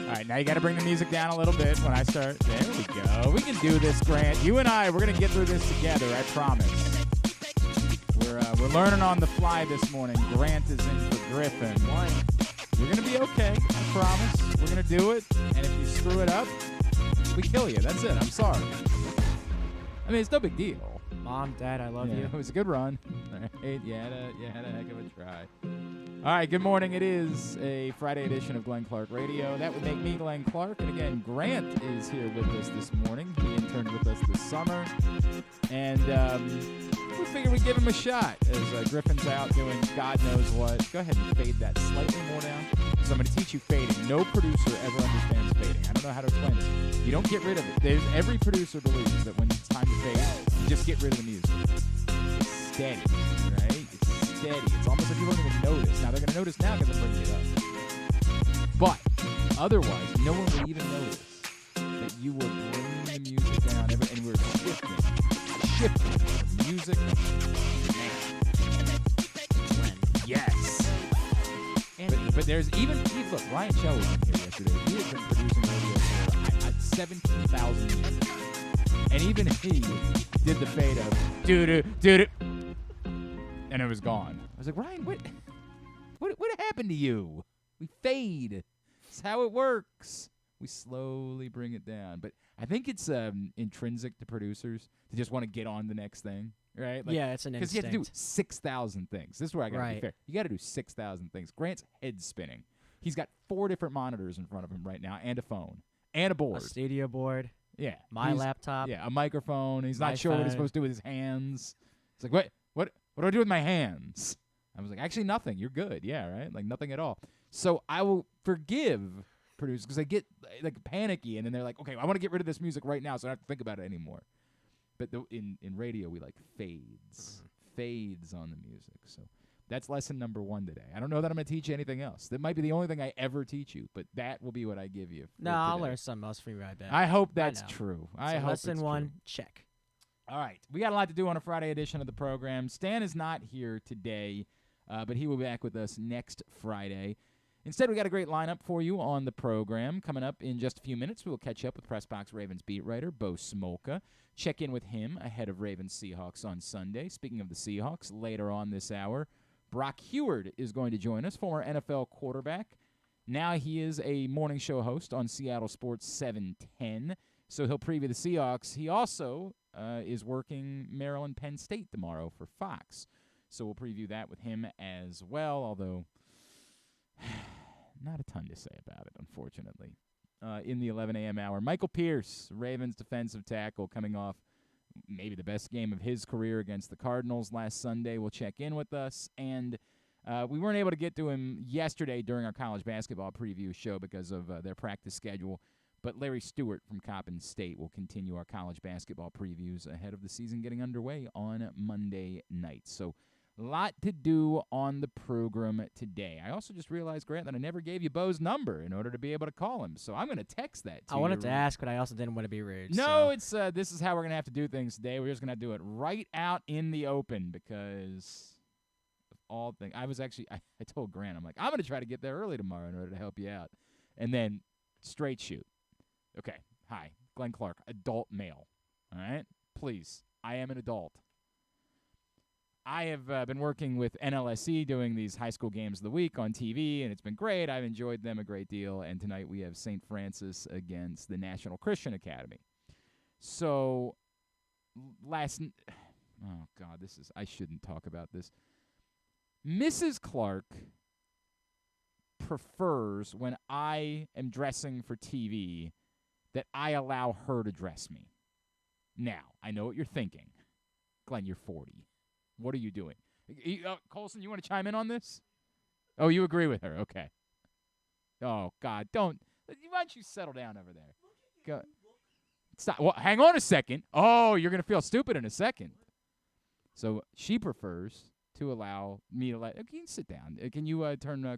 All right, now you got to bring the music down a little bit when I start. There we go. We can do this, Grant. You and I, we're going to get through this together, I promise. We're learning on the fly this morning. Grant is in for Griffin. You're going to be okay, I promise. We're going to do it, and if you screw it up, we kill you. That's it. I'm sorry. I mean, it's no big deal. Mom, Dad, I love you. It was a good run. All right, you had a heck of a try. All right, good morning. It is a Friday edition of Glenn Clark Radio. That would make me Glenn Clark. And again, Grant is here with us this morning. He interned with us this summer. And we figured we'd give him a shot as Griffin's out doing God knows what. Go ahead and fade that slightly more down. So I'm going to teach you fading. No producer ever understands fading. I don't know how to explain this. You don't get rid of it. Every producer believes that when it's time to fade, you just get rid of the music. It's steady, right? It's steady. It's almost like people don't even notice. Now, they're going to notice now because I'm bringing it up. But otherwise, no one will even notice that you were bringing the music down and we're shifting from music to yes. But there's look, Ryan Shell was in here yesterday. He has been producing radio for 17,000 years. And even he did the fade of doo-doo, and it was gone. I was like, Ryan, what happened to you? We fade. It's how it works. We slowly bring it down. But I think it's intrinsic to producers to just want to get on the next thing, right? Like, yeah, it's an instinct. Because you have to do 6,000 things. This is where I got to be fair. You got to do 6,000 things. Grant's head spinning. He's got 4 different monitors in front of him right now and a phone and a board. A studio board. Yeah. My laptop. Yeah, a microphone. He's not sure what he's supposed to do with his hands. It's like, what do I do with my hands? I was like, actually nothing. You're good. Yeah, right? Like nothing at all. So I will forgive producers because they get like panicky and then they're like, okay, I want to get rid of this music right now so I don't have to think about it anymore. But in radio, we like fades on the music. So that's lesson number 1 today. I don't know that I'm going to teach you anything else. That might be the only thing I ever teach you, but that will be what I give you. No, I'll learn something else from you, I bet. I hope that's true. I hope lesson 1, check. All right. We got a lot to do on a Friday edition of the program. Stan is not here today, but he will be back with us next Friday. Instead, we got a great lineup for you on the program. Coming up in just a few minutes, we will catch up with PressBox Ravens beat writer Bo Smolka. Check in with him ahead of Ravens Seahawks on Sunday. Speaking of the Seahawks, later on this hour, Brock Huard is going to join us, former NFL quarterback. Now he is a morning show host on Seattle Sports 710, so he'll preview the Seahawks. He also is working Maryland Penn State tomorrow for Fox, so we'll preview that with him as well, although not a ton to say about it, unfortunately. In the 11 a.m. hour, Michael Pierce, Ravens defensive tackle, coming off maybe the best game of his career against the Cardinals last Sunday, will check in with us. And we weren't able to get to him yesterday during our college basketball preview show because of their practice schedule. But Larry Stewart from Coppin State will continue our college basketball previews ahead of the season getting underway on Monday night. So a lot to do on the program today. I also just realized, Grant, that I never gave you Bo's number in order to be able to call him. So I'm going to text that to you. I wanted to ask, but I also didn't want to be rude. No, it's this is how we're going to have to do things today. We're just going to do it right out in the open because of all things. I told Grant, I'm like, I'm going to try to get there early tomorrow in order to help you out. And then straight shoot. Okay, hi, Glenn Clark, adult male. All right? Please, I am an adult. I have been working with NLSC doing these high school games of the week on TV, and it's been great. I've enjoyed them a great deal, and tonight we have St. Francis against the National Christian Academy. So oh, God, I shouldn't talk about this. Mrs. Clark prefers when I am dressing for TV that I allow her to dress me. Now, I know what you're thinking. Glenn, you're 40. What are you doing? Colson, you want to chime in on this? Oh, you agree with her. Okay. Oh, God, don't. Why don't you settle down over there? Go. Stop. Well, hang on a second. Oh, you're going to feel stupid in a second. So she prefers to allow me to let. Can you sit down? Can you turn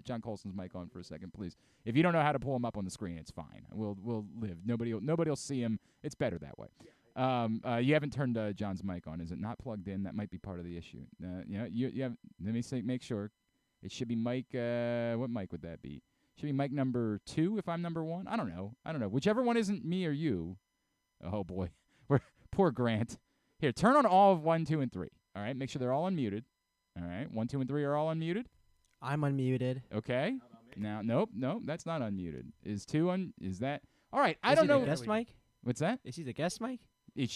John Colson's mic on for a second, please? If you don't know how to pull him up on the screen, it's fine. We'll live. Nobody will see him. It's better that way. You haven't turned John's mic on. Is it not plugged in? That might be part of the issue. You have. Let me make sure. It should be mic. What mic would that be? Should be mic number 2 if I'm number 1. I don't know. Whichever one isn't me or you. Oh, boy. Poor Grant. Here, turn on all of 1, 2, and 3. All right, make sure they're all unmuted. All right, 1, 2, and 3 are all unmuted. I'm unmuted. Okay. Now, nope, that's not unmuted. Is 2 Is that? All right, I Is don't he know. the guest mic? What's that? Is he the guest mic? It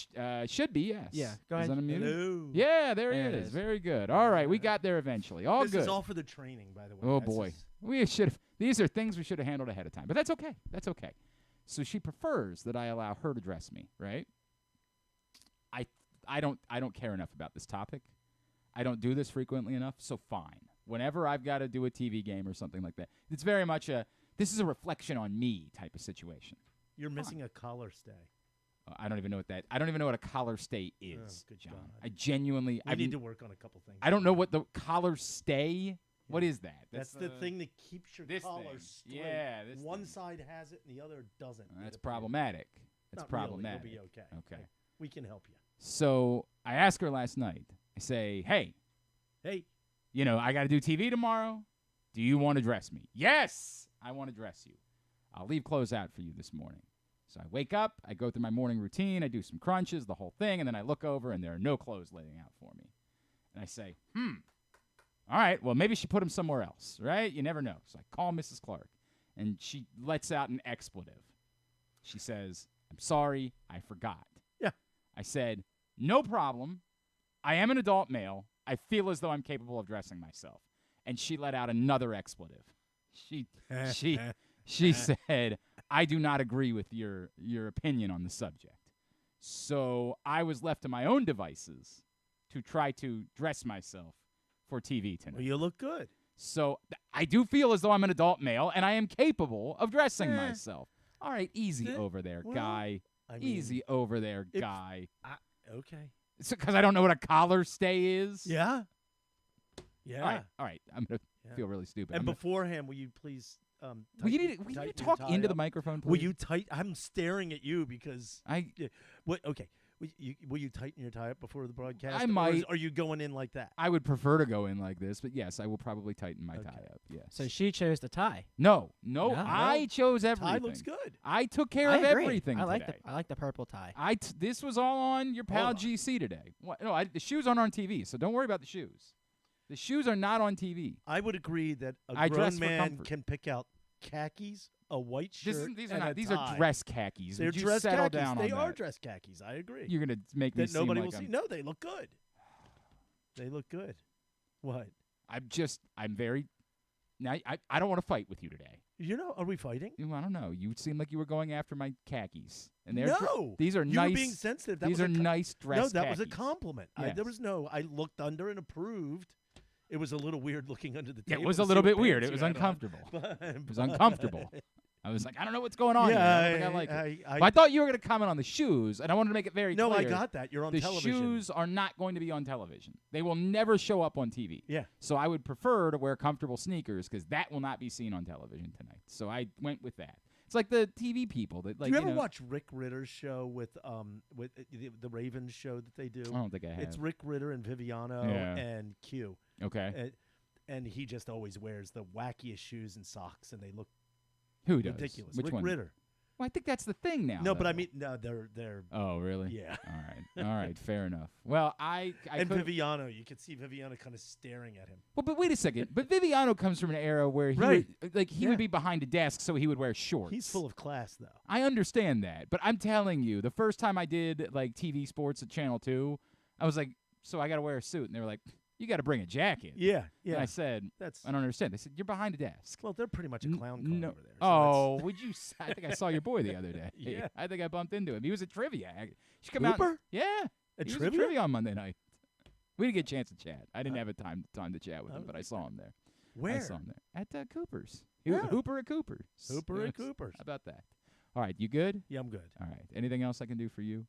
should be, yes. Yeah, go ahead. Is that unmuted? Hello. Yeah, there There he it is. is. Very good. All right, we got there eventually. All This good. is all for the training, by the way. Oh, That's boy. just- We should have. These are things we should have handled ahead of time, but that's okay. That's okay. So she prefers that I allow her to dress me, right? I don't care enough about this topic. I don't do this frequently enough, so fine. Whenever I've got to do a TV game or something like that, it's very much this is a reflection on me type of situation. You're missing a collar stay. I don't even know what a collar stay is, good John. God. I genuinely. I need to work on a couple things. I don't know what the collar stay. What is that? That's the thing that keeps your this collar thing. straight. Yeah, this One thing. side has it and the other doesn't. That's It appears. problematic. That's Not problematic. Really. You'll be okay. Okay. We can help you. So I asked her last night. I say, hey, Hey, I got to do TV tomorrow. Do you want to dress me? Yes, I want to dress you. I'll leave clothes out for you this morning. So I wake up, I go through my morning routine, I do some crunches, the whole thing, and then I look over and there are no clothes laying out for me. And I say, all right, well, maybe she put them somewhere else, right? You never know. So I call Mrs. Clark, and she lets out an expletive. She says, I'm sorry, I forgot. Yeah. I said, no problem. I am an adult male. I feel as though I'm capable of dressing myself. And she let out another expletive. She said, I do not agree with your opinion on the subject. So I was left to my own devices to try to dress myself for TV tonight. well, you look good. So I do feel as though I'm an adult male, and I am capable of dressing myself. All right, easy over there, well, guy. I mean, Easy over there, if- guy. Okay. Because I don't know what a collar stay is? Yeah. Yeah. All right. I'm going to Yeah. feel really stupid. And I'm gonna- beforehand, will you please will you need to tighten talk your tie into the up? microphone, please? Will you I'm staring at you because I what? Okay. Will you tighten your tie up before the broadcast? I Or might. are you going in like that? I would prefer to go in like this, but yes, I will probably tighten my Okay. tie up. Yes. So she chose the tie. No, No. I chose everything. Tie looks good. I took care I of agree. everything I like today. the purple tie. This was all on your pal Hold on. GC today. What? No, the shoes aren't on TV, so don't worry about the shoes. The shoes are not on TV. I would agree that I a dress grown for man comfort. can pick out khakis, a white shirt, These are and not. a These tie. are dress khakis. They're Would you dress settle khakis. down They on are that? dress khakis. I agree. You're gonna make me that seem nobody like will I'm, see. No, they look good. They look good. What? I'm very. Now I don't want to fight with you today. Are we fighting? I don't know. You seem like you were going after my khakis, and they're No. these are You nice. were being sensitive. That these was are nice dress. No, that was a khakis. compliment. Yes. There was no. I looked under and approved. It was a little weird looking under the Yeah, table. it was to a see little what bit weird. pants It was you had on. uncomfortable. It was uncomfortable. I was like, I don't know what's going on here. Yeah, I don't think I like it. I But I thought you were going to comment on the shoes, and I wanted to make it very no, clear. I got that. You're on the television. shoes are not going to be on television. They will never show up on TV. Yeah. So I would prefer to wear comfortable sneakers because that will not be seen on television tonight. So I went with that. It's like the TV people that like. Do you ever know, watch Rick Ritter's show with the Ravens show that they do? I don't think I have. It's Rick Ritter and Viviano Yeah. and Q. Okay. And he just always wears the wackiest shoes and socks, and they look Who does? ridiculous. Which Rick one? Ritter. Well, I think that's the thing now. No, but I though. mean, no, they're Oh, really? yeah. All right. Fair enough. Well, I And could. Viviano, you could see Viviano kind of staring at him. Well, but wait a second. But Viviano comes from an era where he Right. he would be behind a desk, so he would wear shorts. He's full of class, though. I understand that, but I'm telling you, the first time I did like TV sports at Channel 2, I was like, so I got to wear a suit, and they were like, you got to bring a jacket. Yeah, And I yeah. said, That's I don't understand. They said, you're behind a desk. well, they're pretty much a clown car No. over there. Oh, would you? I think I saw your boy the other day. Yeah. I think I bumped into him. He was at trivia. You should come out. Cooper? Yeah. At He was trivia? at trivia on Monday night. We didn't get a chance to chat. I didn't have a time to chat with him, but I saw him there. Where? I saw him there at Cooper's. He was Yeah. Hooper at Cooper's. Hooper at Yes. Cooper's. How about that? All right, you good? Yeah, I'm good. All right. Anything else I can do for you?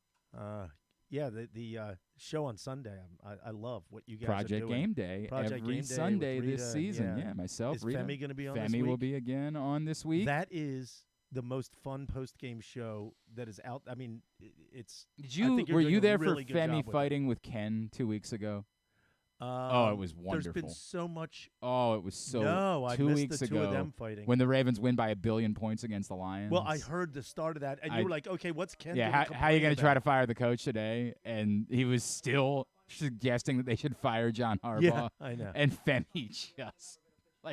Yeah, the show on Sunday. I love what you guys are Project doing. Game Day Project every Game Day Sunday with this Rita, season. yeah. Myself, Is Rita. Femi going to be on this Femi week? will be again on this week. That is the most fun post-game show that is out. I mean, it's. Did I you think you're were doing you a there really for good job Femi with it. fighting with Ken 2 weeks ago? It was wonderful. There's been so much. Oh, it was so. No, I 2 missed weeks the ago two of them fighting. when the Ravens win by 1 billion points against the Lions. Well, I heard the start of that, and you were like, "Okay, what's Ken?" Yeah, how are you going to try to fire the coach today? And he was still suggesting that they should fire John Harbaugh. Yeah, I know. And Femi just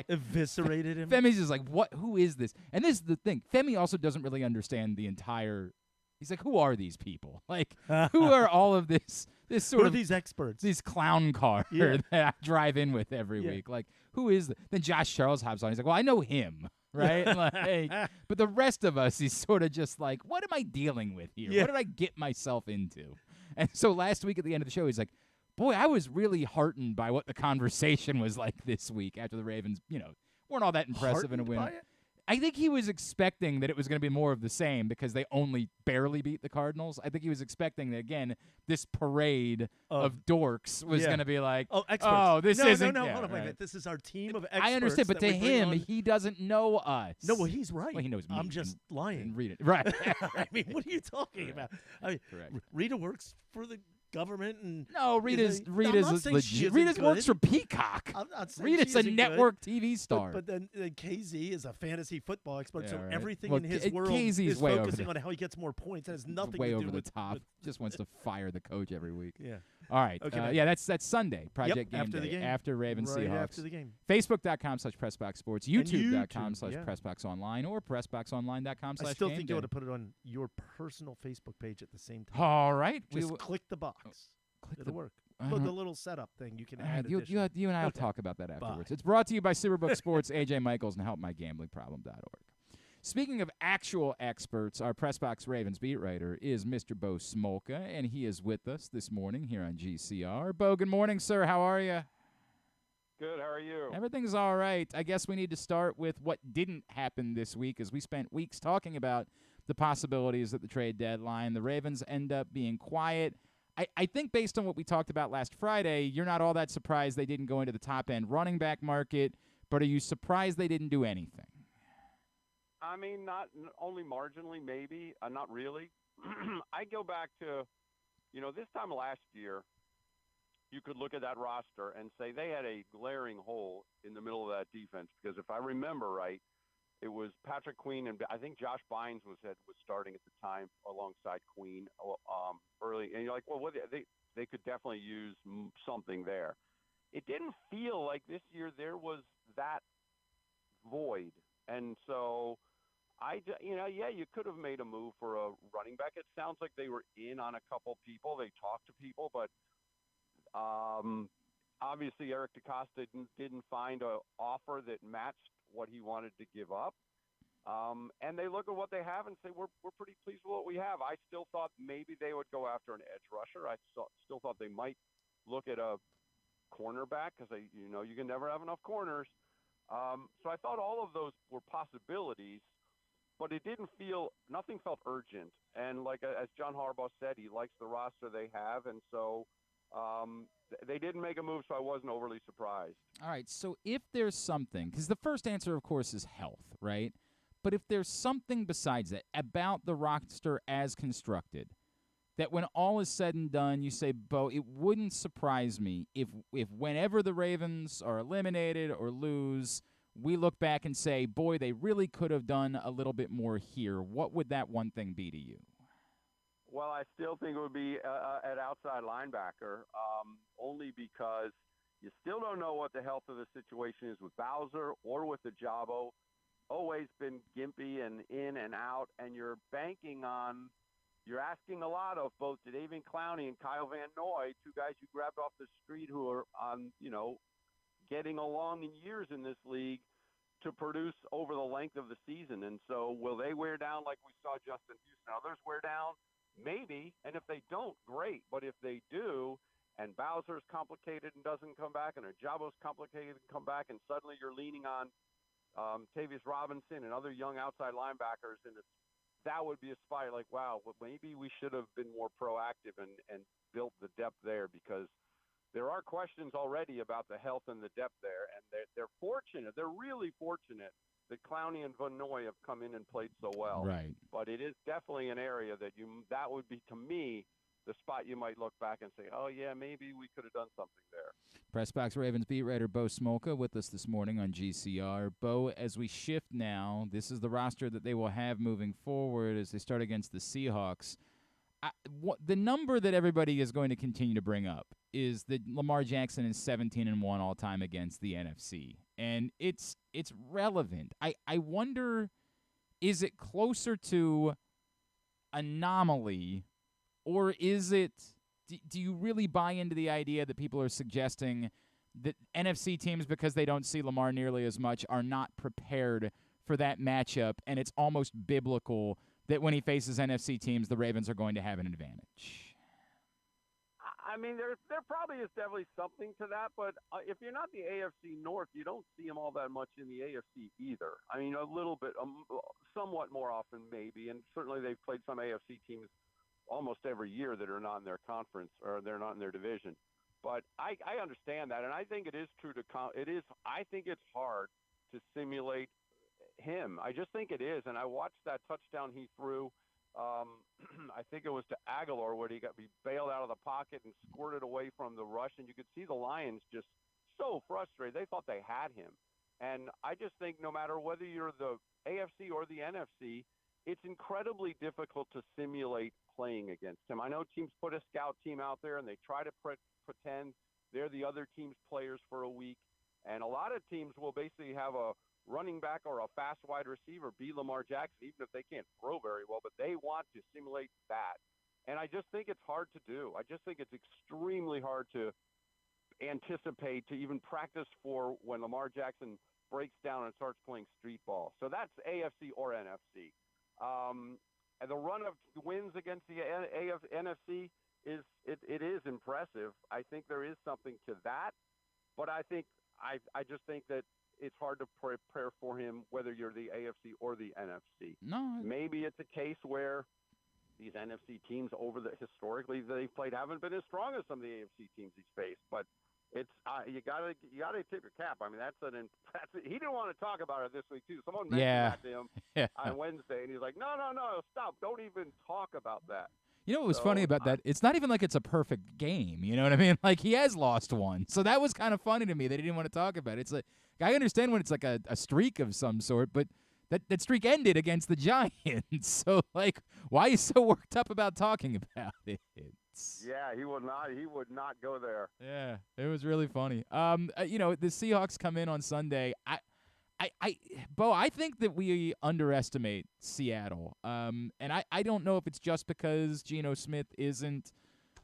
eviscerated him. Femi's just like, what? Who is this? And this is the thing. Femi also doesn't really understand the entire. He's like, who are these people? Like, who are all of this sort who of are these experts? These clown cars that I drive in with every week. Like, who is then Josh Charles hops on. He's like, well, I know him, right? But the rest of us, he's sort of just like, what am I dealing with here? Yeah. What did I get myself into? And so last week at the end of the show, he's like, boy, I was really heartened by what the conversation was like this week after the Ravens, weren't all that impressive in a win. I think he was expecting that it was going to be more of the same because they only barely beat the Cardinals. I think he was expecting that, again, this parade of dorks was going to be like, this isn't. No, hold on, wait a minute. This is our team of experts. I understand, but to him, he doesn't know us. No, well, he's right. Well, he knows me. I'm just lying. Read it. Right. I mean, what are you talking about? I mean, Rita works for the government and Rita's legit. Rita's works for Peacock. I'm not saying Rita's a network TV star. But then KZ is a fantasy football expert, so everything well, in his world KZ's is way focusing on how he gets more points. That has nothing way to do over with the top. Just wants to fire the coach every week. Yeah. All right. Okay. That's Sunday. Project Game after Day. the game. After Ravens right Seahawks. After the game. Facebook.com/PressBoxSports. YouTube.com/PressBoxOnline yeah. PressBoxOnline or PressBoxOnline.com/GameDay. I still think you ought to put it on your personal Facebook page at the same time. All right. Just click the box. It'll work. Look, the little setup thing you can add. You and I will talk about that afterwards. It's brought to you by Superbook Sports, AJ Michaels, and HelpMyGamblingProblem.org. Speaking of actual experts, our PressBox Ravens beat writer is Mr. Bo Smolka, and he is with us this morning here on GCR. Bo, good morning, sir. How are you? Good. How are you? Everything's all right. I guess we need to start with what didn't happen this week, as we spent weeks talking about the possibilities at the trade deadline. The Ravens end up being quiet. I think based on what we talked about last Friday, you're not all that surprised they didn't go into the top-end running back market, but are you surprised they didn't do anything? I mean, not only marginally, maybe. Not really. I go back to, this time last year, you could look at that roster and say they had a glaring hole in the middle of that defense because if I remember right, it was Patrick Queen and I think Josh Bynes was starting at the time alongside Queen early. And you're like, well, they could definitely use something there. It didn't feel like this year there was that void. And so you could have made a move for a running back. It sounds like they were in on a couple people. They talked to people, but obviously Eric DeCosta didn't find an offer that matched what he wanted to give up. And they look at what they have and say, we're pretty pleased with what we have. I still thought maybe they would go after an edge rusher. I still thought they might look at a cornerback because you can never have enough corners. So I thought all of those were possibilities, but nothing felt urgent. And like as John Harbaugh said, he likes the roster they have. And so they didn't make a move, so I wasn't overly surprised. All right, so if there's something, because the first answer, of course, is health, right? But if there's something besides that about the roster as constructed, that when all is said and done, you say, Bo, it wouldn't surprise me if whenever the Ravens are eliminated or lose, we look back and say, boy, they really could have done a little bit more here. What would that one thing be to you? Well, I still think it would be at outside linebacker, only because you still don't know what the health of the situation is with Bowser or with the Ajabo. Always been gimpy and in and out, and you're asking a lot of both Jadeveon Clowney and Kyle Van Noy, two guys you grabbed off the street who are getting along in years in this league to produce over the length of the season. And so will they wear down like we saw Justin Houston? Others wear down? Maybe, and if they don't, great. But if they do, and Bowser's complicated and doesn't come back, and Ajabo's complicated and come back, and suddenly you're leaning on Tavius Robinson and other young outside linebackers, and that would be a spot like, wow, well, maybe we should have been more proactive and built the depth there because there are questions already about the health and the depth there, and they're fortunate. They're really fortunate that Clowney and Van Noy have come in and played so well. Right. But it is definitely an area that would be, to me, the spot you might look back and say, oh, yeah, maybe we could have done something there. PressBox Ravens beat writer Bo Smolka with us this morning on GCR. Bo, as we shift now, this is the roster that they will have moving forward as they start against the Seahawks. The number that everybody is going to continue to bring up is that Lamar Jackson is 17-1 all time against the NFC, and it's relevant. I wonder, is it closer to anomaly, or is it? Do you really buy into the idea that people are suggesting that NFC teams, because they don't see Lamar nearly as much, are not prepared for that matchup, and it's almost biblical that when he faces NFC teams, the Ravens are going to have an advantage? I mean, there probably is definitely something to that, but if you're not the AFC North, you don't see him all that much in the AFC either. I mean, a little bit, somewhat more often maybe, and certainly they've played some AFC teams almost every year that are not in their conference or they're not in their division. But I understand that, and I think it is true to I think it's hard to simulate him. I just think it is, and I watched that touchdown he threw. I think it was to Aguilar where he bailed out of the pocket and squirted away from the rush, and you could see the Lions just so frustrated. They thought they had him. And I just think no matter whether you're the AFC or the NFC, it's incredibly difficult to simulate playing against him. I know teams put a scout team out there and they try to pretend they're the other team's players for a week. And a lot of teams will basically have a running back or a fast wide receiver be Lamar Jackson, even if they can't throw very well, but they want to simulate that. And I just think it's hard to do. I just think it's extremely hard to anticipate, to even practice for when Lamar Jackson breaks down and starts playing street ball. So that's AFC or NFC. And the run of wins against the NFC is impressive. I think there is something to that, but I just think that it's hard to prepare for him whether you're the AFC or the NFC. No, maybe it's a case where these NFC teams historically they've played haven't been as strong as some of the AFC teams he's faced, but it's you gotta tip your cap. I mean, he didn't want to talk about it this week too. Someone mentioned that to him on Wednesday, and he's like, no, stop, don't even talk about that. You know what was funny about that? It's not even like it's a perfect game. You know what I mean? Like, he has lost one. So that was kind of funny to me that he didn't want to talk about it. It's like, I understand when it's like a streak of some sort, but that streak ended against the Giants. So, like, why are you so worked up about talking about it? Yeah, he would not go there. Yeah, it was really funny. The Seahawks come in on Sunday. Bo, I think that we underestimate Seattle. And I don't know if it's just because Geno Smith isn't,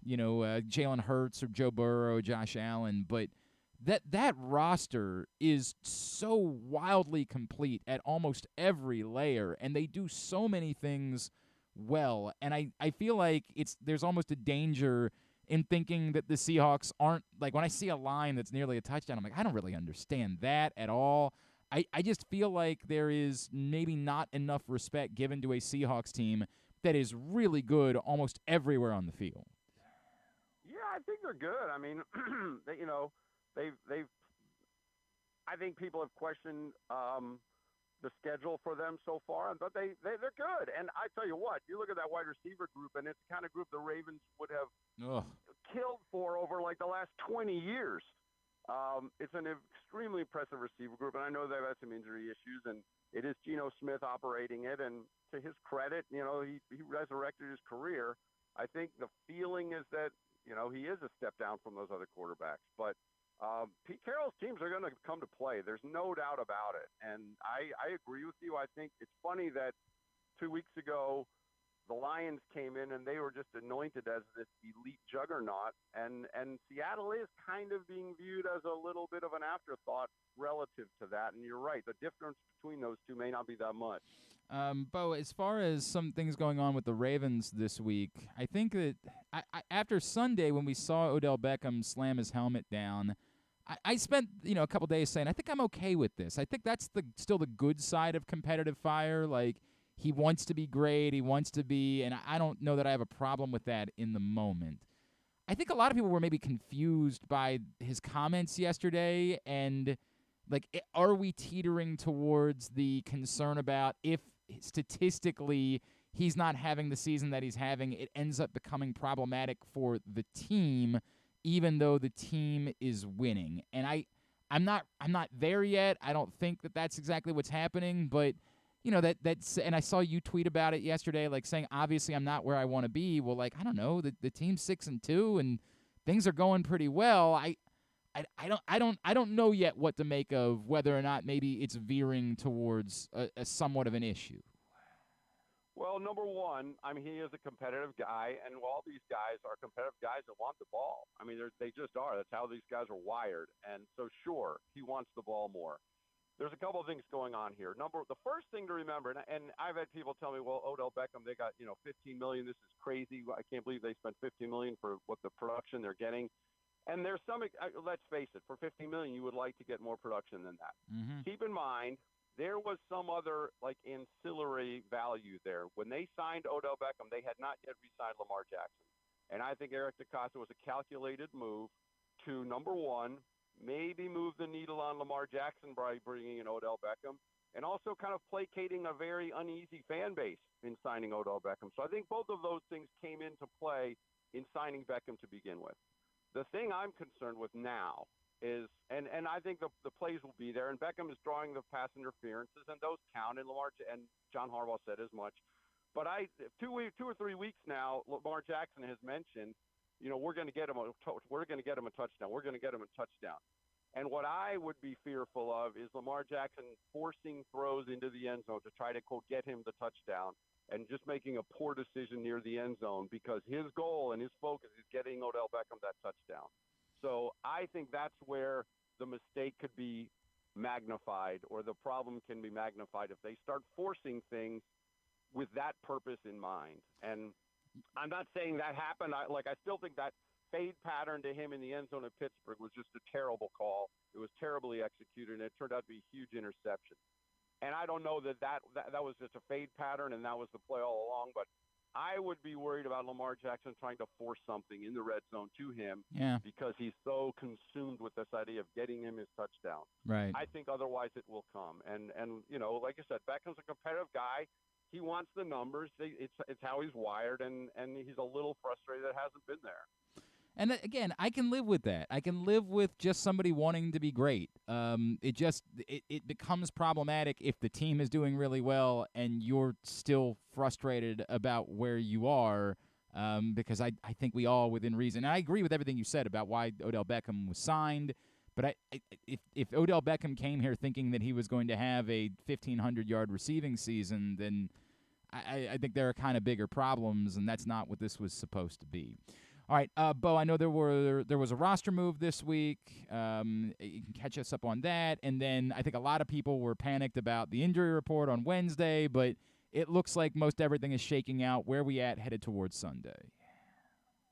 Jalen Hurts or Joe Burrow or Josh Allen, but that roster is so wildly complete at almost every layer, and they do so many things well. And I feel like there's almost a danger in thinking that the Seahawks aren't, like, when I see a line that's nearly a touchdown, I'm like, I don't really understand that at all. I just feel like there is maybe not enough respect given to a Seahawks team that is really good almost everywhere on the field. Yeah, I think they're good. I mean, they've. I think people have questioned the schedule for them so far, but they're good. And I tell you what, you look at that wide receiver group, and it's the kind of group the Ravens would have killed for over like the last 20 years. It's an extremely impressive receiver group, and I know they've had some injury issues, and it is Geno Smith operating it. And to his credit, he resurrected his career. I think the feeling is that he is a step down from those other quarterbacks, but Pete Carroll's teams are going to come to play. There's no doubt about it, and I agree with you. I think it's funny that 2 weeks ago the Lions came in and they were just anointed as this elite juggernaut, and Seattle is kind of being viewed as a little bit of an afterthought relative to that. And you're right, the difference between those two may not be that much. Bo, as far as some things going on with the Ravens this week, I think that after Sunday when we saw Odell Beckham slam his helmet down, I spent a couple days saying I think I'm okay with this. I think that's still the good side of competitive fire. Like, he wants to be great. He wants to be, and I don't know that I have a problem with that in the moment. I think a lot of people were maybe confused by his comments yesterday, and, like, are we teetering towards the concern about if statistically he's not having the season that he's having, it ends up becoming problematic for the team, even though the team is winning. And I'm not there yet. I don't think that that's exactly what's happening, but that's, and I saw you tweet about it yesterday, like saying, obviously I'm not where I want to be. Well, like, I don't know, the team's 6-2 and things are going pretty well. I don't know yet what to make of whether or not maybe it's veering towards a somewhat of an issue. Well, number one, he is a competitive guy, and all these guys are competitive guys that want the ball. They just are. That's how these guys are wired. And so, sure, he wants the ball more. There's a couple of things going on here. The first thing to remember, and I've had people tell me, well, Odell Beckham, they got $15 million. This is crazy. I can't believe they spent $15 million for what the production they're getting. And there's some. Let's face it, for $15 million, you would like to get more production than that. Mm-hmm. Keep in mind, there was some other ancillary value there. When they signed Odell Beckham, they had not yet re-signed Lamar Jackson. And I think Eric DeCosta was a calculated move to, number one, maybe move the needle on Lamar Jackson by bringing in Odell Beckham, and also kind of placating a very uneasy fan base in signing Odell Beckham. So I think both of those things came into play in signing Beckham to begin with. The thing I'm concerned with now is, and I think the plays will be there, and Beckham is drawing the pass interferences, and those count, and John Harbaugh said as much. But 2 or 3 weeks now, Lamar Jackson has mentioned, we're going to get him a touchdown. We're going to get him a touchdown. And what I would be fearful of is Lamar Jackson forcing throws into the end zone to try to, quote, get him the touchdown, and just making a poor decision near the end zone because his goal and his focus is getting Odell Beckham that touchdown. So I think that's where the mistake could be magnified, or the problem can be magnified if they start forcing things with that purpose in mind. And I'm not saying that happened. I still think that fade pattern to him in the end zone at Pittsburgh was just a terrible call. It was terribly executed, and it turned out to be a huge interception. And I don't know that was just a fade pattern and that was the play all along, but I would be worried about Lamar Jackson trying to force something in the red zone to him because he's so consumed with this idea of getting him his touchdown. Right. I think otherwise it will come. And like I said, Beckham's a competitive guy. He wants the numbers. It's how he's wired, and he's a little frustrated that hasn't been there. And again, I can live with that. I can live with just somebody wanting to be great. It becomes problematic if the team is doing really well and you're still frustrated about where you are, because I think we all, within reason, and I agree with everything you said about why Odell Beckham was signed, but if Odell Beckham came here thinking that he was going to have a 1,500-yard receiving season, then I think there are kind of bigger problems, and that's not what this was supposed to be. All right, Bo, I know there was a roster move this week. You can catch us up on that. And then I think a lot of people were panicked about the injury report on Wednesday, but it looks like most everything is shaking out. Where we at headed towards Sunday?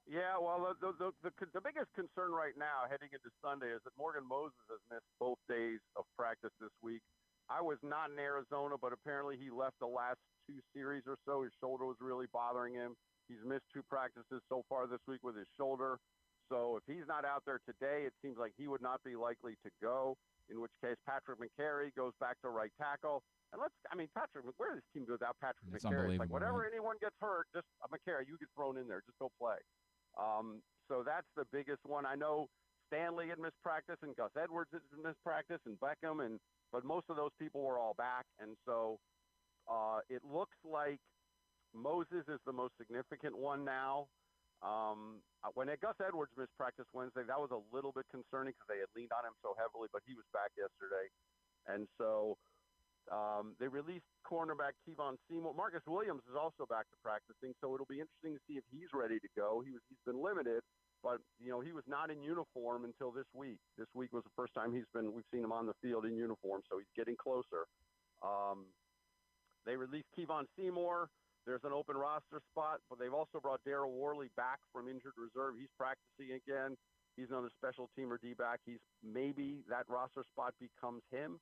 Yeah, well, the biggest concern right now heading into Sunday is that Morgan Moses has missed both days of practice this week. I was not in Arizona, but apparently he left the last 2 series or so. His shoulder was really bothering him. He's missed 2 practices so far this week with his shoulder. So if he's not out there today, it seems like he would not be likely to go, in which case Patrick McCary goes back to right tackle. And Patrick, where does this team go without Patrick It's McCary? It's like whenever right? anyone gets hurt, just McCary, you get thrown in there. Just go play. So that's the biggest one. I know Stanley had missed practice, and Gus Edwards had missed practice, and Beckham, but most of those people were all back. And so it looks like Moses is the most significant one now. When Gus Edwards missed practice Wednesday, that was a little bit concerning because they had leaned on him so heavily, but he was back yesterday. And so they released cornerback Kevon Seymour. Marcus Williams is also back to practicing, so it'll be interesting to see if he's ready to go. He's been limited, but he was not in uniform until this week. This week was the first time we've seen him on the field in uniform, so he's getting closer. They released Kevon Seymour. There's an open roster spot, but they've also brought Darryl Worley back from injured reserve. He's practicing again. He's another special teamer D-back. Maybe that roster spot becomes him.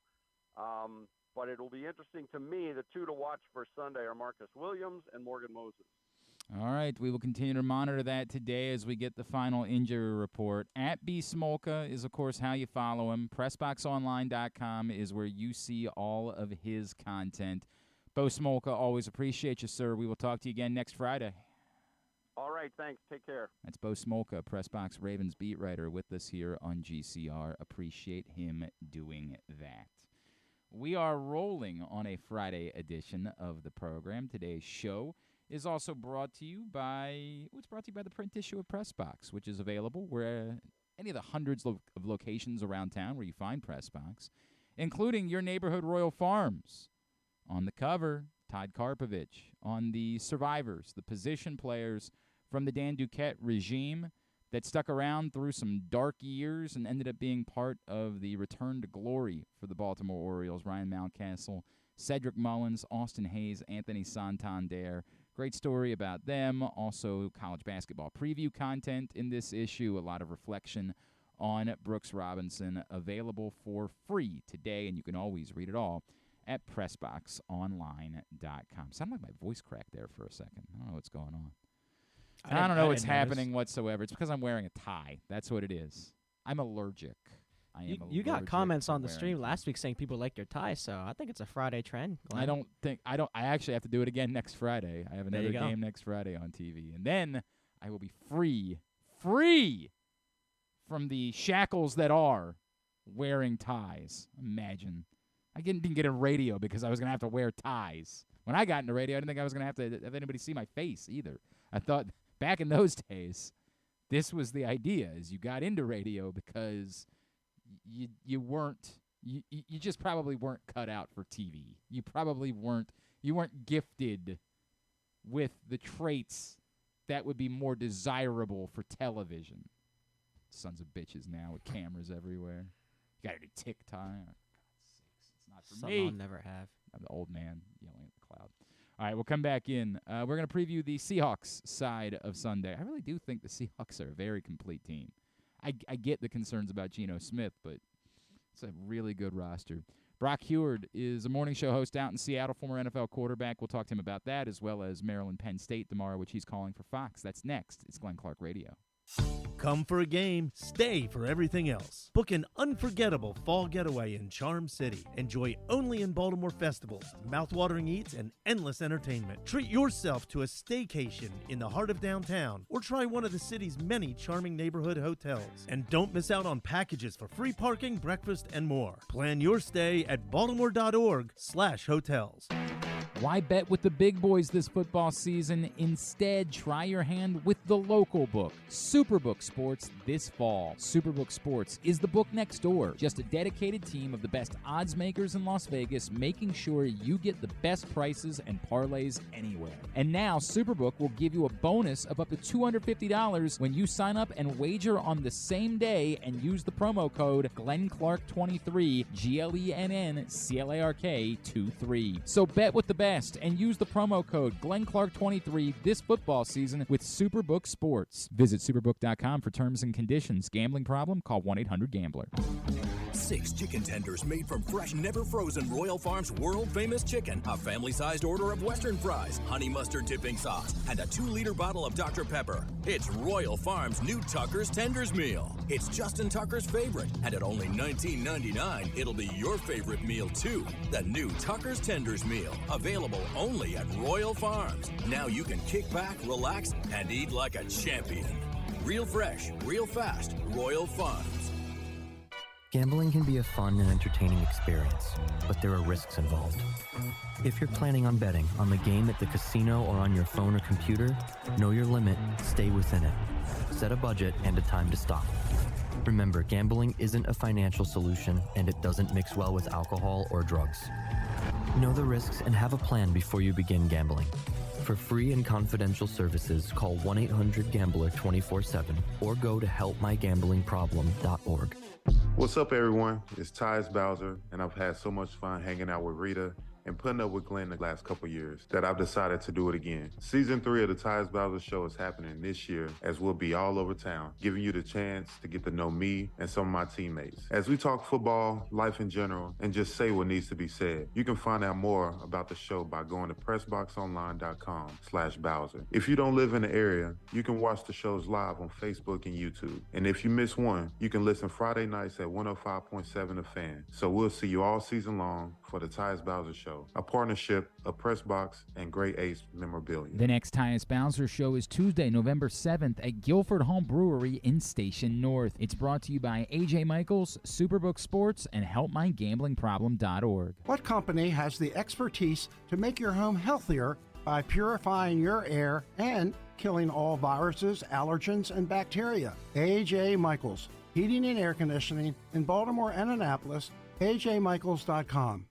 But it'll be interesting to me. The 2 to watch for Sunday are Marcus Williams and Morgan Moses. All right, we will continue to monitor that today as we get the final injury report. At B Smolka is, of course, how you follow him. PressBoxOnline.com is where you see all of his content. Bo Smolka, always appreciate you, sir. We will talk to you again next Friday. All right, thanks. Take care. That's Bo Smolka, PressBox Ravens beat writer, with us here on GCR. Appreciate him doing that. We are rolling on a Friday edition of the program. Today's show is also brought to you by the print issue of PressBox, which is available where any of the hundreds of locations around town where you find PressBox, including your neighborhood Royal Farms. On the cover, Todd Karpovich. On the survivors, the position players from the Dan Duquette regime that stuck around through some dark years and ended up being part of the return to glory for the Baltimore Orioles. Ryan Mountcastle, Cedric Mullins, Austin Hayes, Anthony Santander. Great story about them. Also, college basketball preview content in this issue. A lot of reflection on Brooks Robinson, available for free today, and you can always read it all at PressBoxOnline.com. Sounded like my voice cracked there for a second. I don't know what's going on. I don't know what's happening whatsoever. It's because I'm wearing a tie. That's what it is. I'm allergic. You got comments on the stream last week saying people like your tie, so I think it's a Friday trend, Glenn. I actually have to do it again next Friday. I have another game next Friday on TV. And then I will be free from the shackles that are wearing ties. Imagine. I didn't get a radio because I was going to have to wear ties. When I got into radio, I didn't think I was going to have anybody see my face either. I thought back in those days, this was the idea, is you got into radio because you just probably weren't cut out for TV. You weren't gifted with the traits that would be more desirable for television. Sons of bitches now with cameras everywhere. You got to do TikTok. For me. I'll never have. I'm the old man yelling at the cloud. All right, we'll come back in. We're going to preview the Seahawks side of Sunday. I really do think the Seahawks are a very complete team. I get the concerns about Geno Smith, but it's a really good roster. Brock Huard is a morning show host out in Seattle, former NFL quarterback. We'll talk to him about that, as well as Maryland Penn State tomorrow, which he's calling for Fox. That's next. It's Glenn Clark Radio. Come for a game, stay for everything else. Book an unforgettable fall getaway in Charm City. Enjoy only in Baltimore festivals, mouthwatering eats, and endless entertainment. Treat yourself to a staycation in the heart of downtown, or try one of the city's many charming neighborhood hotels. And don't miss out on packages for free parking, breakfast, and more. Plan your stay at baltimore.org/hotels. Why bet with the big boys this football season? Instead, try your hand with the local book, Superbook Sports, this fall. Superbook Sports is the book next door. Just a dedicated team of the best odds makers in Las Vegas, making sure you get the best prices and parlays anywhere. And now, Superbook will give you a bonus of up to $250 when you sign up and wager on the same day and use the promo code GlennClark23, GLENNCLARK23. So bet with the best and use the promo code GlennClark23 this football season with Superbook Sports. Visit superbook.com for terms and conditions. Gambling problem? Call 1-800-GAMBLER. 6 chicken tenders made from fresh, never frozen Royal Farms world-famous chicken, a family-sized order of Western fries, honey mustard dipping sauce, and a 2-liter bottle of Dr. Pepper. It's Royal Farms' new Tucker's Tenders Meal. It's Justin Tucker's favorite, and at only $19.99, it'll be your favorite meal, too. The new Tucker's Tenders Meal, available only at Royal Farms. Now you can kick back, relax, and eat like a champion. Real fresh, real fast, Royal Farms. Gambling can be a fun and entertaining experience, but there are risks involved. If you're planning on betting on the game at the casino or on your phone or computer, know your limit, stay within it. Set a budget and a time to stop. Remember, gambling isn't a financial solution, and it doesn't mix well with alcohol or drugs. Know the risks and have a plan before you begin gambling. For free and confidential services, call 1-800-GAMBLER 24/7 or go to helpmygamblingproblem.org. What's up, everyone? It's Tyus Bowser, and I've had so much fun hanging out with Rita and putting up with Glenn the last couple years that I've decided to do it again. Season 3 of the Tyus Bowser Show is happening this year, as we'll be all over town, giving you the chance to get to know me and some of my teammates. As we talk football, life in general, and just say what needs to be said. You can find out more about the show by going to PressBoxOnline.com/Bowser. If you don't live in the area, you can watch the shows live on Facebook and YouTube. And if you miss one, you can listen Friday nights at 105.7 The Fan. So we'll see you all season long for for the Tyus Bowser Show, a partnership of PressBox and Great Ace Memorabilia. The next Tyus Bowser Show is Tuesday, November 7th at Guilford Home Brewery in Station North. It's brought to you by A.J. Michaels, Superbook Sports, and HelpMyGamblingProblem.org. What company has the expertise to make your home healthier by purifying your air and killing all viruses, allergens, and bacteria? A.J. Michaels, Heating and Air Conditioning in Baltimore and Annapolis, ajmichaels.com.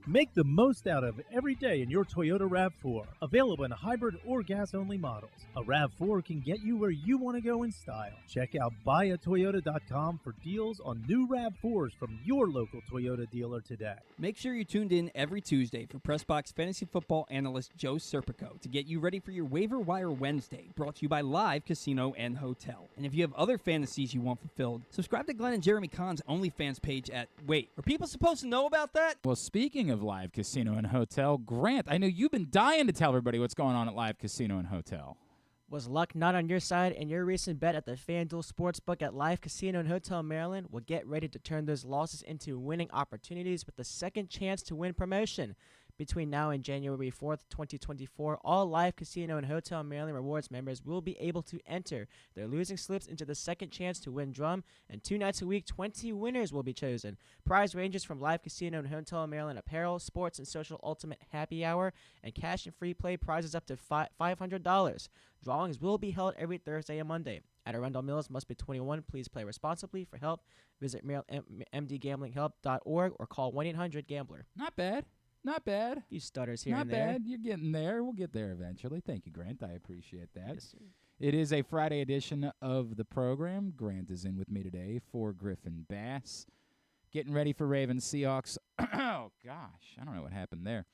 Make the most out of every day in your Toyota RAV4. Available in hybrid or gas-only models. A RAV4 can get you where you want to go in style. Check out buyatoyota.com for deals on new RAV4s from your local Toyota dealer today. Make sure you're tuned in every Tuesday for PressBox Fantasy Football analyst Joe Serpico to get you ready for your Waiver Wire Wednesday, brought to you by Live Casino and Hotel. And if you have other fantasies you want fulfilled, subscribe to Glenn and Jeremy Kahn's OnlyFans page at... Wait, are people supposed to know about that? Well, speaking of Live Casino and Hotel, Grant, I know you've been dying to tell everybody what's going on at Live Casino and Hotel. Was luck not on your side in your recent bet at the FanDuel Sportsbook at Live Casino and Hotel Maryland? Well, get ready to turn those losses into winning opportunities with the second chance to win promotion. Between now and January 4th, 2024, all Live Casino and Hotel Maryland Rewards members will be able to enter their losing slips into the second chance to win drum, and 2 nights a week, 20 winners will be chosen. Prize ranges from Live Casino and Hotel Maryland apparel, sports and social ultimate happy hour, and cash and free play prizes up to $500. Drawings will be held every Thursday and Monday. At Arundel Mills, must be 21. Please play responsibly. For help, visit mdgamblinghelp.org or call 1-800-GAMBLER. Not bad. Not bad. A few stutters here Not and there. bad. You're getting there. We'll get there eventually. Thank you, Grant. I appreciate that. Yes, sir. It is a Friday edition of the program. Grant is in with me today for Griffin Bass. Getting ready for Ravens Seahawks. Oh, gosh. I don't know what happened there.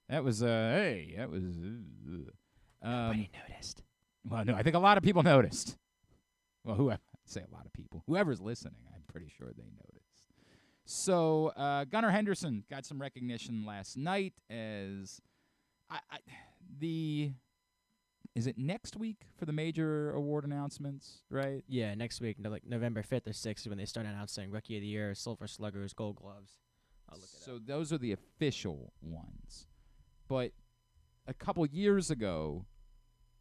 That was, hey, that was... Nobody noticed. Well, no, I think a lot of people noticed. Well, whoever, I'd say a lot of people. Whoever's listening, I'm pretty sure they noticed. So, Gunnar Henderson got some recognition last night as is it next week for the major award announcements, right? Yeah, next week, like November 5th or 6th, when they start announcing Rookie of the Year, Silver Sluggers, Gold Gloves. I'll look it up. So those are the official ones. But a couple years ago,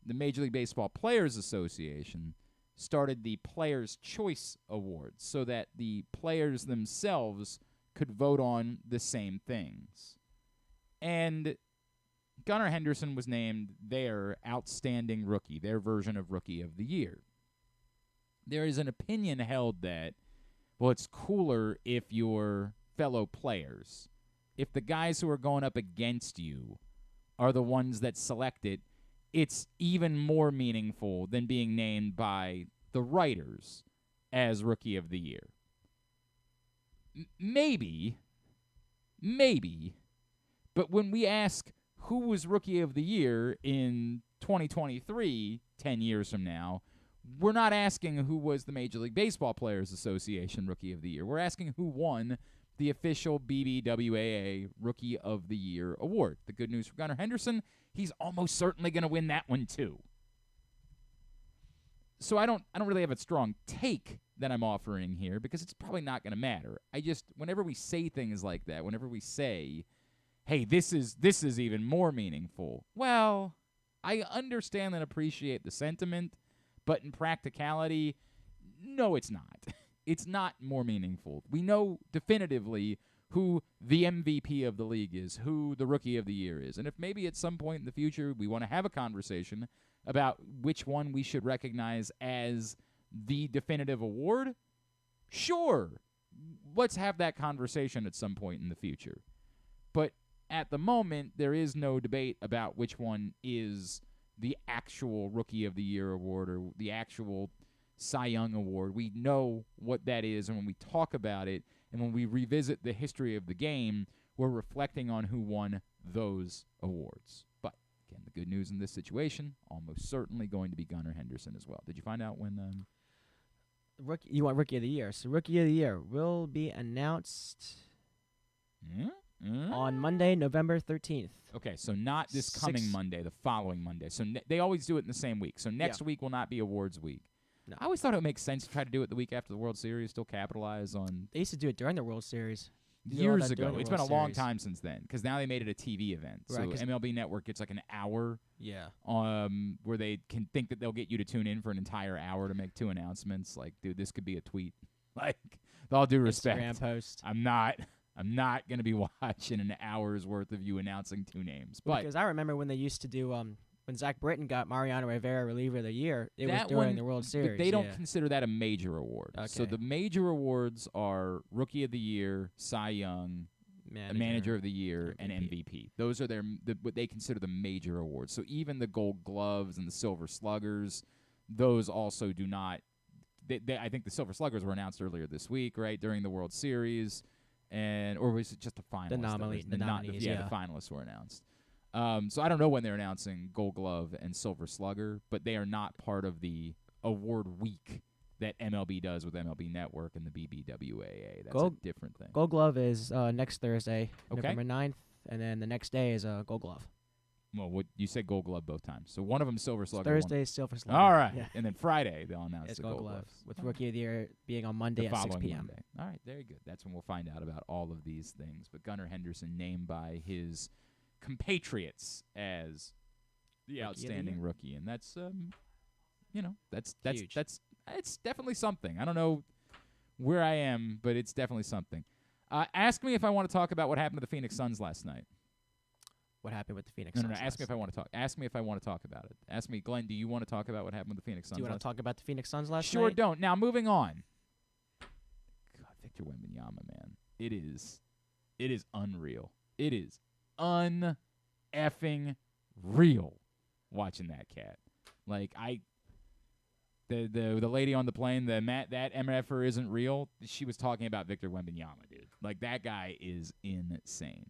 the Major League Baseball Players Association started the Players' Choice Awards so that the players themselves could vote on the same things. And Gunnar Henderson was named their outstanding rookie, their version of Rookie of the Year. There is an opinion held that, well, it's cooler if your fellow players, if the guys who are going up against you are the ones that select it, it's even more meaningful than being named by the writers as Rookie of the Year. Maybe, but when we ask who was Rookie of the Year in 2023, 10 years from now, we're not asking who was the Major League Baseball Players Association Rookie of the Year. We're asking who won the official BBWAA Rookie of the Year award. The good news for Gunnar Henderson, he's almost certainly going to win that one too. So I don't really have a strong take that I'm offering here because it's probably not going to matter. Whenever we say things like that, whenever we say, hey, this is even more meaningful, well, I understand and appreciate the sentiment, but in practicality, no, it's not. It's not more meaningful. We know definitively who the MVP of the league is, who the Rookie of the Year is. And if maybe at some point in the future we want to have a conversation about which one we should recognize as the definitive award, sure, let's have that conversation at some point in the future. But at the moment, there is no debate about which one is the actual Rookie of the Year award or the actual Cy Young award. We know what that is, and when we talk about it and when we revisit the history of the game, we're reflecting on who won those awards. But, again, the good news in this situation, almost certainly going to be Gunnar Henderson as well. Did you find out when... You want Rookie of the Year. So Rookie of the Year will be announced on Monday, November 13th. Okay, so not this coming Monday, the following Monday. So they always do it in the same week. So next week will not be awards week. No. I always thought it would make sense to try to do it the week after the World Series, still capitalize on... They used to do it during the World Series. years ago. during the It's been a World long Series. time since then because now they made it a TV event. Right, So 'cause- MLB Network gets like an hour Yeah. where they can think that they'll get you to tune in for an entire hour to make 2 announcements. Like, dude, this could be a tweet. Like, with all due respect, Instagram post. I'm not going to be watching an hour's worth of you announcing 2 names. But Because I remember when they used to do when Zach Britton got Mariano Rivera Reliever of the Year, it was that during one- the World but Series. they don't yeah. consider that a major award. So Okay. the major awards are Rookie of the Year, Cy Young, Manager of the Year, and MVP. Those are what they consider the major awards. So even the Gold Gloves and the Silver Sluggers, those also do not. I think the Silver Sluggers were announced earlier this week, right, during the World Series, or was it just the finalists? The nominees, the finalists were announced. So I don't know when they're announcing Gold Glove and Silver Slugger, but they are not part of the award week that MLB does with MLB Network and the BBWAA. That's a different thing. Gold Glove is next Thursday, Okay. November 9th, and then the next day is Gold Glove. Well, you said Gold Glove both times. So one of them Silver Slugger. Thursday is Silver Slugger. All right. Yeah. And then Friday they'll announce It's the Gold Gold Glove, Gloves. with All Rookie of the Year being on Monday the at 6 following p.m. Monday. All right, very good. That's when we'll find out about all of these things. But Gunnar Henderson named by his compatriots as the outstanding rookie, and that's Huge. it's definitely something. I don't know where I am, but it's definitely something. Ask me if I want to talk about what happened to the Phoenix Suns last night. What happened with the Phoenix No, Suns? no, no. Ask me if I want to talk. Ask me if I want to talk about it. Ask me, Glenn. Do you want to talk about what happened with the Phoenix Suns? Do you want to talk about the Phoenix Suns last Sure night? don't. Now, moving on. God, Victor Wembanyama, man. It is unreal. It is un-effing real watching that cat. Like, the lady on the plane, that MFer isn't real, she was talking about Victor Wembanyama, dude. Like, that guy is insane.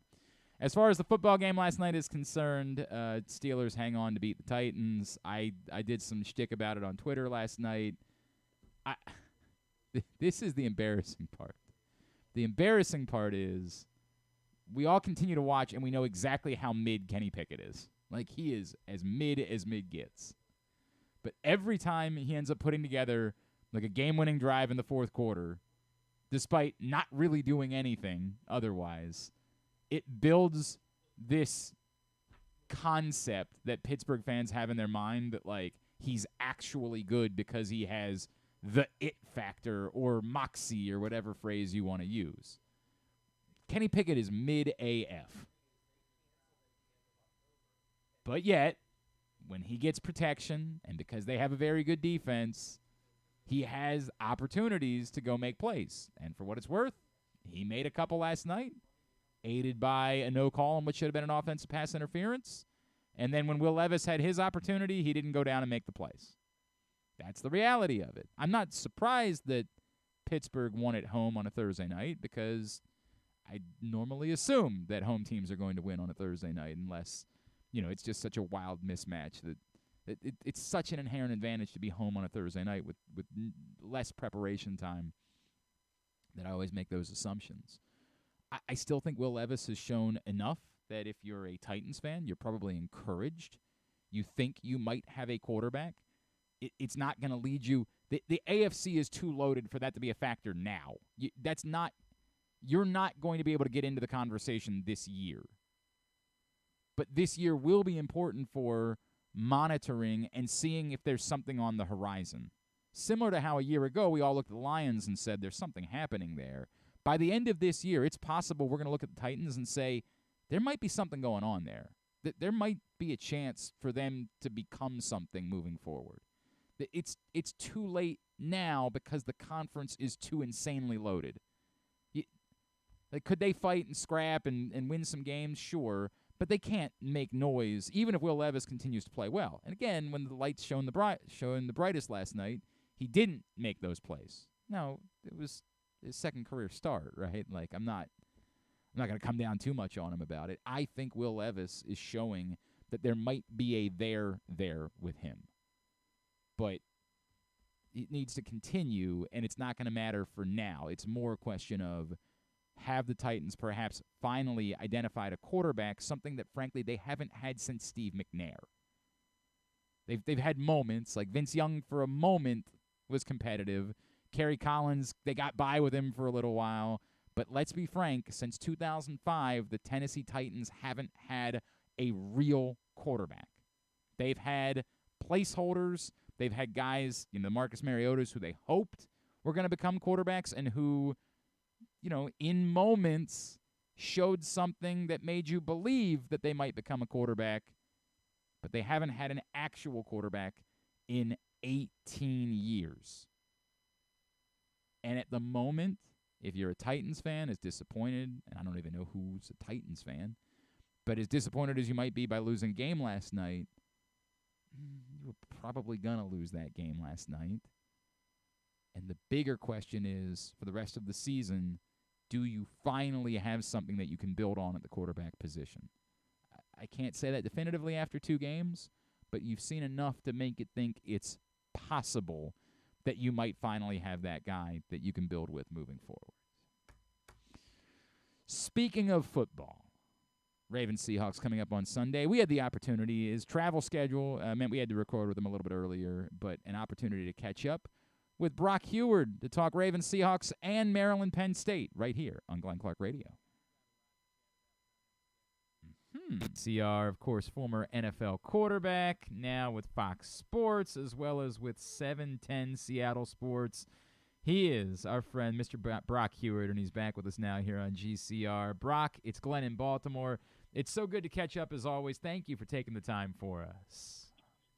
As far as the football game last night is concerned, Steelers hang on to beat the Titans. I did some shtick about it on Twitter last night. This is the embarrassing part. The embarrassing part is we all continue to watch, and we know exactly how mid Kenny Pickett is. Like, he is as mid gets. But every time he ends up putting together like a game-winning drive in the fourth quarter, despite not really doing anything otherwise, it builds this concept that Pittsburgh fans have in their mind that, like, he's actually good because he has the it factor or moxie or whatever phrase you want to use. Kenny Pickett is mid AF. But yet, when he gets protection, and because they have a very good defense, he has opportunities to go make plays. And for what it's worth, he made a couple last night, aided by a no call on what should have been an offensive pass interference. And then when Will Levis had his opportunity, he didn't go down and make the plays. That's the reality of it. I'm not surprised that Pittsburgh won at home on a Thursday night because I normally assume that home teams are going to win on a Thursday night unless, it's just such a wild mismatch that it's such an inherent advantage to be home on a Thursday night with less preparation time that I always make those assumptions. I still think Will Levis has shown enough that if you're a Titans fan, you're probably encouraged. You think you might have a quarterback. It's not going to lead you. The AFC is too loaded for that to be a factor now. You're not going to be able to get into the conversation this year. But this year will be important for monitoring and seeing if there's something on the horizon. Similar to how a year ago we all looked at the Lions and said there's something happening there. By the end of this year, it's possible we're going to look at the Titans and say there might be something going on there. That there might be a chance for them to become something moving forward. It's too late now because the conference is too insanely loaded. Could they fight and scrap and win some games? Sure. But they can't make noise, even if Will Levis continues to play well. And again, when the lights shone the brightest last night, he didn't make those plays. No, it was his second career start, right? Like, I'm not going to come down too much on him about it. I think Will Levis is showing that there might be a there with him. But it needs to continue, and it's not going to matter for now. It's more a question of, have the Titans perhaps finally identified a quarterback, something that, frankly, they haven't had since Steve McNair. They've had moments, like Vince Young for a moment was competitive. Kerry Collins, they got by with him for a little while. But let's be frank, since 2005, the Tennessee Titans haven't had a real quarterback. They've had placeholders. They've had guys, Marcus Mariota's, who they hoped were going to become quarterbacks and who, in moments showed something that made you believe that they might become a quarterback, but they haven't had an actual quarterback in 18 years. And at the moment, if you're a Titans fan, as disappointed, and I don't even know who's a Titans fan, but as disappointed as you might be by losing a game last night, you were probably going to lose that game last night. And the bigger question is, for the rest of the season, do you finally have something that you can build on at the quarterback position? I can't say that definitively after 2 games, but you've seen enough to make it think it's possible that you might finally have that guy that you can build with moving forward. Speaking of football, Ravens Seahawks coming up on Sunday. We had the opportunity, his travel schedule meant we had to record with him a little bit earlier, but an opportunity to catch up with Brock Huard to talk Ravens Seahawks and Maryland Penn State right here on Glenn Clark Radio. CR, of course, former NFL quarterback, now with Fox Sports, as well as with 710 Seattle Sports. He is our friend, Mr. Brock Huard, and he's back with us now here on GCR. Brock, it's Glenn in Baltimore. It's so good to catch up as always. Thank you for taking the time for us.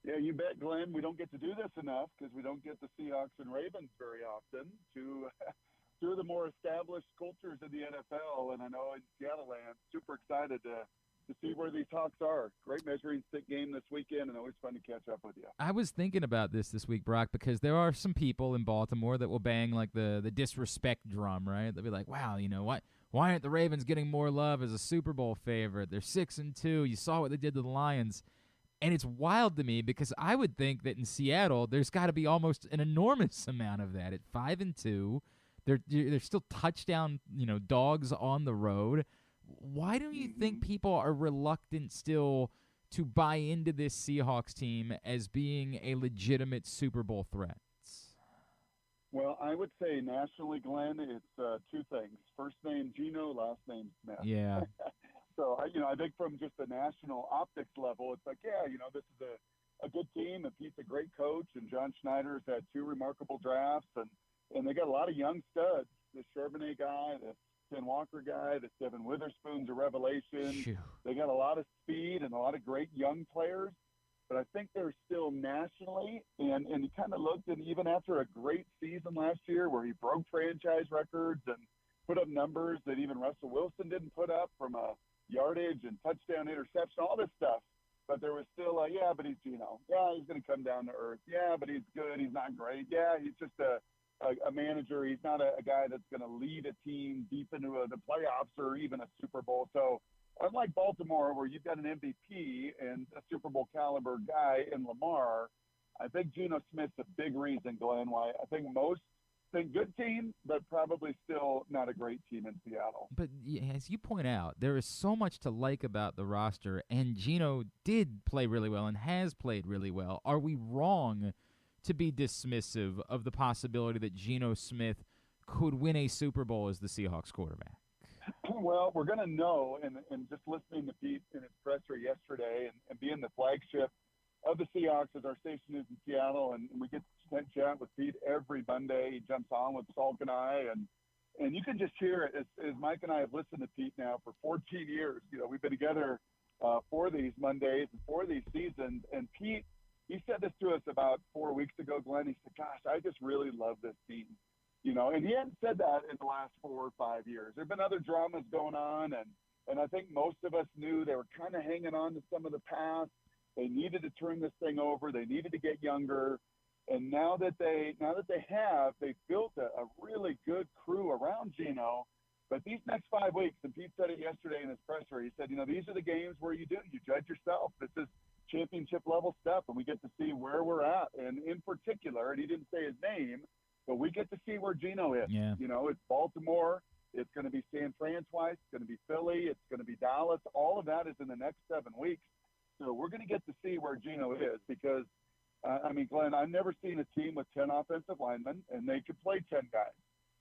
Yeah, you bet, Glenn. We don't get to do this enough because we don't get the Seahawks and Ravens very often, two of the more established cultures in the NFL. And I know in Seattle land, super excited to see where these Hawks are. Great measuring stick game this weekend, and always fun to catch up with you. I was thinking about this week, Brock, because there are some people in Baltimore that will bang like the disrespect drum, right? They'll be like, wow, what? Why aren't the Ravens getting more love as a Super Bowl favorite? They're 6-2. You saw what they did to the Lions. And it's wild to me because I would think that in Seattle, there's got to be almost an enormous amount of that. At 5-2, they're still touchdown, dogs on the road. Why do you think people are reluctant still to buy into this Seahawks team as being a legitimate Super Bowl threat? Well, I would say nationally, Glenn, it's 2 things. First name Geno, last name Smith. Yeah. So, I think from just the national optics level, it's like, this is a good team, and Pete's a great coach, and John Schneider's had 2 remarkable drafts, and they got a lot of young studs. The Charbonnet guy, the Ken Walker guy, the Devin Witherspoon's a revelation. Phew. They got a lot of speed and a lot of great young players, but I think they're still nationally, and you kind of looked, and even after a great season last year where he broke franchise records and put up numbers that even Russell Wilson didn't put up from a yardage and touchdown interception, all this stuff. But there was still but he's Geno. Yeah, he's going to come down to earth. Yeah, but he's good. He's not great. Yeah, he's just a manager. He's not a guy that's going to lead a team deep into the playoffs or even a Super Bowl. So unlike Baltimore, where you've got an MVP and a Super Bowl caliber guy in Lamar, I think Geno Smith's a big reason, Glenn, why I think most think good team, but probably still not a great team in Seattle. But as you point out, there is so much to like about the roster, and Geno did play really well and has played really well. Are we wrong to be dismissive of the possibility that Geno Smith could win a Super Bowl as the Seahawks quarterback? Well, we're going to know, and just listening to Pete in his presser yesterday and being the flagship of the Seahawks as our station is in Seattle, and we get to chat with Pete every Monday. He jumps on with Salk and I, and you can just hear it as Mike and I have listened to Pete now for 14 years. We've been together for these Mondays and for these seasons, and Pete, he said this to us about 4 weeks ago, Glenn. He said, gosh, I just really love this team. And he hadn't said that in the last 4 or 5 years. There have been other dramas going on, and I think most of us knew they were kind of hanging on to some of the past. They needed to turn this thing over. They needed to get younger. And now that they have, they've built a really good crew around Geno. But these next 5 weeks, and Pete said it yesterday in his presser, he said, these are the games where you judge yourself. This is championship level stuff, and we get to see where we're at. And in particular, and he didn't say his name, but we get to see where Geno is. Yeah. It's Baltimore. It's going to be San Fran twice. It's going to be Philly. It's going to be Dallas. All of that is in the next 7 weeks. So we're going to get to see where Geno is because, Glenn, I've never seen a team with 10 offensive linemen, and they could play 10 guys.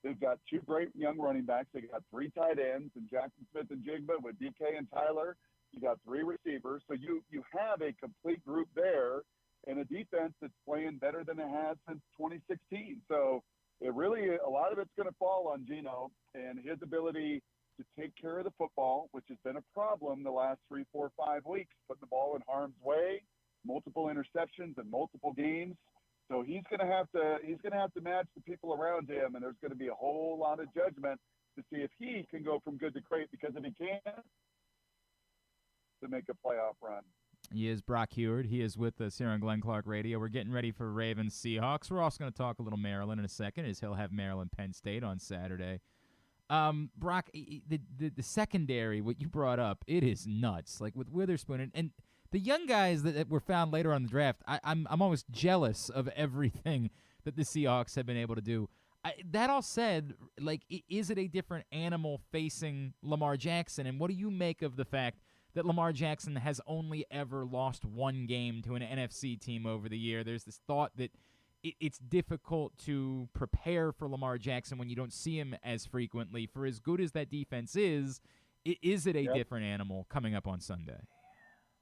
They've got 2 great young running backs. They got 3 tight ends, and Jackson Smith and Jigba with DK and Tyler. You got 3 receivers. So you have a complete group there and a defense that's playing better than it has since 2016. So it really, a lot of it's going to fall on Geno and his ability to take care of the football, which has been a problem the last 3, 4, 5 weeks, putting the ball in harm's way, multiple interceptions in multiple games. So he's going to have to match the people around him, and there's going to be a whole lot of judgment to see if he can go from good to great, because if he can't, to make a playoff run. He is Brock Huard. He is with us here on Glenn Clark Radio. We're getting ready for Ravens Seahawks. We're also going to talk a little Maryland in a second, as he'll have Maryland Penn State on Saturday. Brock, the secondary, what you brought up, it is nuts. Like with Witherspoon and the young guys that were found later on in the draft, I'm almost jealous of everything that the Seahawks have been able to do. That all said, like, is it a different animal facing Lamar Jackson? And what do you make of the fact that Lamar Jackson has only ever lost 1 game to an NFC team over the year? There's this thought that it's difficult to prepare for Lamar Jackson when you don't see him as frequently. For as good as that defense is it a different animal coming up on Sunday?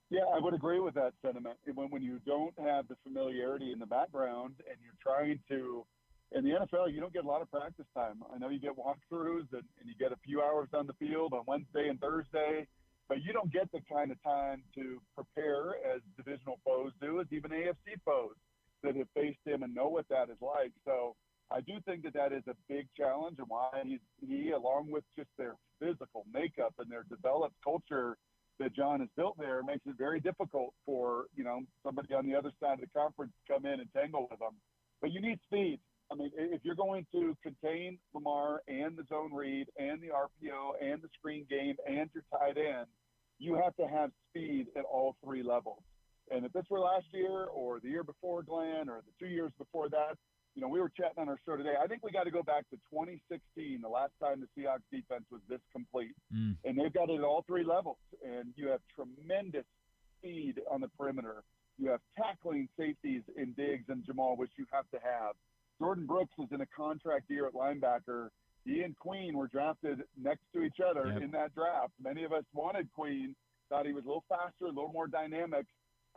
Yeah, I would agree with that sentiment. When you don't have the familiarity in the background and you're trying to – in the NFL, you don't get a lot of practice time. I know you get walkthroughs and you get a few hours on the field on Wednesday and Thursday, but you don't get the kind of time to prepare as divisional foes do, as even AFC foes that have faced him and know what that is like. So I do think that is a big challenge, and why he, along with just their physical makeup and their developed culture that John has built there, makes it very difficult for, somebody on the other side of the conference to come in and tangle with them. But you need speed. I mean, if you're going to contain Lamar and the zone read and the RPO and the screen game and your tight end, you have to have speed at all 3 levels. And if this were last year or the year before, Glenn, or the 2 years before that, we were chatting on our show today. I think we got to go back to 2016, the last time the Seahawks defense was this complete. And they've got it at all 3 levels. And you have tremendous speed on the perimeter. You have tackling safeties in Diggs and Jamal, which you have to have. Jordan Brooks is in a contract year at linebacker. He and Queen were drafted next to each other in that draft. Many of us wanted Queen, thought he was a little faster, a little more dynamic.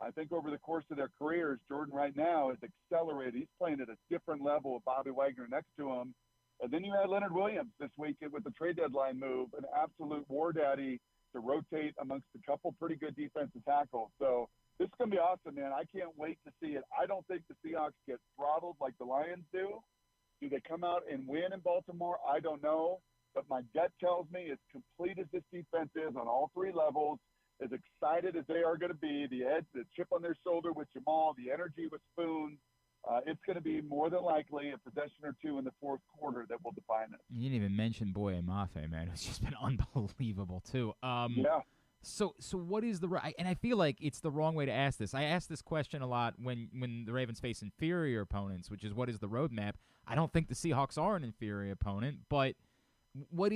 I think over the course of their careers, Jordan right now has accelerated. He's playing at a different level with Bobby Wagner next to him. And then you had Leonard Williams this week with the trade deadline move, an absolute war daddy to rotate amongst a couple pretty good defensive tackles. So this is going to be awesome, man. I can't wait to see it. I don't think the Seahawks get throttled like the Lions do. Do they come out and win in Baltimore? I don't know. But my gut tells me, as complete as this defense is on all 3 levels, as excited as they are going to be, the edge, the chip on their shoulder with Jamal, the energy with Spoon, it's going to be more than likely a possession or 2 in the 4th quarter that will define it. You didn't even mention Boye Mafe, man. It's just been unbelievable, too. Yeah. So what is the right? And I feel like it's the wrong way to ask this. I ask this question a lot when the Ravens face inferior opponents, which is what is the roadmap. I don't think the Seahawks are an inferior opponent, but what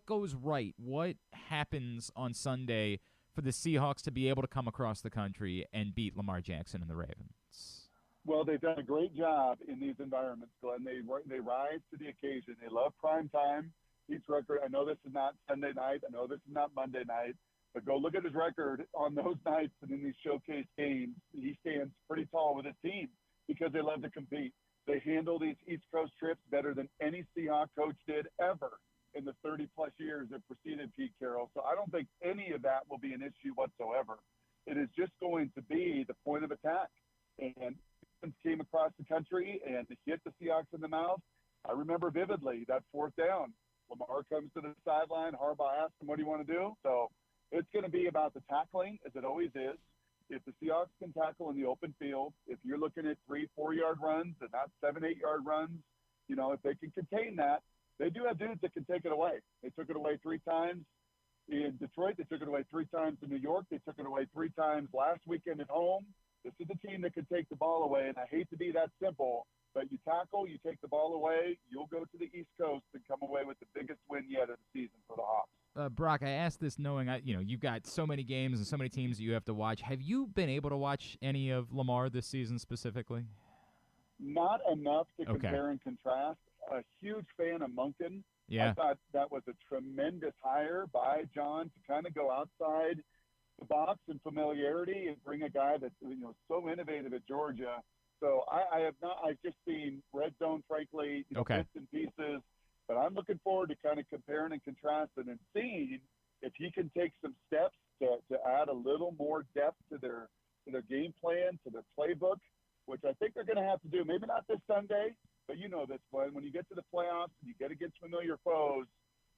goes right? What happens on Sunday for the Seahawks to be able to come across the country and beat Lamar Jackson and the Ravens? Well, they've done a great job in these environments, Glenn. They rise to the occasion. They love prime time. Each record, I know this is not Sunday night. I know this is not Monday night. But go look at his record on those nights and in these showcase games. He stands pretty tall with his team because they love to compete. They handle these East Coast trips better than any Seahawks coach did ever in the 30-plus years that preceded Pete Carroll. So I don't think any of that will be an issue whatsoever. It is just going to be the point of attack. And came across the country and hit the Seahawks in the mouth. I remember vividly that 4th down. Lamar comes to the sideline. Harbaugh asks him, what do you want to do? So it's going to be about the tackling, as it always is. If the Seahawks can tackle in the open field, if you're looking at 3-4 yard runs and not 7-8 yard runs, if they can contain that, they do have dudes that can take it away. They took it away 3 times in Detroit. They took it away 3 times in New York. They took it away 3 times last weekend at home. This is a team that can take the ball away, and I hate to be that simple, but you tackle, you take the ball away, you'll go to the East Coast and come away with the biggest win yet of the season for the Hawks. Brock, I asked this knowing you've got so many games and so many teams that you have to watch. Have you been able to watch any of Lamar this season specifically? Not enough to compare and contrast. a huge fan of Monken. Yeah. I thought that was a tremendous hire by John to kind of go outside the box and familiarity and bring a guy that's so innovative at Georgia. So I've just seen red zone, frankly, bits and pieces, but I'm looking forward to kind of comparing and contrasting and seeing if he can take some steps to add a little more depth to their game plan, to their playbook, which I think they're going to have to do. Maybe not this Sunday, but you know this, Glenn. When you get to the playoffs and you get against familiar foes,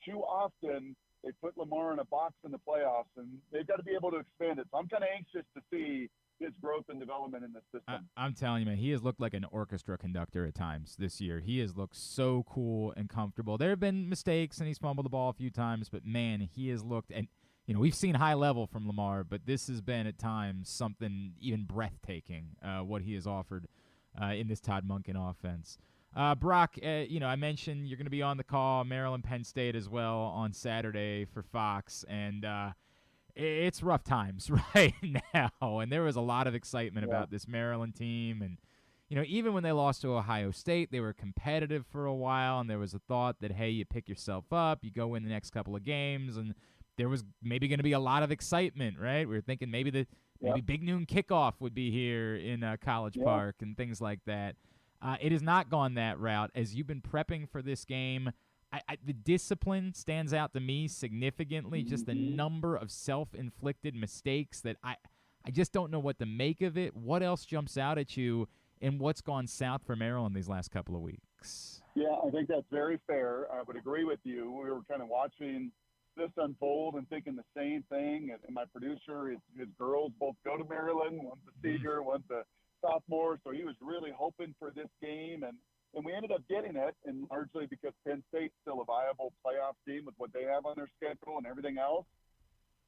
too often they put Lamar in a box in the playoffs, and they've got to be able to expand it. So I'm kind of anxious to see his growth and development in this system. I'm telling you, man, he has looked like an orchestra conductor at times this year. He has looked so cool and comfortable. There have been mistakes, and he's fumbled the ball a few times, but, man, he has looked – and we've seen high level from Lamar, but this has been at times something even breathtaking, what he has offered in this Todd Monken offense. Brock, I mentioned you're going to be on the call, Maryland, Penn State as well on Saturday for Fox, and it's rough times right now. And there was a lot of excitement about this Maryland team, and even when they lost to Ohio State, they were competitive for a while, and there was a thought that, hey, you pick yourself up, you go win the next couple of games, and there was maybe going to be a lot of excitement, right? We were thinking maybe Big Noon Kickoff would be here in College Park and things like that. It has not gone that route. As you've been prepping for this game, the discipline stands out to me significantly, just the number of self-inflicted mistakes that I just don't know what to make of it. What else jumps out at you in what's gone south for Maryland these last couple of weeks? Yeah, I think that's very fair. I would agree with you. We were kind of watching this unfold and thinking the same thing. And my producer, his girls both go to Maryland. One's a senior, one's a sophomore. So he was really hoping for this game. And we ended up getting it, and largely because Penn State's still a viable playoff team with what they have on their schedule and everything else.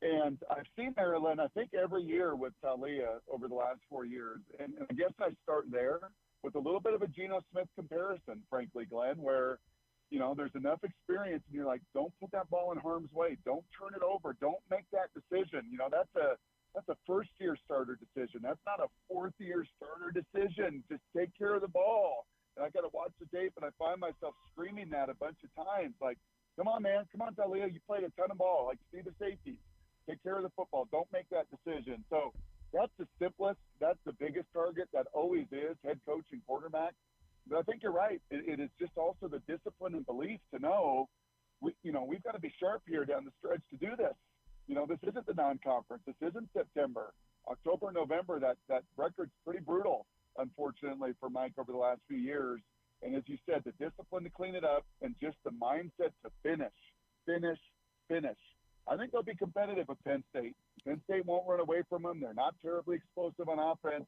And I've seen Maryland, I think, every year with Talia over the last 4 years. And I guess I start there with a little bit of a Geno Smith comparison, frankly, Glenn, where there's enough experience, and you're like, don't put that ball in harm's way. Don't turn it over. Don't make that decision. That's a first-year starter decision. That's not a fourth-year starter decision. Just take care of the ball. And I got to watch the tape, and I find myself screaming that a bunch of times. Like, come on, man. Come on, Talia. You played a ton of ball. Like, see the safeties. Take care of the football. Don't make that decision. So that's the simplest. That's the biggest target. That always is head coach and quarterback. But I think you're right. It is just also the discipline and belief to know, we've got to be sharp here down the stretch to do this. This isn't the non-conference. This isn't September. October, November, that record's pretty brutal, unfortunately, for Mike over the last few years. And as you said, the discipline to clean it up and just the mindset to finish. I think they'll be competitive with Penn State. Penn State won't run away from them. They're not terribly explosive on offense,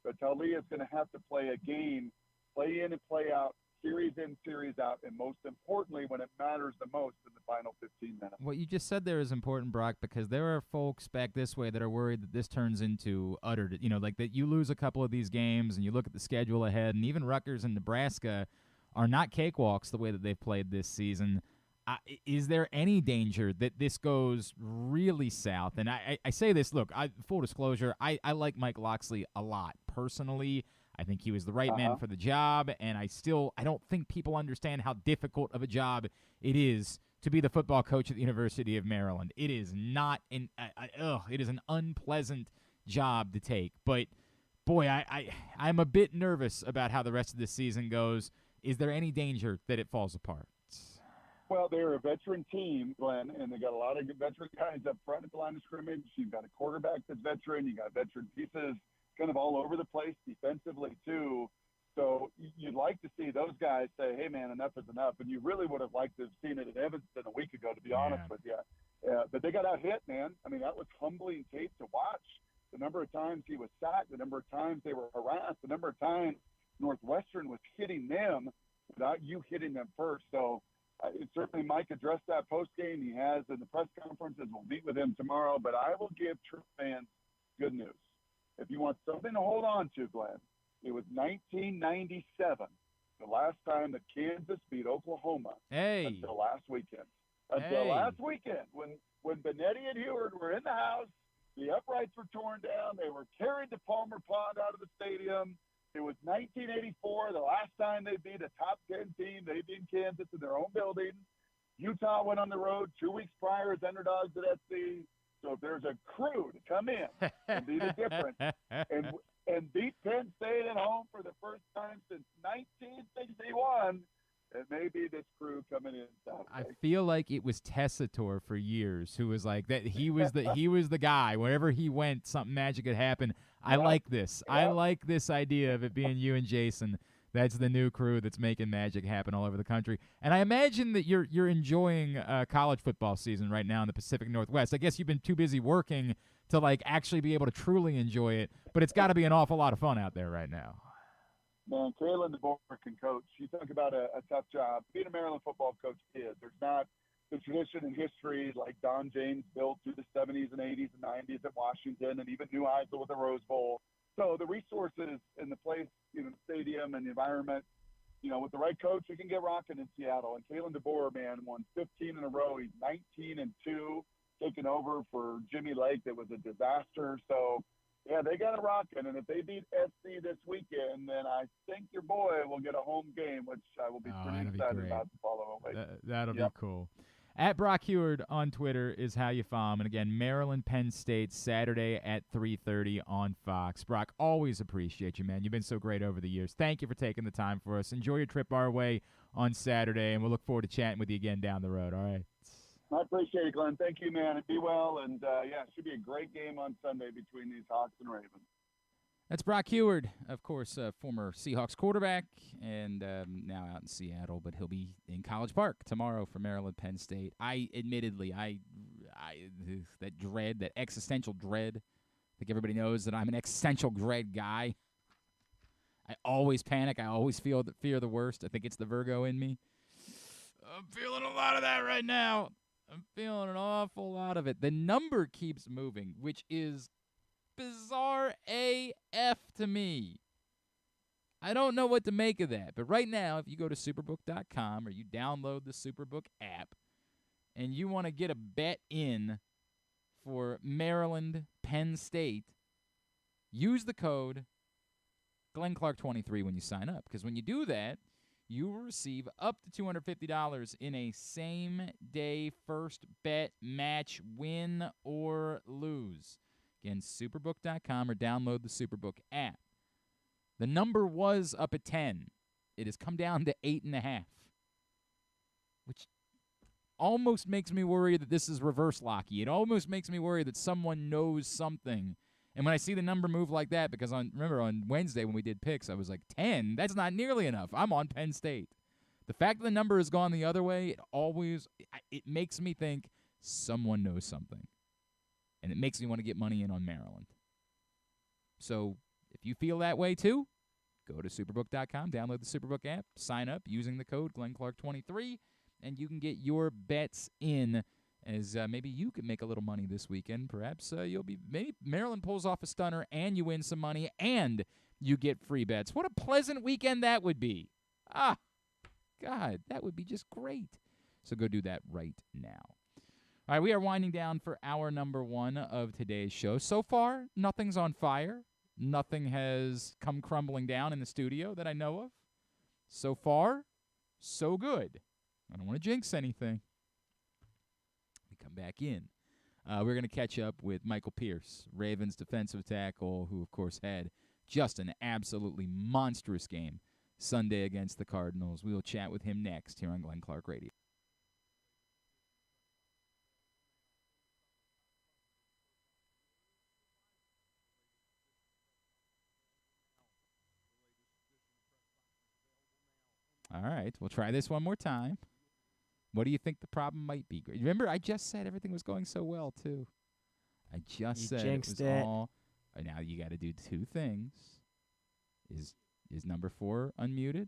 but Talia is going to have to play a game, play in and play out, series in, series out, and most importantly, when it matters the most, in the final 15 minutes. What you just said there is important, Brock, because there are folks back this way that are worried that this turns into utter, like that you lose a couple of these games and you look at the schedule ahead, and even Rutgers and Nebraska are not cakewalks the way that they've played this season. Is there any danger that this goes really south? And I say this, look, full disclosure, I like Mike Locksley a lot personally. I think he was the right man for the job, and I don't think people understand how difficult of a job it is to be the football coach at the University of Maryland. It is not it is an unpleasant job to take. But boy, I'm a bit nervous about how the rest of this season goes. Is there any danger that it falls apart? Well, they're a veteran team, Glenn, and they got a lot of good veteran guys up front at the line of scrimmage. You've got a quarterback that's veteran. You got veteran pieces kind of all over the place defensively too. So you'd like to see those guys say, hey, man, enough is enough. And you really would have liked to have seen it at Evanston a week ago, to be honest with you. But they got out hit, man. I mean, that was humbling tape to watch. The number of times he was sacked, the number of times they were harassed, the number of times Northwestern was hitting them without you hitting them first. So certainly Mike addressed that post-game. He has in the press conferences. We'll meet with him tomorrow. But I will give True fans good news. If you want something to hold on to, Glenn, it was 1997, the last time that Kansas beat Oklahoma until last weekend. Last weekend, when Benetti and Huard were in the house, the uprights were torn down. They were carried to Palmer Pond out of the stadium. It was 1984, the last time they beat a top 10 team. They beat Kansas in their own building. Utah went on the road 2 weeks prior as underdogs at SC. So if there's a crew to come in and be the difference and beat Penn State at home for the first time since 1961, it may be this crew coming in Saturday. I feel like it was Tessitore for years who was like that. He was the guy. Wherever he went, something magic had happened. I like this. I like this idea of it being you and Jason. That's the new crew that's making magic happen all over the country. And I imagine that you're enjoying college football season right now in the Pacific Northwest. I guess you've been too busy working to like actually be able to truly enjoy it, but it's got to be an awful lot of fun out there right now. Man, Kalen DeBoer can coach. You talk about a tough job. Being a Maryland football coach is. There's not the tradition and history like Don James built through the 70s and 80s and 90s at Washington, and even New Heisel with the Rose Bowl. So the resources in the place, the stadium and the environment, with the right coach, you can get rocking in Seattle. And Kalen DeBoer, man, won 15 in a row. He's 19-2, taking over for Jimmy Lake. That was a disaster. So, yeah, they got it rocking. And if they beat SC this weekend, then I think your boy will get a home game, which I will be pretty excited about to follow away. That'll be cool. At Brock Huard on Twitter is how you follow him. And again, Maryland, Penn State, Saturday at 3:30 on Fox. Brock, always appreciate you, man. You've been so great over the years. Thank you for taking the time for us. Enjoy your trip our way on Saturday, and we'll look forward to chatting with you again down the road. All right. I appreciate it, Glenn. Thank you, man. And be well. And, it should be a great game on Sunday between these Hawks and Ravens. That's Brock Huard, of course, former Seahawks quarterback, and now out in Seattle, but he'll be in College Park tomorrow for Maryland, Penn State. Admittedly, that dread, that existential dread, I think everybody knows that I'm an existential dread guy. I always panic. I always fear the worst. I think it's the Virgo in me. I'm feeling a lot of that right now. I'm feeling an awful lot of it. The number keeps moving, which is bizarre AF to me. I don't know what to make of that. But right now, if you go to superbook.com or you download the Superbook app and you want to get a bet in for Maryland, Penn State, use the code GlennClark23 when you sign up. Because when you do that, you will receive up to $250 in a same-day first bet match, win or lose. Again, superbook.com or download the Superbook app. The number was up at 10. It has come down to 8.5, which almost makes me worry that this is reverse locky. It almost makes me worry that someone knows something. And when I see the number move like that, because remember on Wednesday when we did picks, I was like, 10? That's not nearly enough. I'm on Penn State. The fact that the number has gone the other way, it makes me think someone knows something. And it makes me want to get money in on Maryland. So if you feel that way too, go to superbook.com, download the Superbook app, sign up using the code GlennClark23, and you can get your bets in as maybe you can make a little money this weekend. Perhaps maybe Maryland pulls off a stunner and you win some money and you get free bets. What a pleasant weekend that would be. God, that would be just great. So go do that right now. All right, we are winding down for hour number 1 of today's show. So far, nothing's on fire. Nothing has come crumbling down in the studio that I know of. So far, so good. I don't want to jinx anything. We come back in. We're going to catch up with Michael Pierce, Ravens defensive tackle, who, of course, had just an absolutely monstrous game Sunday against the Cardinals. We will chat with him next here on Glenn Clark Radio. All right, we'll try this one more time. What do you think the problem might be? Remember, I just said everything was going so well, too. I just said it was all. Now you got to do 2 things. Is number 4 unmuted?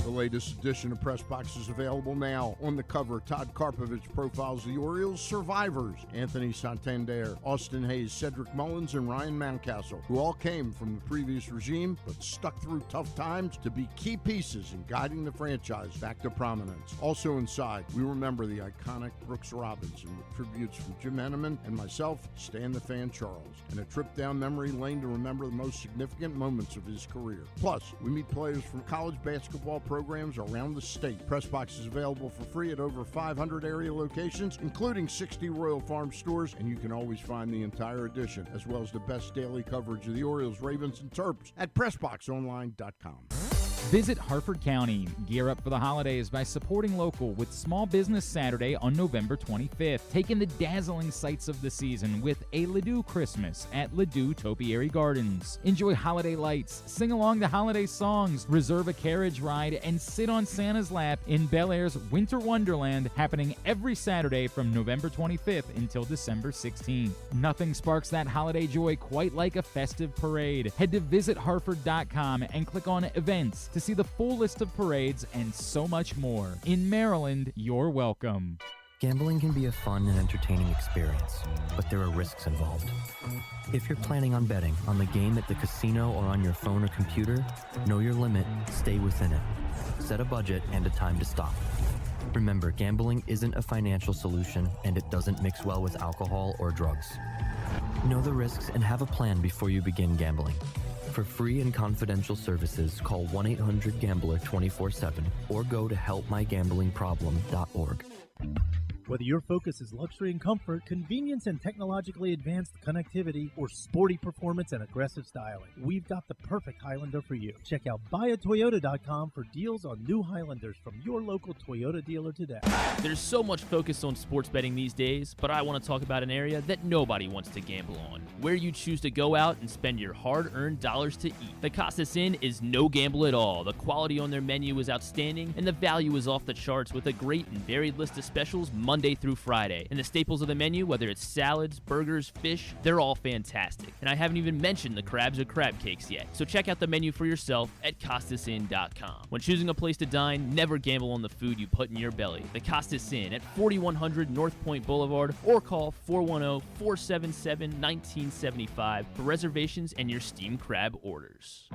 The latest edition of PressBox is available now. On the cover, Todd Karpovich profiles the Orioles' survivors, Anthony Santander, Austin Hayes, Cedric Mullins, and Ryan Mountcastle, who all came from the previous regime but stuck through tough times to be key pieces in guiding the franchise back to prominence. Also inside, we remember the iconic Brooks Robinson with tributes from Jim Henneman and myself, Stan the Fan Charles, and a trip down memory lane to remember the most significant moments of his career. Plus, we meet players from college basketball programs around the state. PressBox is available for free at over 500 area locations, including 60 Royal Farm stores, and you can always find the entire edition, as well as the best daily coverage of the Orioles, Ravens, and Terps at PressBoxOnline.com. Visit Harford County. Gear up for the holidays by supporting local with Small Business Saturday on November 25th. Take in the dazzling sights of the season with a Ladue Christmas at Ladue Topiary Gardens. Enjoy holiday lights, sing along to holiday songs, reserve a carriage ride, and sit on Santa's lap in Bel Air's Winter Wonderland, happening every Saturday from November 25th until December 16th. Nothing sparks that holiday joy quite like a festive parade. Head to visitharford.com and click on Events to see the full list of parades and so much more. In Maryland, you're welcome. Gambling can be a fun and entertaining experience, but there are risks involved. If you're planning on betting on the game at the casino or on your phone or computer, know your limit, stay within it. Set a budget and a time to stop. Remember, gambling isn't a financial solution, and it doesn't mix well with alcohol or drugs. Know the risks and have a plan before you begin gambling. For free and confidential services, call 1-800-GAMBLER 24/7 or go to helpmygamblingproblem.org. Whether your focus is luxury and comfort, convenience and technologically advanced connectivity, or sporty performance and aggressive styling, we've got the perfect Highlander for you. Check out buyatoyota.com for deals on new Highlanders from your local Toyota dealer today. There's so much focus on sports betting these days, but I want to talk about an area that nobody wants to gamble on, where you choose to go out and spend your hard-earned dollars to eat. The Costas Inn is no gamble at all. The quality on their menu is outstanding, and the value is off the charts with a great and varied list of specials Monday through Friday. And the staples of the menu, whether it's salads, burgers, fish, they're all fantastic. And I haven't even mentioned the crabs or crab cakes yet. So check out the menu for yourself at CostasInn.com. When choosing a place to dine, never gamble on the food you put in your belly. The Costas Inn at 4100 North Point Boulevard, or call 410-477-1975 for reservations and your steamed crab orders.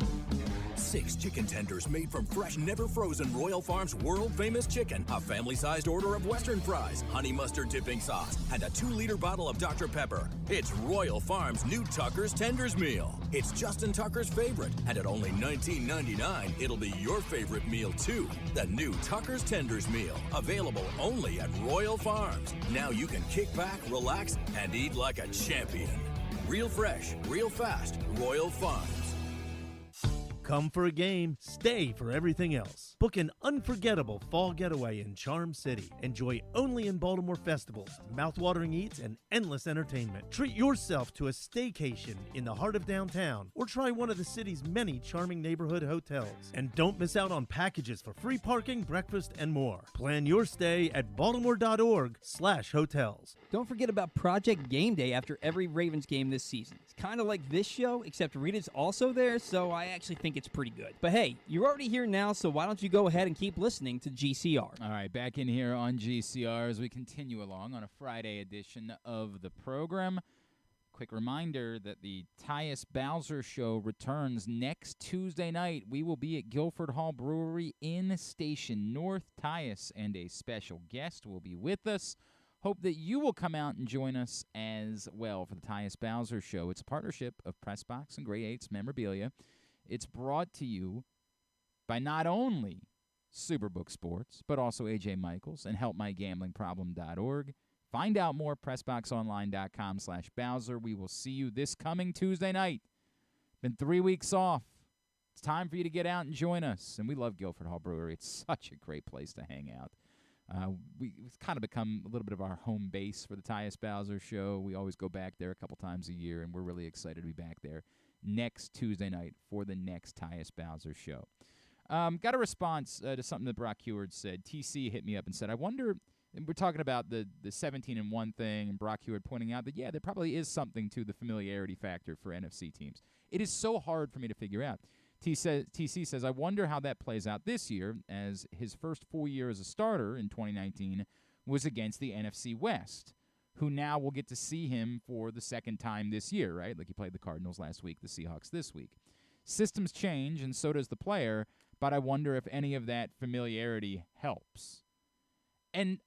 6 chicken tenders made from fresh, never frozen Royal Farms world-famous chicken, a family-sized order of Western fries, honey mustard dipping sauce, and a 2-liter bottle of Dr. Pepper. It's Royal Farms' new Tucker's Tenders Meal. It's Justin Tucker's favorite, and at only $19.99, it'll be your favorite meal too. The new Tucker's Tenders Meal, available only at Royal Farms. Now you can kick back, relax, and eat like a champion. Real fresh, real fast, Royal Farms. Come for a game, stay for everything else. Book an unforgettable fall getaway in Charm City. Enjoy only in Baltimore festivals, mouthwatering eats, and endless entertainment. Treat yourself to a staycation in the heart of downtown, or try one of the city's many charming neighborhood hotels. And don't miss out on packages for free parking, breakfast, and more. Plan your stay at baltimore.org/hotels. Don't forget about Project Game Day after every Ravens game this season. It's kind of like this show, except Rita's also there, so I actually think it's pretty good. But hey, you're already here now, so why don't you go ahead and keep listening to GCR. All right, back in here on GCR as we continue along on a Friday edition of the program. Quick reminder that the Tyus Bowser Show returns next Tuesday night. We will be at Guilford Hall Brewery in Station North. Tyus and a special guest will be with us. Hope that you will come out and join us as well for the Tyus Bowser Show. It's a partnership of PressBox and Grade 8's Memorabilia. It's brought to you by not only Superbook Sports, but also AJ Michaels and HelpMyGamblingProblem.org. Find out more, PressBoxOnline.com/Bowser. We will see you this coming Tuesday night. Been 3 weeks off. It's time for you to get out and join us. And we love Guilford Hall Brewery. It's such a great place to hang out. It's kind of become a little bit of our home base for the Tyus Bowser Show. We always go back there a couple times a year, and we're really excited to be back there next Tuesday night for the next Tyus Bowser Show. Got a response to something that Brock Huard said. TC hit me up and said, I wonder, and we're talking about the 17-1 thing, and Brock Huard pointing out that, yeah, there probably is something to the familiarity factor for NFC teams. It is so hard for me to figure out. TC says, I wonder how that plays out this year, as his first full year as a starter in 2019 was against the NFC West, who now will get to see him for the second time this year, right? Like he played the Cardinals last week, the Seahawks this week. Systems change, and so does the player, but I wonder if any of that familiarity helps. And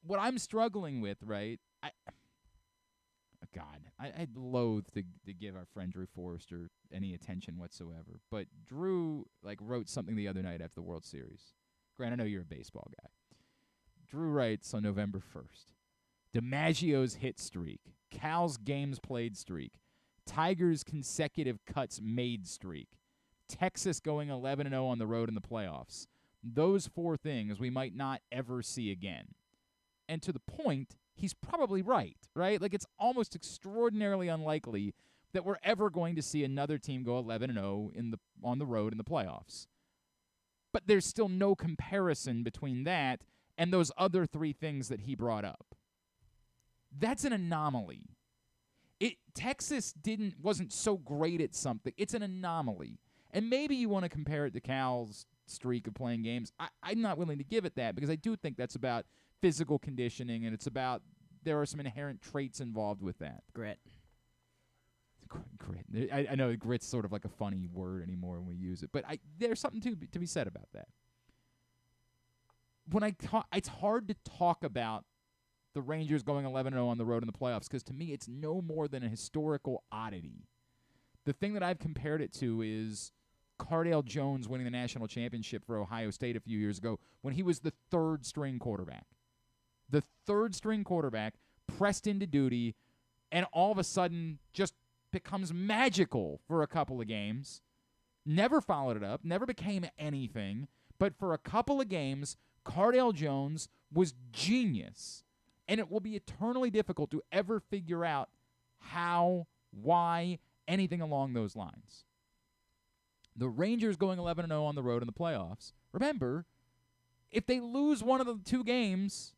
what I'm struggling with, right, I'd loathe to give our friend Drew Forrester any attention whatsoever. But Drew wrote something the other night after the World Series. Grant, I know you're a baseball guy. Drew writes on November 1st, DiMaggio's hit streak, Cal's games played streak, Tigers' consecutive cuts made streak, Texas going 11-0 on the road in the playoffs. Those 4 things we might not ever see again. And to the point, he's probably right? Like, it's almost extraordinarily unlikely that we're ever going to see another team go 11-0 on the road in the playoffs. But there's still no comparison between that and those other 3 things that he brought up. That's an anomaly. Texas wasn't so great at something. It's an anomaly. And maybe you want to compare it to Cal's streak of playing games. I'm not willing to give it that, because I do think that's about physical conditioning, and it's about there are some inherent traits involved with that. Grit. Grit. I know grit's sort of like a funny word anymore when we use it, but there's something to be said about that. When it's hard to talk about the Rangers going 11-0 on the road in the playoffs, because to me it's no more than a historical oddity. The thing that I've compared it to is Cardale Jones winning the national championship for Ohio State a few years ago when he was the 3rd-string quarterback. The 3rd-string quarterback pressed into duty and all of a sudden just becomes magical for a couple of games. Never followed it up, never became anything, but for a couple of games, Cardale Jones was genius. And it will be eternally difficult to ever figure out how, why, anything along those lines. The Rangers going 11-0 on the road in the playoffs. Remember, if they lose one of the 2 games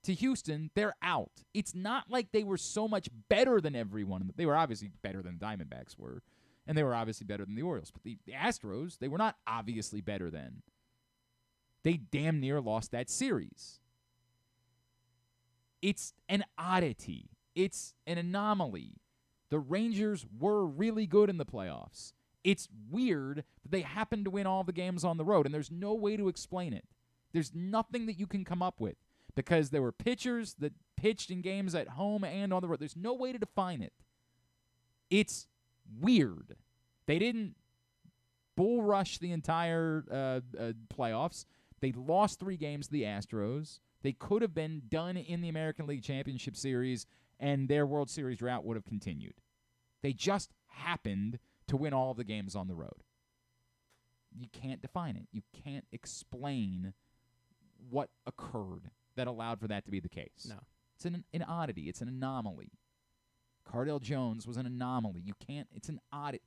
to Houston, they're out. It's not like they were so much better than everyone. They were obviously better than the Diamondbacks were, and they were obviously better than the Orioles. But the Astros, they were not obviously better than. They damn near lost that series. It's an oddity. It's an anomaly. The Rangers were really good in the playoffs. It's weird that they happened to win all the games on the road, and there's no way to explain it. There's nothing that you can come up with, because there were pitchers that pitched in games at home and on the road. There's no way to define it. It's weird. They didn't bull rush the entire playoffs. They lost 3 games to the Astros. They could have been done in the American League Championship Series, and their World Series drought would have continued. They just happened to win all of the games on the road. You can't define it. You can't explain what occurred that allowed for that to be the case. No. It's an oddity. It's an anomaly. Cardale Jones was an anomaly. You can't. It's an oddity.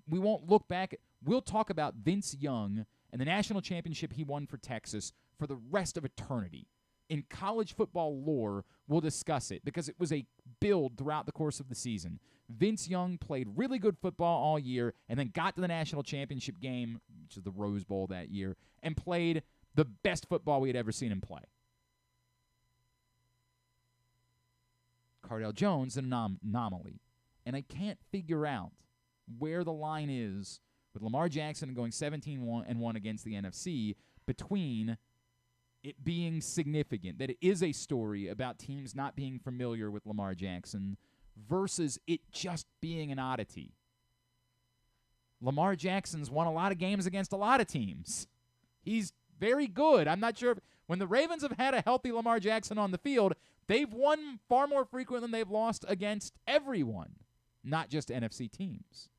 We won't look back. We'll talk about Vince Young and the national championship he won for Texas for the rest of eternity. In college football lore, we'll discuss it because it was a build throughout the course of the season. Vince Young played really good football all year and then got to the national championship game, which is the Rose Bowl that year, and played the best football we had ever seen him play. Cardale Jones, an anomaly. And I can't figure out where the line is with Lamar Jackson going 17-1 against the NFC between it being significant, that it is a story about teams not being familiar with Lamar Jackson, versus it just being an oddity. Lamar Jackson's won a lot of games against a lot of teams. He's very good. I'm not sure if, when the Ravens have had a healthy Lamar Jackson on the field, they've won far more frequent than they've lost against everyone, not just NFC teams.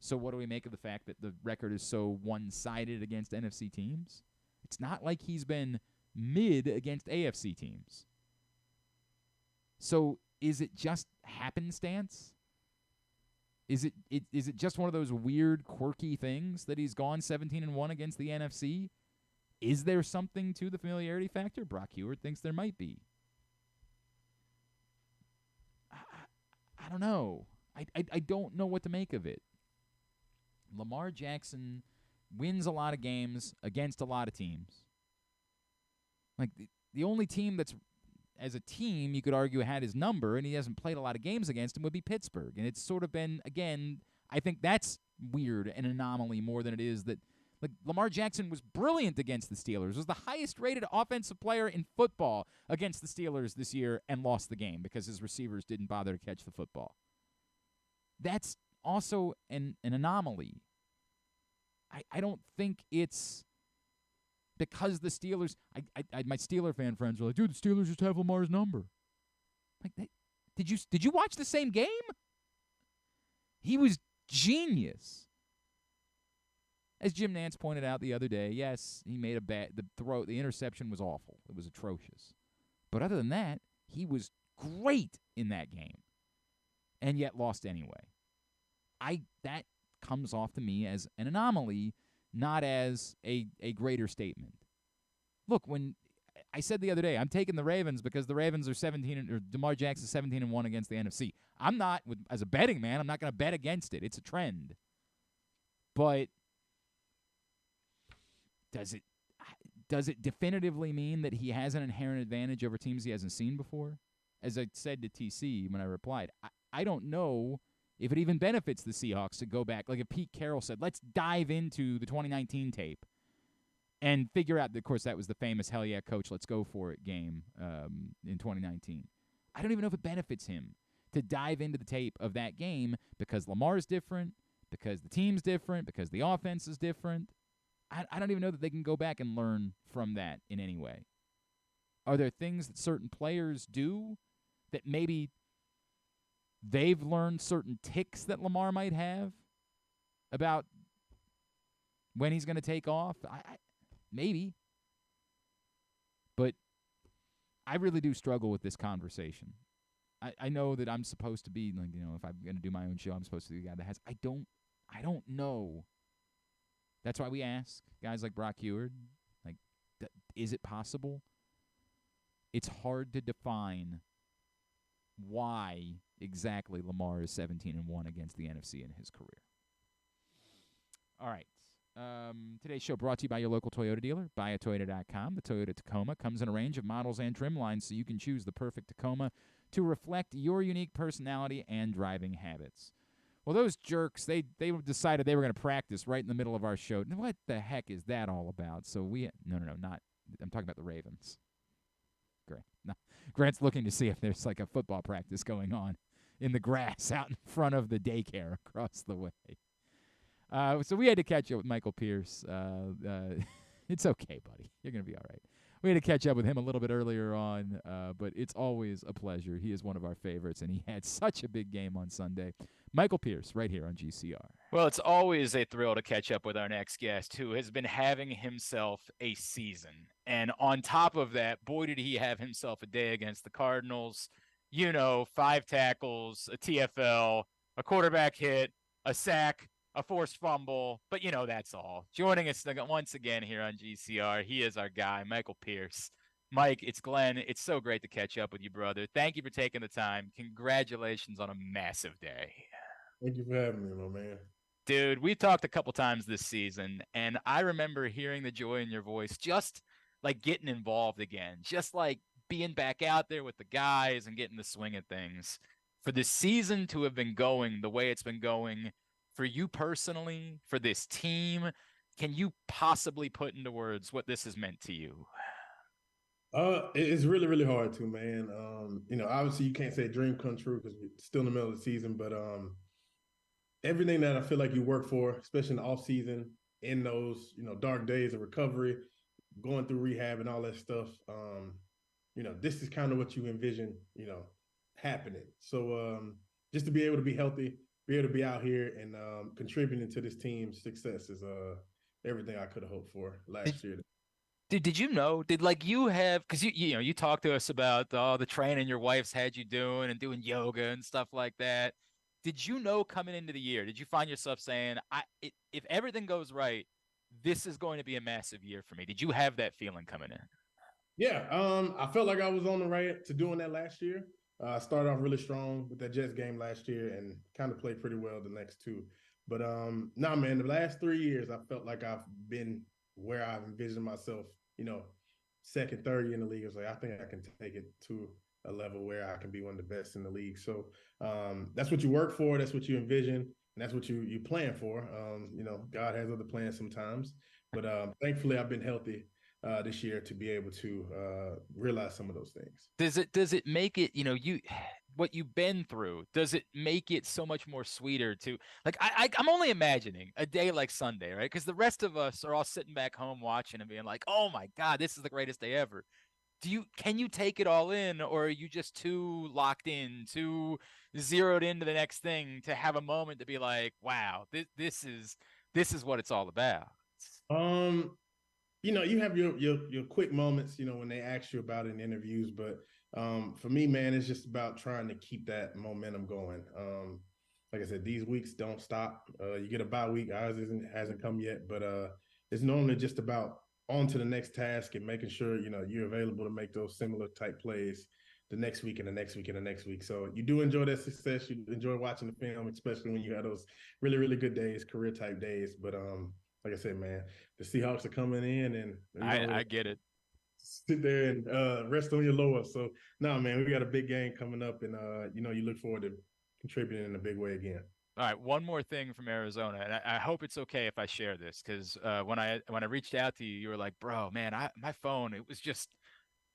So what do we make of the fact that the record is so one-sided against NFC teams? It's not like he's been mid against AFC teams. So is it just happenstance? Is it just one of those weird, quirky things that he's gone 17-1 against the NFC? Is there something to the familiarity factor? Brock Huard thinks there might be. I don't know. I don't know what to make of it. Lamar Jackson wins a lot of games against a lot of teams. Like, the only team that's, as a team, you could argue had his number, and he hasn't played a lot of games against him, would be Pittsburgh. And it's sort of been, again, I think that's weird, an anomaly more than it is that, like, Lamar Jackson was brilliant against the Steelers, was the highest-rated offensive player in football against the Steelers this year, and lost the game because his receivers didn't bother to catch the football. That's also an anomaly. I don't think it's because the Steelers, my Steeler fan friends are like, dude, the Steelers just have Lamar's number. Like, did you watch the same game? He was genius. As Jim Nantz pointed out the other day, yes, he made the interception was awful. It was atrocious. But other than that, he was great in that game, and yet lost anyway. That comes off to me as an anomaly, not as a greater statement. Look, when I said the other day, I'm taking the Ravens because the Ravens are 17, or Lamar Jackson's 17-1 against the NFC. I'm not, as a betting man, I'm not going to bet against it. It's a trend. But does it definitively mean that he has an inherent advantage over teams he hasn't seen before? As I said to TC when I replied, I don't know if it even benefits the Seahawks to go back. Like if Pete Carroll said, let's dive into the 2019 tape and figure out, of course, that was the famous hell yeah, coach, let's go for it game in 2019. I don't even know if it benefits him to dive into the tape of that game because Lamar's different, because the team's different, because the offense is different. I don't even know that they can go back and learn from that in any way. Are there things that certain players do that maybe they've learned certain ticks that Lamar might have about when he's going to take off? Maybe. But I really do struggle with this conversation. I know that I'm supposed to be, like, if I'm going to do my own show, I'm supposed to be the guy that has. I don't know. That's why we ask guys like Brock Huard, like, is it possible? It's hard to define why exactly Lamar is 17-1 against the NFC in his career. All right. Today's show brought to you by your local Toyota dealer, buyatoyota.com. The Toyota Tacoma comes in a range of models and trim lines, so you can choose the perfect Tacoma to reflect your unique personality and driving habits. Well, those jerks, they decided they were going to practice right in the middle of our show. What the heck is that all about? So no, not, I'm talking about the Ravens. Grant's looking to see if there's like a football practice going on in the grass out in front of the daycare across the way. So we had to catch up with Michael Pierce. It's okay, buddy. You're going to be all right. We had to catch up with him a little bit earlier on, but it's always a pleasure. He is one of our favorites, and he had such a big game on Sunday. Michael Pierce, right here on GCR. Well, it's always a thrill to catch up with our next guest, who has been having himself a season. And on top of that, boy, did he have himself a day against the Cardinals. 5 tackles, a TFL, a quarterback hit, a sack, a forced fumble. But, that's all. Joining us once again here on GCR, he is our guy, Michael Pierce. Mike, it's Glenn. It's so great to catch up with you, brother. Thank you for taking the time. Congratulations on a massive day. Thank you for having me, my man. Dude, we've talked a couple times this season, and I remember hearing the joy in your voice, just like getting involved again, just like being back out there with the guys and getting the swing of things. For the season to have been going the way it's been going, for you personally, for this team, can you possibly put into words what this has meant to you? It's really, really hard to, man. Obviously you can't say dream come true because we're still in the middle of the season, but everything that I feel like you work for, especially in the off season, in those, dark days of recovery, going through rehab and all that stuff, this is kind of what you envision, happening. So just to be able to be healthy, be able to be out here and contributing to this team's success is everything I could have hoped for last year. Did you know? Because you talked to us about the training your wife's had you doing and doing yoga and stuff like that. Did you know coming into the year? Did you find yourself saying, if everything goes right, this is going to be a massive year for me? Did you have that feeling coming in? Yeah, I felt like I was on the right to doing that last year. I started off really strong with that Jets game last year and kind of played pretty well the next two. But nah, man, the last 3 years, I felt like I've been where I've envisioned myself, second, third year in the league. I was like, I think I can take it to a level where I can be one of the best in the league. So that's what you work for. That's what you envision. And that's what you plan for. God has other plans sometimes. But thankfully, I've been healthy this year to be able to realize some of those things. Does it make it, what you've been through, does it make it so much more sweeter to, like, I'm only imagining a day like Sunday, right? Because the rest of us are all sitting back home watching and being like, oh my God, this is the greatest day ever. Can you take it all in, or are you just too locked in, too zeroed into the next thing to have a moment to be like, wow, this is what it's all about? You have your quick moments, when they ask you about it in interviews, but for me, man, it's just about trying to keep that momentum going. Like I said, these weeks don't stop. You get a bye week. Ours hasn't come yet, but it's normally just about on to the next task and making sure, you're available to make those similar type plays the next week and the next week and the next week. So you do enjoy that success. You enjoy watching the film, especially when you have those really, really good days, career type days. But like I said, man, the Seahawks are coming in, and I get it. Sit there and rest on your laurels. So, no, man, we got a big game coming up, and you look forward to contributing in a big way again. All right, one more thing from Arizona, and I hope it's okay if I share this, because when I reached out to you, you were like, "Bro, man, my phone, it was just,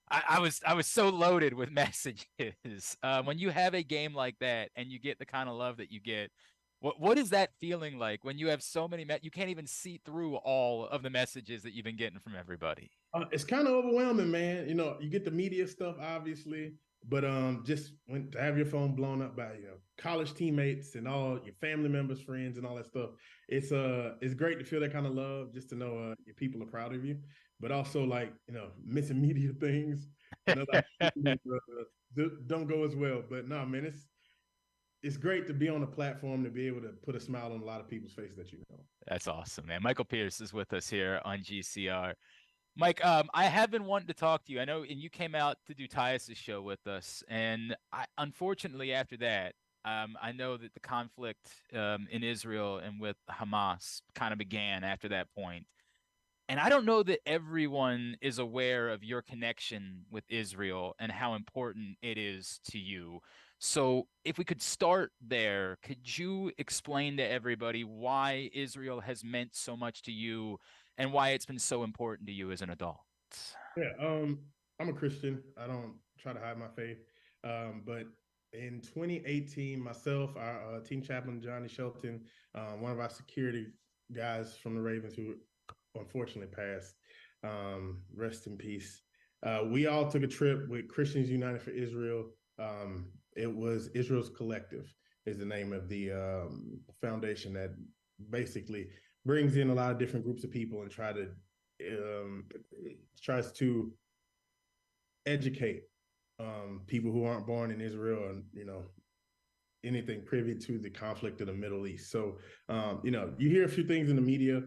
I was so loaded with messages." When you have a game like that and you get the kind of love that you get, what is that feeling like when you have so many? You can't even see through all of the messages that you've been getting from everybody. It's kind of overwhelming, man. You get the media stuff, obviously. But just to have your phone blown up by college teammates and all your family members, friends, and all that stuff, it's great to feel that kind of love, just to know your people are proud of you. But also, like, missing media things, don't go as well. But no, man, it's great to be on a platform to be able to put a smile on a lot of people's faces that you know. That's awesome, man. Michael Pierce is with us here on GCR. Mike, I have been wanting to talk to you. I know, and you came out to do Tyus's show with us, and unfortunately after that, I know that the conflict in Israel and with Hamas kind of began after that point. And I don't know that everyone is aware of your connection with Israel and how important it is to you. So if we could start there, could you explain to everybody why Israel has meant so much to you and why it's been so important to you as an adult? Yeah, I'm a Christian. I don't try to hide my faith. But in 2018, myself, our team chaplain, Johnny Shelton, one of our security guys from the Ravens who unfortunately passed, rest in peace. We all took a trip with Christians United for Israel. It was Israel's Collective is the name of the foundation that basically brings in a lot of different groups of people and tries to educate people who aren't born in Israel and anything privy to the conflict of the Middle East. So you hear a few things in the media,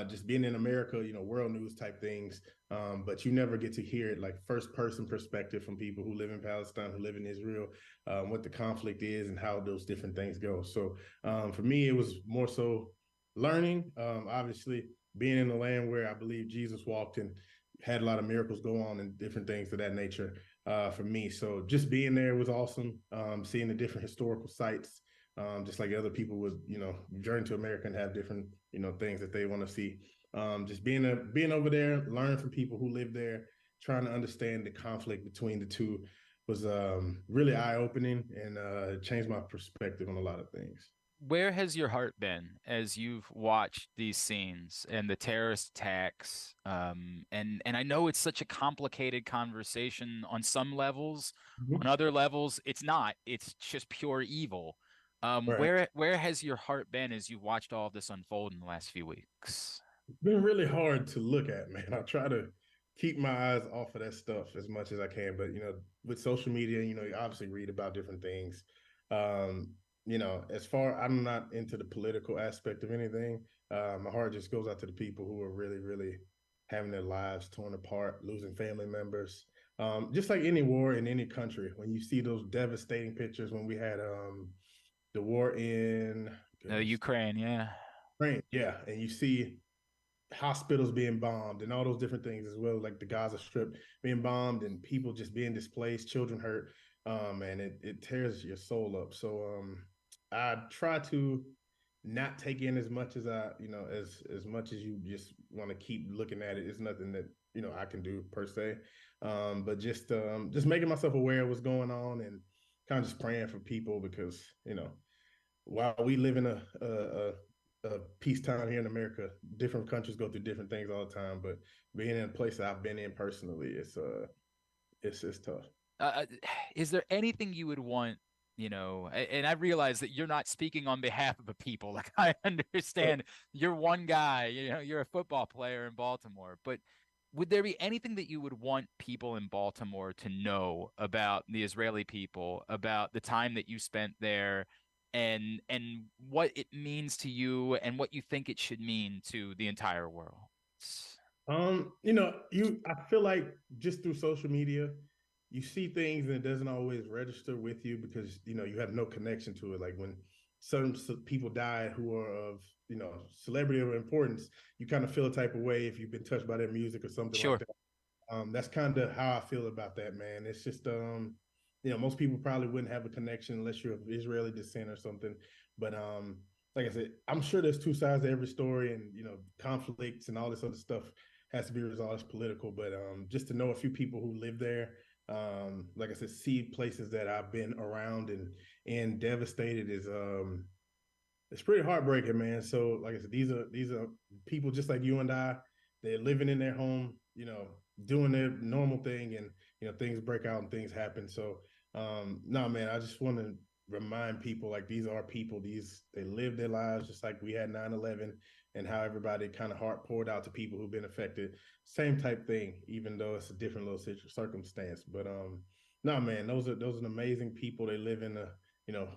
just being in America, world news type things, but you never get to hear it like first person perspective from people who live in Palestine, who live in Israel, what the conflict is and how those different things go. So for me, it was more so learning, obviously being in the land where I believe Jesus walked and had a lot of miracles go on and different things of that nature for me. So just being there was awesome. Seeing the different historical sites, just like other people would, journey to America and have different, things that they want to see. Just being over there, learning from people who live there, trying to understand the conflict between the two was really eye-opening and changed my perspective on a lot of things. Where has your heart been as you've watched these scenes and the terrorist attacks? And I know it's such a complicated conversation on some levels. Mm-hmm. On other levels, it's not. It's just pure evil. Right. Where has your heart been as you've watched all of this unfold in the last few weeks? It's been really hard to look at, man. I try to keep my eyes off of that stuff as much as I can. But, with social media, you obviously read about different things. As far, I'm not into the political aspect of anything. My heart just goes out to the people who are really, really having their lives torn apart, losing family members. Just like any war in any country, when you see those devastating pictures, when we had the war in Ukraine, yeah. Ukraine, yeah. And you see hospitals being bombed and all those different things as well, like the Gaza Strip being bombed and people just being displaced, children hurt, and it tears your soul up. So I try to not take in as much as as much as you just want to keep looking at it. It's nothing that I can do per se, but just making myself aware of what's going on and kind of just praying for people because while we live in a peacetime here in America, different countries go through different things all the time. But being in a place that I've been in personally, it's tough. Is there anything you would want? And I realize that you're not speaking on behalf of the people. Like, I understand you're one guy, you're a football player in Baltimore, but would there be anything that you would want people in Baltimore to know about the Israeli people, about the time that you spent there, and what it means to you and what you think it should mean to the entire world? I feel like just through social media, you see things and it doesn't always register with you because, you have no connection to it. Like when certain people die who are of, celebrity or importance, you kind of feel a type of way if you've been touched by their music or something like that. That's kind of how I feel about that, man. It's just, most people probably wouldn't have a connection unless you're of Israeli descent or something. But like I said, I'm sure there's two sides to every story and, conflicts and all this other stuff has to be resolved as political. But just to know a few people who live there, like I said, see places that I've been around and devastated is it's pretty heartbreaking, man. So like I said, these are people just like you and I. They're living in their home, doing their normal thing, and things break out and things happen. So no, man, I just want to remind people like these are people. They live their lives just like we had 9/11 and how everybody kind of heart poured out to people who've been affected. Same type thing, even though it's a different little circumstance. But no, man, those are amazing people. They live in the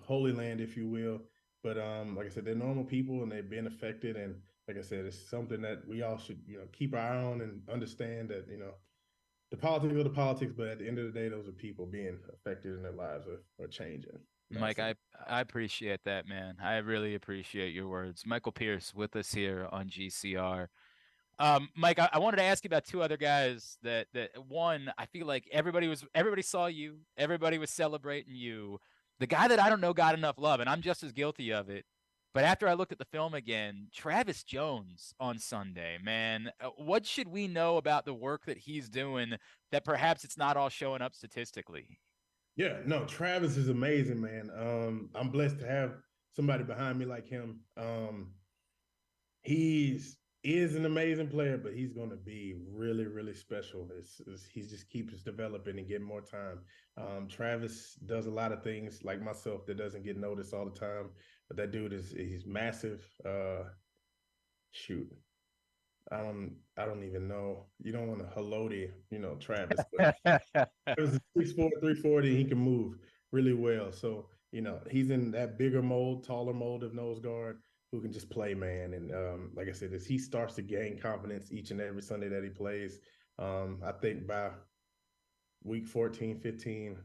Holy Land, if you will. But like I said, they're normal people and they've been affected. And like I said, it's something that we all should keep our eye on and understand that the politics are the politics, but at the end of the day, those are people being affected and their lives are changing. Mike, I appreciate that, man. I really appreciate your words. Michael Pierce with us here on GCR. Mike, I wanted to ask you about two other guys that one, I feel like everybody saw you, everybody was celebrating you. The guy that I don't know got enough love, and I'm just as guilty of it. But after I looked at the film again, Travis Jones on Sunday, man, what should we know about the work that he's doing that perhaps it's not all showing up statistically? Yeah, no, Travis is amazing, man. I'm blessed to have somebody behind me like him. He is an amazing player, but he's going to be really, really special. He just keeps developing and getting more time. Travis does a lot of things like myself that doesn't get noticed all the time, but that dude he's massive. Shoot. I don't even know. You don't want to hello to, Travis, but Travis is 6'4", 340, he can move really well. So, he's in that bigger mold, taller mold of nose guard who can just play, man. And like I said, as he starts to gain confidence each and every Sunday that he plays, I think by week 14, 15,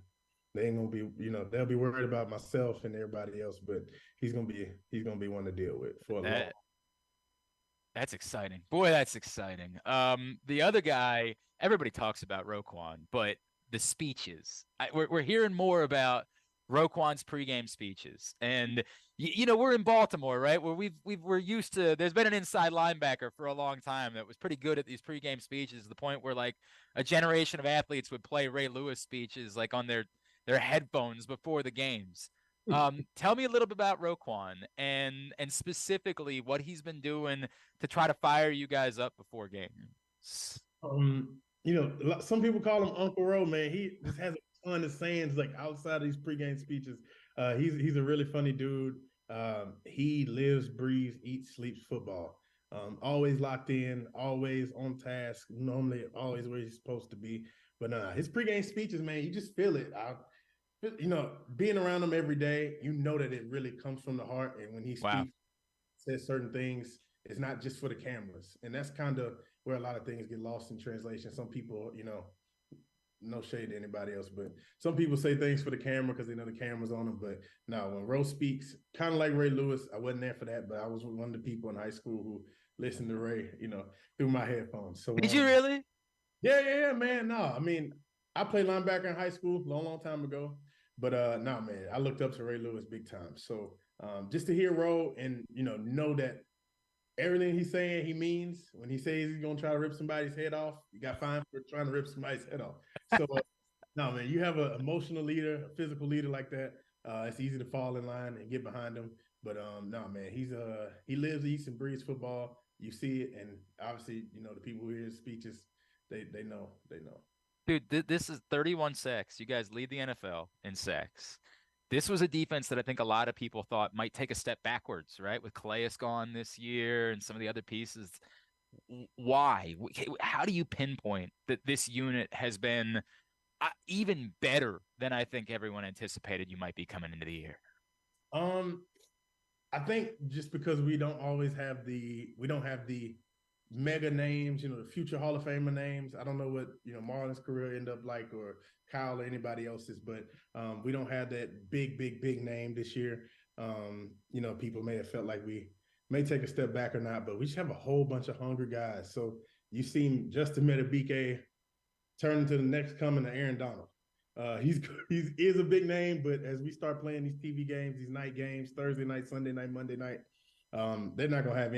they ain't gonna be, they'll be worried about myself and everybody else, but he's gonna be one to deal with for a long. That's exciting. Boy, that's exciting. The other guy, everybody talks about Roquan, but the speeches. We're hearing more about Roquan's pregame speeches. And, we're in Baltimore, right? Where we're used to, there's been an inside linebacker for a long time that was pretty good at these pregame speeches to the point where, like, a generation of athletes would play Ray Lewis speeches, like, on their headphones before the games. Tell me a little bit about Roquan and specifically what he's been doing to try to fire you guys up before games. Some people call him Uncle Ro, man. He just has a ton of sayings like outside of these pregame speeches. He's a really funny dude. He lives, breathes, eats, sleeps football. Always locked in, always on task, normally always where he's supposed to be. But his pregame speeches, man, you just feel it. Being around him every day, that it really comes from the heart. And when he speaks, says certain things, it's not just for the cameras. And that's kind of where a lot of things get lost in translation. Some people, no shade to anybody else, but some people say things for the camera because they know the camera's on them. But no, when Ro speaks, kind of like Ray Lewis, I wasn't there for that, but I was one of the people in high school who listened to Ray, through my headphones. So did you really? Yeah, man. No, I mean, I played linebacker in high school long time ago, but no, man, I looked up to Ray Lewis big time. So just to hear Ro and know that everything he's saying he means. When he says he's gonna try to rip somebody's head off, you got fined for trying to rip somebody's head off. So no, man, you have an emotional leader, a physical leader like that. It's easy to fall in line and get behind him. But no, man, he lives, eats, and breathes football. You see it, and obviously, the people who hear his speeches, they know. Dude, this is 31 sacks. You guys lead the NFL in sacks. This was a defense that I think a lot of people thought might take a step backwards, right? With Calais gone this year and some of the other pieces. Why? How do you pinpoint that this unit has been even better than I think everyone anticipated you might be coming into the year? I think just because we don't have the mega names, the future Hall of Famer names. I don't know what, Marlon's career ended up like, or Kyle or anybody else's, but we don't have that big name this year. People may have felt like we may take a step back or not, but we just have a whole bunch of hungry guys. So you've seen Justin Metabike turn into the next coming of Aaron Donald. He is a big name, but as we start playing these TV games, these night games, Thursday night, Sunday night, Monday night, they're not going to have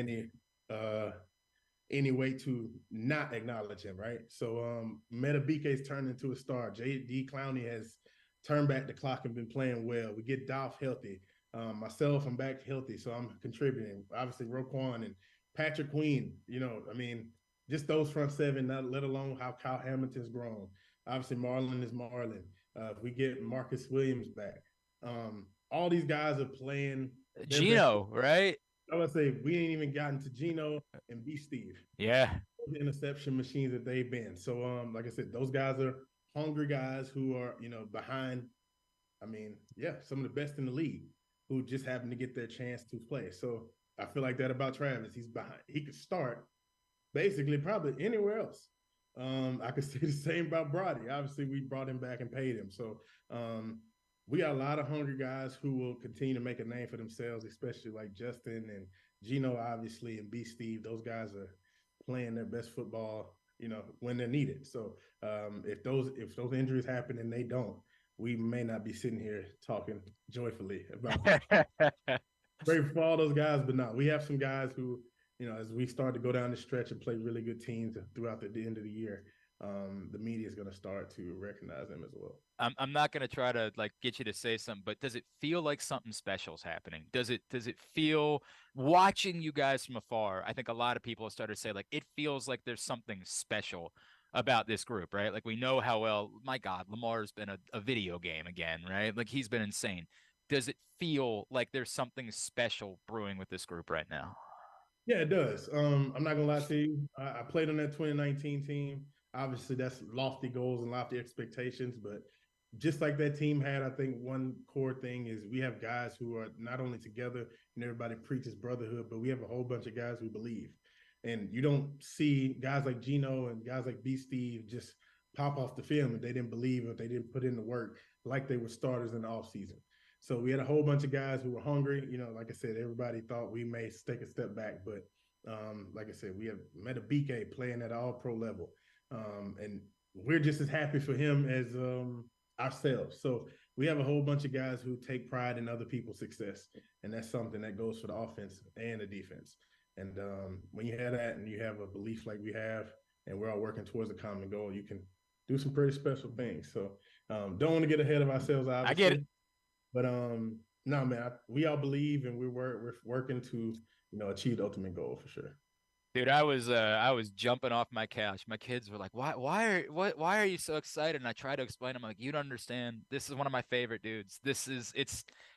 any way to not acknowledge him, right? So Metabike's turned into a star. J.D. Clowney has turned back the clock and been playing well. We get Dolph healthy. Myself, I'm back healthy, so I'm contributing. Obviously, Roquan and Patrick Queen, just those front seven, not let alone how Kyle Hamilton's grown. Obviously, Marlon is Marlon. If we get Marcus Williams back, all these guys are playing. Gino, right? I would say we ain't even gotten to Gino and B. Steve. Yeah. The interception machines that they've been. So, like I said, those guys are hungry guys who are, behind, some of the best in the league who just happen to get their chance to play. So I feel like that about Travis. He's behind. He could start basically probably anywhere else. I could say the same about Brody. Obviously, we brought him back and paid him. So we got a lot of hungry guys who will continue to make a name for themselves, especially like Justin and Gino, obviously, and B. Steve. Those guys are playing their best football, when they're needed. So if those injuries happen and they don't, we may not be sitting here talking joyfully about great for all those guys. But no, we have some guys who, as we start to go down the stretch and play really good teams throughout the end of the year, the media is going to start to recognize them as well. I'm not going to try to get you to say something, but does it feel like something special is happening? Does it feel, watching you guys from afar, I think a lot of people have started to say it feels like there's something special about this group, right? We know how well, my God, Lamar's been a video game again, right? He's been insane. Does it feel like there's something special brewing with this group right now? Yeah, it does. I'm not gonna lie to you. I played on that 2019 team. Obviously, that's lofty goals and lofty expectations, but just like that team had, I think one core thing is we have guys who are not only together and everybody preaches brotherhood, but we have a whole bunch of guys who believe. And you don't see guys like Gino and guys like B. Steve just pop off the field if they didn't believe, if they didn't put in the work like they were starters in the offseason. So we had a whole bunch of guys who were hungry. Like I said, everybody thought we may take a step back, but like I said, we have Metabike playing at all pro level. And we're just as happy for him as ourselves. So we have a whole bunch of guys who take pride in other people's success. And that's something that goes for the offense and the defense. And when you have that and you have a belief like we have, and we're all working towards a common goal, you can do some pretty special things. So don't want to get ahead of ourselves, obviously. I get it. But no, man, we all believe, and we're working to achieve the ultimate goal for sure. Dude, I was jumping off my couch. My kids were like, "Why are you so excited?" And I tried to explain. I'm like, "You don't understand. This is one of my favorite dudes.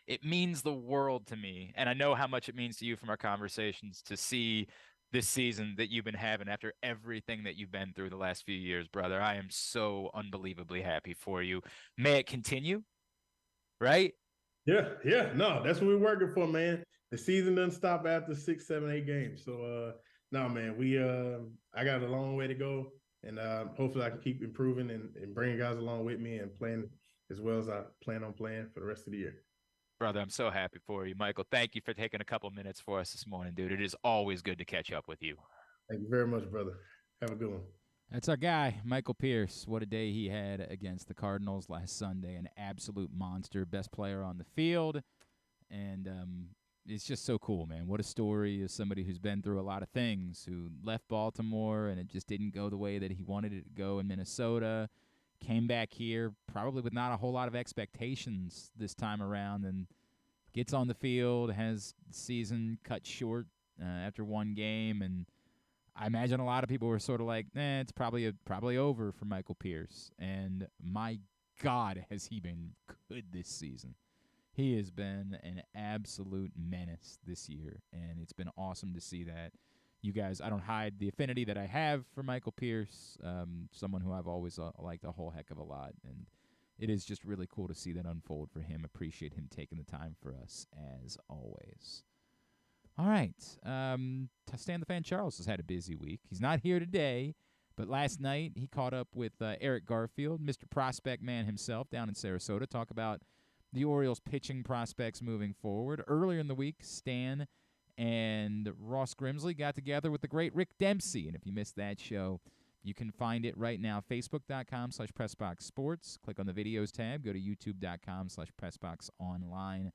It means the world to me, and I know how much it means to you from our conversations to see this season that you've been having after everything that you've been through the last few years, brother. I am so unbelievably happy for you. May it continue." Right? Yeah. No, that's what we're working for, man. The season doesn't stop after 6, 7, 8 games. So, no, man, I got a long way to go. And hopefully I can keep improving and bringing guys along with me and playing as well as I plan on playing for the rest of the year. Brother, I'm so happy for you. Michael, thank you for taking a couple minutes for us this morning, dude. It is always good to catch up with you. Thank you very much, brother. Have a good one. That's our guy, Michael Pierce. What a day he had against the Cardinals last Sunday. An absolute monster, best player on the field. And it's just so cool, man. What a story of somebody who's been through a lot of things, who left Baltimore and it just didn't go the way that he wanted it to go in Minnesota. Came back here probably with not a whole lot of expectations this time around, and gets on the field, has the season cut short after one game. And I imagine a lot of people were sort of like, it's probably over for Michael Pierce. And my God, has he been good this season. He has been an absolute menace this year, and it's been awesome to see that. You guys, I don't hide the affinity that I have for Michael Pierce, someone who I've always liked a whole heck of a lot, and it is just really cool to see that unfold for him. Appreciate him taking the time for us, as always. All right, Stan the Fan Charles has had a busy week. He's not here today, but last night he caught up with Eric Garfield, Mr. Prospect Man himself, down in Sarasota, talk about the Orioles' pitching prospects moving forward. Earlier in the week, Stan and Ross Grimsley got together with the great Rick Dempsey. And if you missed that show, you can find it right now, facebook.com/PressBoxSports. Click on the videos tab. Go to youtube.com/PressBoxOnline.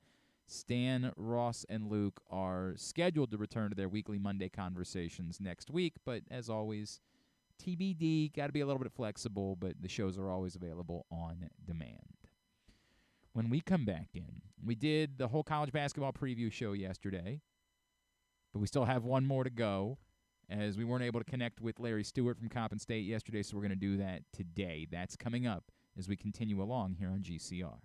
Stan, Ross, and Luke are scheduled to return to their weekly Monday conversations next week. But as always, TBD, got to be a little bit flexible, but the shows are always available on demand. When we come back in, we did the whole college basketball preview show yesterday, but we still have one more to go, as we weren't able to connect with Larry Stewart from Coppin State yesterday, so we're going to do that today. That's coming up as we continue along here on GCR.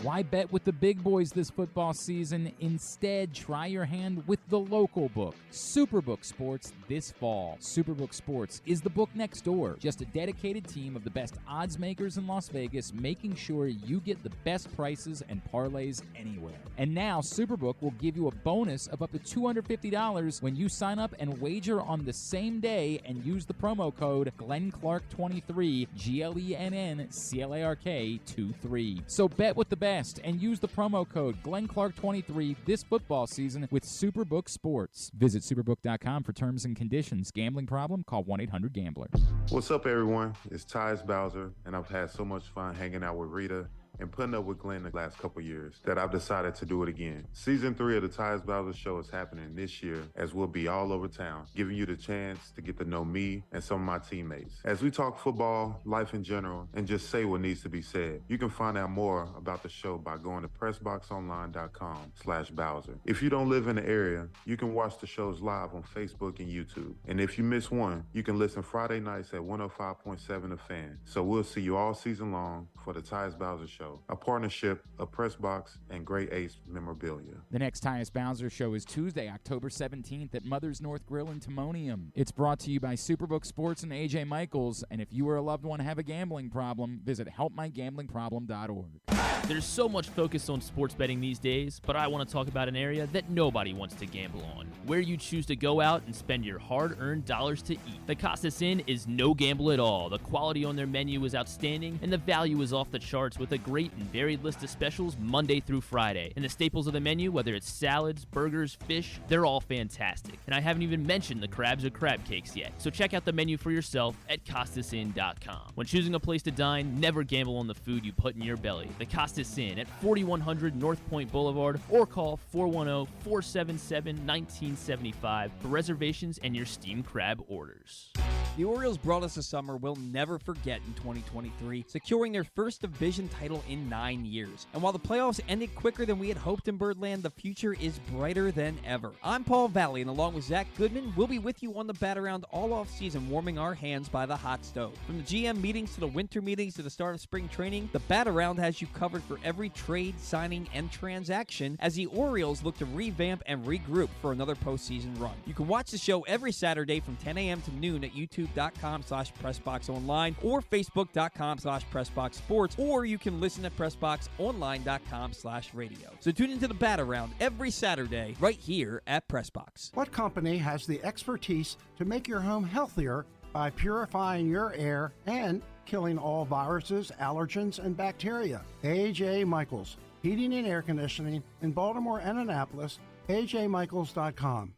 Why bet with the big boys this football season? Instead, try your hand with the local book, Superbook Sports, this fall. Superbook Sports is the book next door. Just a dedicated team of the best odds makers in Las Vegas, making sure you get the best prices and parlays anywhere. And now, Superbook will give you a bonus of up to $250 when you sign up and wager on the same day and use the promo code GlennClark23, GLENNCLARK23. So bet with the best and use the promo code GlennClark23 this football season with Superbook Sports. Visit superbook.com for terms and conditions. Gambling problem? Call 1-800-GAMBLER. What's up, everyone? It's Tyus Bowser, and I've had so much fun hanging out with Rita and putting up with Glenn the last couple years that I've decided to do it again. Season 3 of the Tyus Bowser Show is happening this year, as we'll be all over town, giving you the chance to get to know me and some of my teammates. As we talk football, life in general, and just say what needs to be said. You can find out more about the show by going to PressBoxOnline.com/Bowser. If you don't live in the area, you can watch the shows live on Facebook and YouTube. And if you miss one, you can listen Friday nights at 105.7 The Fan. So we'll see you all season long for the Tyus Bowser Show, a partnership of PressBox and Great Ace Memorabilia. The next Tyus Bowser Show is Tuesday, October 17th at Mother's North Grill in Timonium. It's brought to you by Superbook Sports and AJ Michaels, and if you or a loved one have a gambling problem, visit helpmygamblingproblem.org. There's so much focus on sports betting these days, but I want to talk about an area that nobody wants to gamble on, where you choose to go out and spend your hard-earned dollars to eat. The Costas Inn is no gamble at all. The quality on their menu is outstanding, and the value is off the charts with a great and varied list of specials Monday through Friday. And the staples of the menu, whether it's salads, burgers, fish, they're all fantastic. And I haven't even mentioned the crabs or crab cakes yet. So check out the menu for yourself at CostasInn.com. When choosing a place to dine, never gamble on the food you put in your belly. The Costas Inn at 4100 North Point Boulevard, or call 410-477-1975 for reservations and your steamed crab orders. The Orioles brought us a summer we'll never forget in 2023, securing their first division title in 9 years. And while the playoffs ended quicker than we had hoped in Birdland, the future is brighter than ever. I'm Paul Valley, and along with Zach Goodman, we'll be with you on the bat-around all off-season, warming our hands by the hot stove. From the GM meetings to the winter meetings to the start of spring training, the bat-around has you covered for every trade, signing, and transaction as the Orioles look to revamp and regroup for another postseason run. You can watch the show every Saturday from 10 a.m. to noon at youtube.com/PressBoxOnline or facebook.com/PressBoxSports, or you can listen at PressBoxOnline.com/radio. So tune into the bat-around every Saturday right here at PressBox. What company has the expertise to make your home healthier by purifying your air and killing all viruses, allergens, and bacteria. A.J. Michaels, Heating and Air Conditioning in Baltimore and Annapolis, ajmichaels.com.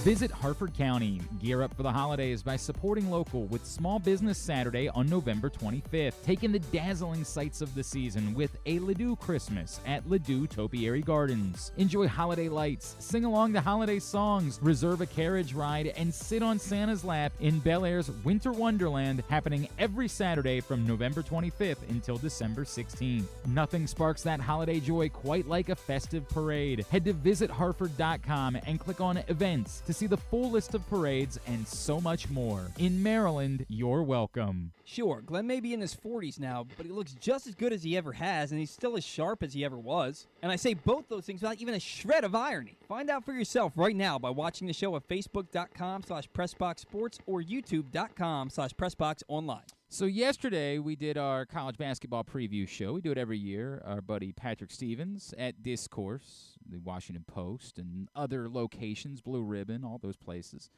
Visit Harford County. Gear up for the holidays by supporting local with Small Business Saturday on November 25th. Take in the dazzling sights of the season with a Ladue Christmas at Ladue Topiary Gardens. Enjoy holiday lights, sing along to holiday songs, reserve a carriage ride, and sit on Santa's lap in Bel Air's Winter Wonderland, happening every Saturday from November 25th until December 16th. Nothing sparks that holiday joy quite like a festive parade. Head to visitharford.com and click on Events to see the full list of parades and so much more. In Maryland, you're welcome. Sure, Glenn may be in his 40s now, but he looks just as good as he ever has, and he's still as sharp as he ever was. And I say both those things without even a shred of irony. Find out for yourself right now by watching the show at facebook.com/PressBoxSports or youtube.com/PressBoxOnline. So yesterday we did our college basketball preview show. We do it every year. Our buddy Patrick Stevens at Discourse, the Washington Post, and other locations, Blue Ribbon, all those places.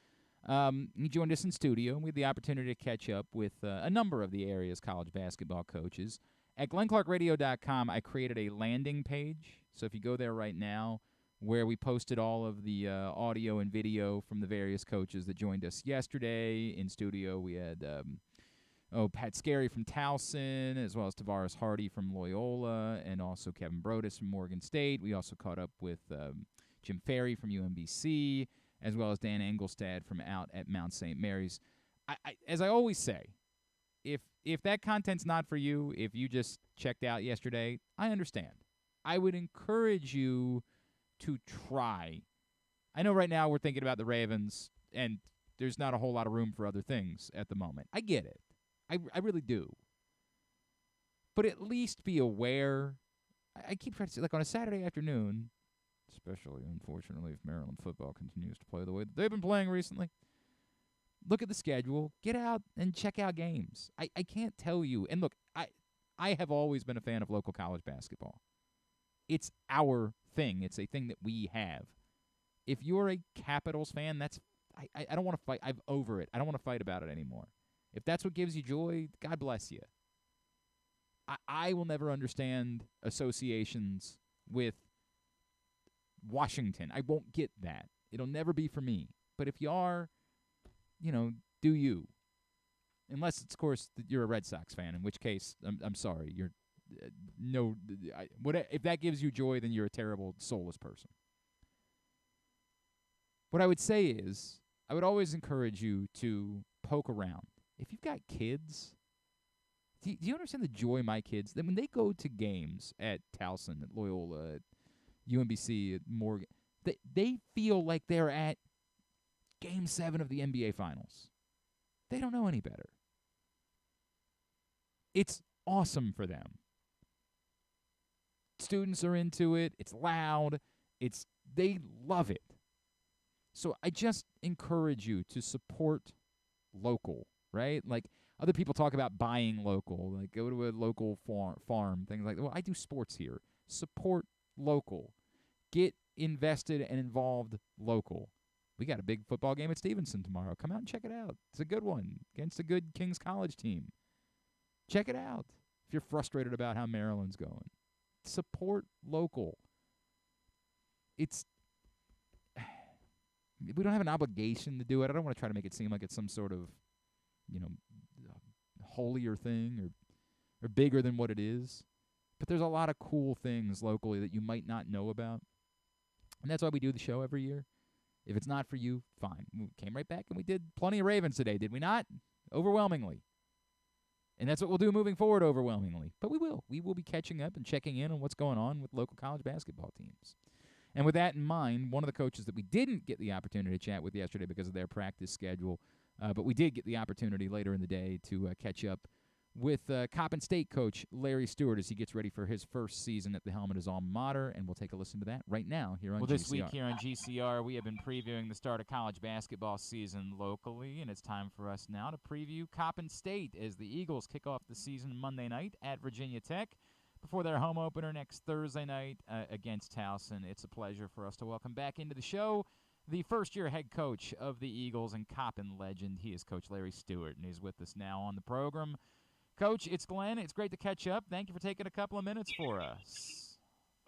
He joined us in studio, and we had the opportunity to catch up with a number of the area's college basketball coaches. At GlennClarkRadio.com, I created a landing page. So if you go there right now, where we posted all of the audio and video from the various coaches that joined us yesterday in studio, we had Pat Scarry from Towson, as well as Tavares Hardy from Loyola, and also Kevin Brodus from Morgan State. We also caught up with Jim Ferry from UMBC, as well as Dan Engelstad from out at Mount St. Mary's. As I always say, if that content's not for you, if you just checked out yesterday, I understand. I would encourage you to try. I know right now we're thinking about the Ravens, and there's not a whole lot of room for other things at the moment. I get it. I really do. But at least be aware. I keep trying to say, like on a Saturday afternoon, especially, unfortunately, if Maryland football continues to play the way that they've been playing recently, look at the schedule, get out and check out games. I can't tell you. And look, I have always been a fan of local college basketball. It's our thing. It's a thing that we have. If you're a Capitals fan, I don't want to fight. I'm over it. I don't want to fight about it anymore. If that's what gives you joy, God bless you. I will never understand associations with Washington. I won't get that. It'll never be for me. But if you are, do you. Unless, of course, you're a Red Sox fan, in which case, I'm sorry. You're if that gives you joy, then you're a terrible, soulless person. What I would say is, I would always encourage you to poke around. If you've got kids, do you understand the joy my kids, that when they go to games at Towson, at Loyola, at UMBC, at Morgan, they feel like they're at Game 7 of the NBA Finals. They don't know any better. It's awesome for them. Students are into it. It's loud. They love it. So I just encourage you to support local, right? Like other people talk about buying local, like go to a local farm, things like that. Well, I do sports here. Support local. Get invested and involved local. We got a big football game at Stevenson tomorrow. Come out and check it out. It's a good one against a good King's College team. Check it out if you're frustrated about how Maryland's going. Support local. We don't have an obligation to do it. I don't want to try to make it seem like it's some sort of, holier thing or bigger than what it is. But there's a lot of cool things locally that you might not know about. And that's why we do the show every year. If it's not for you, fine. We came right back and we did plenty of Ravens today, did we not? Overwhelmingly. And that's what we'll do moving forward, overwhelmingly. But we will. We will be catching up and checking in on what's going on with local college basketball teams. And with that in mind, one of the coaches that we didn't get the opportunity to chat with yesterday because of their practice schedule, but we did get the opportunity later in the day to catch up with Coppin State coach Larry Stewart as he gets ready for his first season at the helm of his alma mater, and we'll take a listen to that right now here on GCR. Well, this week here on GCR, we have been previewing the start of college basketball season locally, and it's time for us now to preview Coppin State as the Eagles kick off the season Monday night at Virginia Tech before their home opener next Thursday night against Towson. It's a pleasure for us to welcome back into the show the first-year head coach of the Eagles and Coppin legend. He is Coach Larry Stewart, and he's with us now on the program. Coach, it's Glenn. It's great to catch up. Thank you for taking a couple of minutes for us.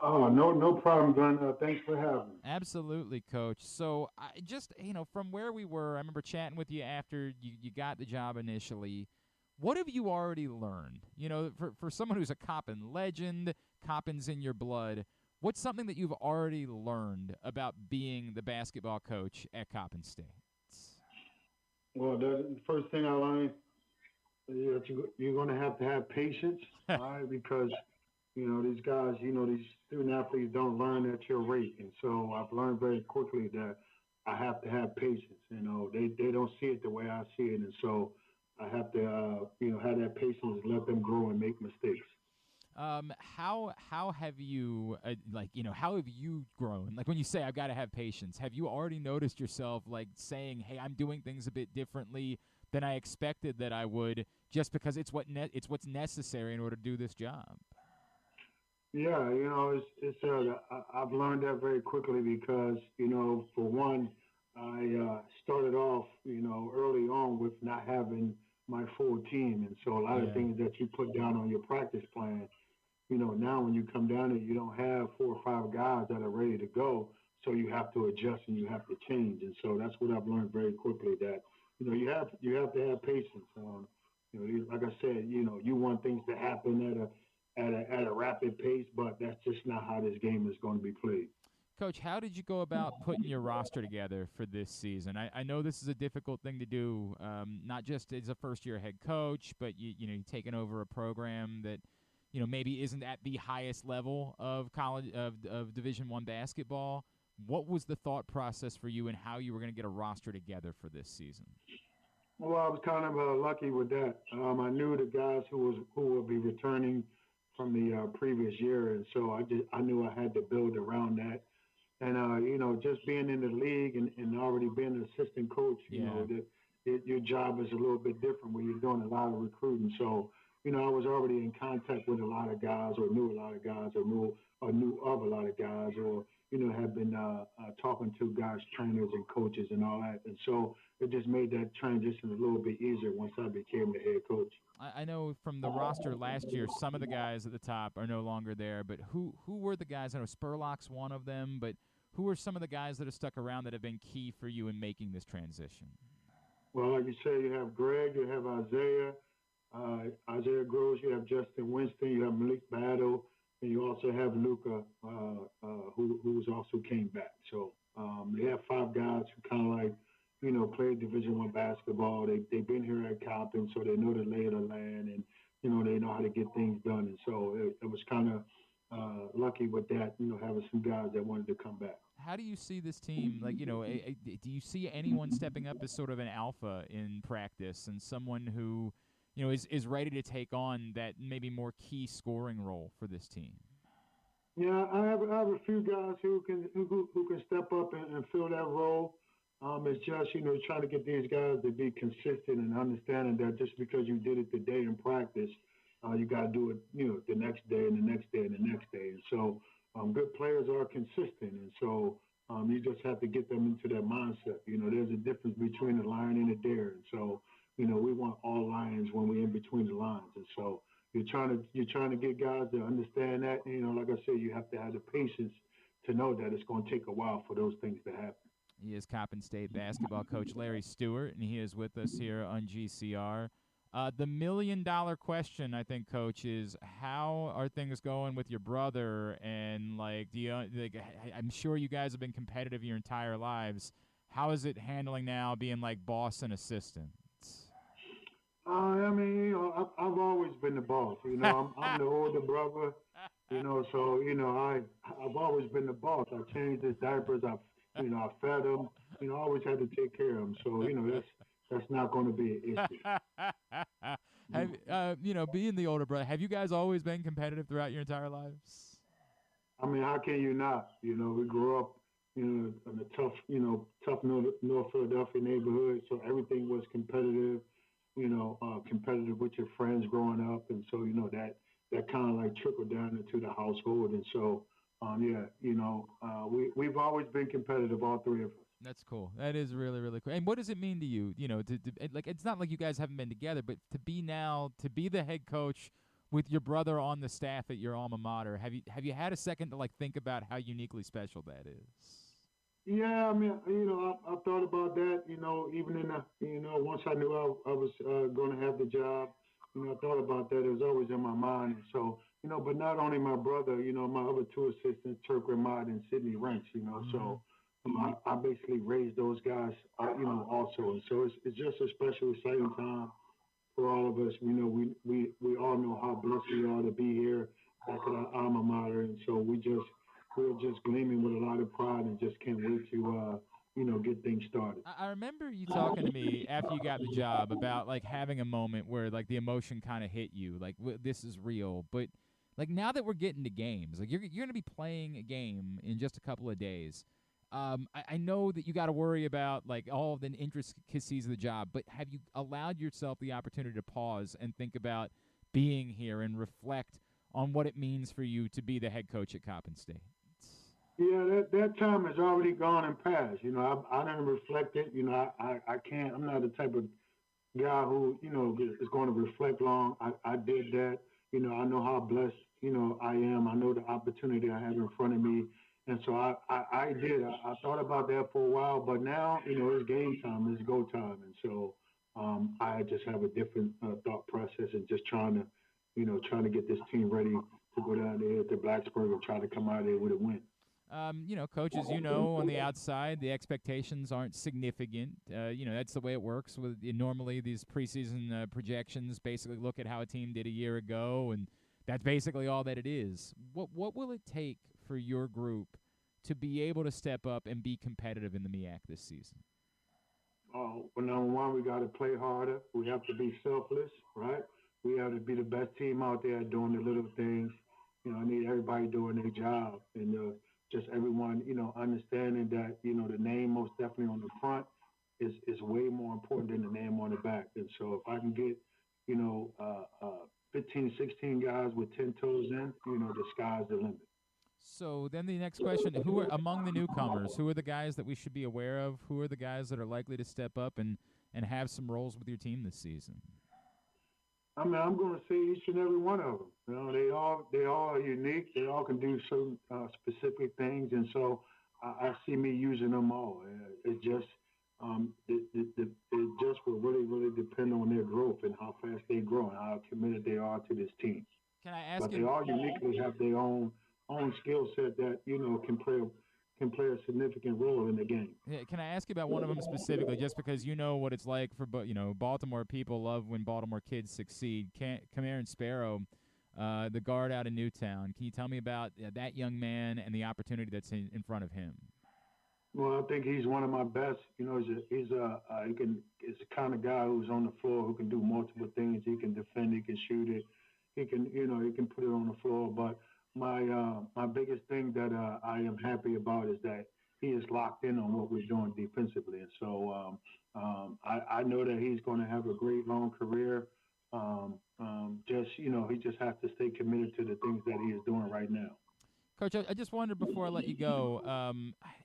Oh, no problem, Glenn. Thanks for having me. Absolutely, Coach. So, I just, from where we were, I remember chatting with you after you got the job initially. What have you already learned? For someone who's a Coppin legend, Coppin's in your blood, what's something that you've already learned about being the basketball coach at Coppin State? Well, the first thing I learned is that you're going to have patience, all right, because these guys, these student athletes don't learn at your rate. And so I've learned very quickly that I have to have patience. They don't see it the way I see it. And so I have to, have that patience and let them grow and make mistakes. How have you, how have you grown? Like when you say I've got to have patience, have you already noticed yourself like saying, hey, I'm doing things a bit differently than I expected that I would just because it's what's necessary in order to do this job? Yeah, I've learned that very quickly because, for one, I started off, early on with not having my full team. And so a lot of things that you put down on your practice plan, now when you come down there, you don't have 4 or 5 guys that are ready to go. So you have to adjust and you have to change. And so that's what I've learned very quickly that, you have to have patience. Like I said, you want things to happen at a rapid pace, but that's just not how this game is going to be played. Coach, how did you go about putting your roster together for this season? I know this is a difficult thing to do, not just as a first-year head coach, but you've taken over a program that maybe isn't at the highest level of college of Division I basketball. What was the thought process for you and how you were going to get a roster together for this season? Well, I was kind of lucky with that. I knew the guys who would be returning from the previous year, and so I knew I had to build around that. And just being in the league and already being an assistant coach, your job is a little bit different when you're doing a lot of recruiting. So, I was already in contact with a lot of guys, or knew a lot of guys, or knew of a lot of guys, or have been talking to guys, trainers, and coaches, and all that. And so it just made that transition a little bit easier once I became the head coach. I know from the roster last year, some of the guys at the top are no longer there, but who were the guys? I know Spurlock's one of them, but who are some of the guys that have stuck around that have been key for you in making this transition? Well, like you say, you have Greg, you have Isaiah Groves, you have Justin Winston, you have Malik Battle, and you also have Luca, who's also came back. So you have 5 guys who kind of like, played Division I basketball. They've been here at Coppin, so they know the lay of the land, and they know how to get things done. And so it was kind of lucky with that, having some guys that wanted to come back. How do you see this team? Like, do you see anyone stepping up as sort of an alpha in practice and someone who, is ready to take on that maybe more key scoring role for this team? Yeah, I have a few guys who can step up and fill that role. It's just, trying to get these guys to be consistent and understanding that just because you did it today in practice, you got to do it, the next day and the next day and the next day. And so good players are consistent. And so you just have to get them into that mindset. There's a difference between a lion and a deer. And so, we want all lions when we're in between the lines. And so you're trying to get guys to understand that. Like I said, you have to have the patience to know that it's going to take a while for those things to happen. He is Coppin State basketball coach Larry Stewart, and he is with us here on GCR. The $1 million question, I think, Coach, is how are things going with your brother? And I'm sure you guys have been competitive your entire lives. How is it handling now, being like boss and assistant? I've always been the boss. I'm the older brother. So I've always been the boss. I changed his diapers. I fed him. I always had to take care of him. So that's not going to be an issue. Being the older brother, have you guys always been competitive throughout your entire lives? How can you not? We grew up, in a tough North Philadelphia neighborhood, so everything was competitive. Competitive with your friends growing up, and so that kind of like trickled down into the household, and so we've always been competitive, all 3 of us. That's cool. That is really, really cool. And what does it mean to you? You know, like it's not like you guys haven't been together, but to be the head coach with your brother on the staff at your alma mater. Have you had a second to like think about how uniquely special that is? Yeah, I mean, I thought about that. Even in the, once I knew I was going to have the job, I thought about that. It was always in my mind. So, but not only my brother, my other two assistants, Turk Ramad and Sidney Wrench. So. I basically raised those guys, also. And so it's just a special, exciting time for all of us. We all know how blessed we are to be here back at our alma mater. And so we're just gleaming with a lot of pride and just can't wait to, get things started. I remember you talking to me after you got the job about like having a moment where like the emotion kind of hit you, like this is real. But like now that we're getting to games, like you're going to be playing a game in just a couple of days. I know that you got to worry about like all of the intricacies of the job, but have you allowed yourself the opportunity to pause and think about being here and reflect on what it means for you to be the head coach at Coppin State? Yeah, that time has already gone and passed. I didn't reflect it. I can't. I'm not the type of guy who is going to reflect long. I did that. I know how blessed I am. I know the opportunity I have in front of me. And so I did. I thought about that for a while, but now, it's game time, it's go time. And so I just have a different thought process and just trying to get this team ready to go down there to Blacksburg and try to come out of there with a win. Coaches, on the outside, the expectations aren't significant. That's the way it works. Normally, these preseason projections basically look at how a team did a year ago, and that's basically all that it is. What will it take for your group to be able to step up and be competitive in the MEAC this season? Well, number one, we got to play harder. We have to be selfless, right? We have to be the best team out there doing the little things. I need everybody doing their job and just everyone, understanding that, the name most definitely on the front is way more important than the name on the back. And so if I can get, 15, 16 guys with 10 toes in, the sky's the limit. So then the next question, who are among the newcomers, who are the guys that we should be aware of? Who are the guys that are likely to step up and have some roles with your team this season? I mean, I'm going to say each and every one of them. They all are unique. They all can do certain specific things. And so I see me using them all. It just will really, really depend on their growth and how fast they grow and how committed they are to this team. Can I ask but you? They all uniquely have their own skill set that can play a significant role in the game. Yeah, can I ask you about one of them specifically, just because you know what it's like for Baltimore people love when Baltimore kids succeed. Cameron Sparrow, the guard out in Newtown. Can you tell me about that young man and the opportunity that's in front of him? Well, I think he's one of my best. He's the kind of guy who's on the floor who can do multiple things. He can defend, he can shoot it, he can put it on the floor. But my biggest thing that I am happy about is that he is locked in on what we're doing defensively, and so I know that he's going to have a great long career. He just has to stay committed to the things that he is doing right now. Coach, I just wondered before I let you go,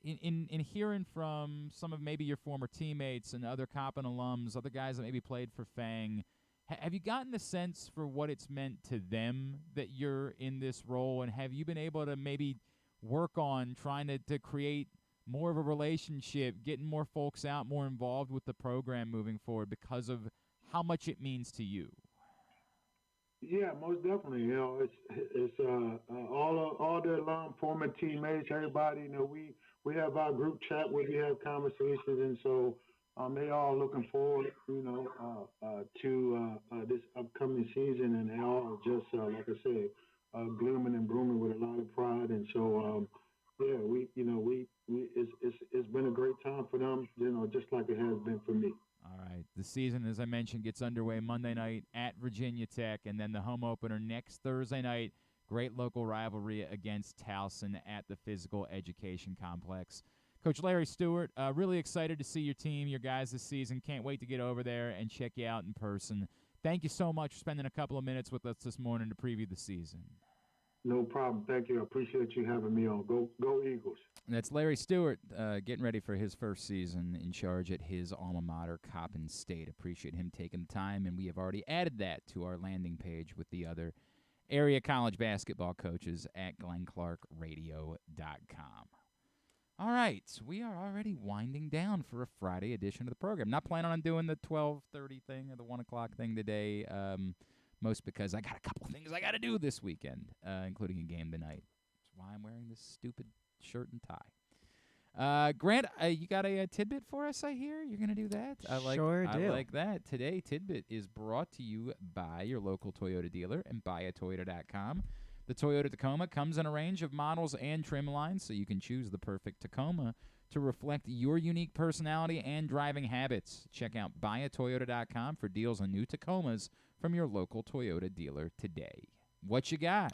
in hearing from some of maybe your former teammates and other Coppin alums, other guys that maybe played for Fang, have you gotten the sense for what it's meant to them that you're in this role, and have you been able to maybe work on trying to create more of a relationship, getting more folks out, more involved with the program moving forward because of how much it means to you? Yeah, most definitely. It's all the alum, former teammates, everybody. We have our group chat where we have conversations, and so they all looking forward, to this upcoming season, and they all just like I said, glooming and blooming with a lot of pride, and so it's been a great time for them, just like it has been for me. All right. The season, as I mentioned, gets underway Monday night at Virginia Tech, and then the home opener next Thursday night. Great local rivalry against Towson at the Physical Education Complex. Coach Larry Stewart, really excited to see your team, your guys this season. Can't wait to get over there and check you out in person. Thank you so much for spending a couple of minutes with us this morning to preview the season. No problem. Thank you. I appreciate you having me on. Go Eagles. And that's Larry Stewart getting ready for his first season in charge at his alma mater, Coppin State. Appreciate him taking the time, and we have already added that to our landing page with the other area college basketball coaches at GlenClarkRadio.com. All right, we are already winding down for a Friday edition of the program. Not planning on doing the 12:30 thing or the 1 o'clock thing today, most because I got a couple of things I got to do this weekend, including a game tonight. That's why I'm wearing this stupid shirt and tie. Grant, you got a tidbit for us, I hear? You're going to do that? Sure do. I like that. Today, Tidbit is brought to you by your local Toyota dealer and buyatoyota.com. The Toyota Tacoma comes in a range of models and trim lines, so you can choose the perfect Tacoma to reflect your unique personality and driving habits. Check out buyatoyota.com for deals on new Tacomas from your local Toyota dealer today. What you got?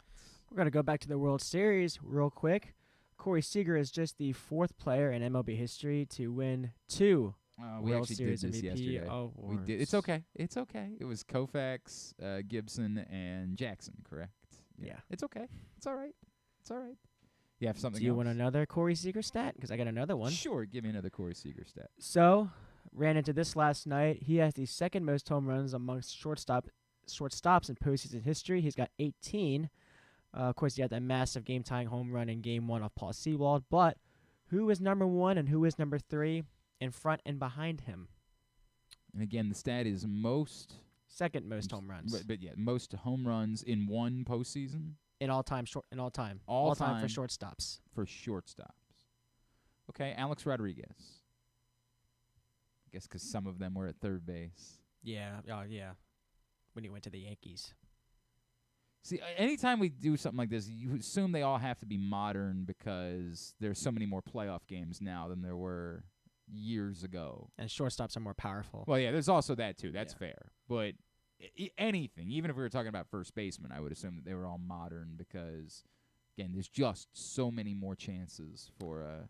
We're going to go back to the World Series real quick. Corey Seager is just the 4th player in MLB history to win 2 we World actually Series did this MVP yesterday. awards. We did. It's okay. It's okay. It was Koufax, Gibson, and Jackson, correct? Yeah. It's okay. It's all right. It's all right. You have something Do you else? want another Corey Seager stat? Because I got another one. Sure. Give me another Corey Seager stat. So, ran into this last night. He has the second most home runs amongst shortstops in postseason history. He's got 18. Of course, he had that massive game-tying home run in Game 1 of Paul Sewald. But who is number 1 and who is number 3 in front and behind him? And again, the stat is second most home runs. But yeah, most home runs in one postseason. All time for shortstops. For shortstops. Okay, Alex Rodriguez. I guess because some of them were at third base. Yeah, yeah. When he went to the Yankees. See, anytime we do something like this, you assume they all have to be modern because there's so many more playoff games now than there were years ago. And shortstops are more powerful. Well, yeah, there's also that, too. That's fair. But anything, even if we were talking about first baseman, I would assume that they were all modern because, again, there's just so many more chances for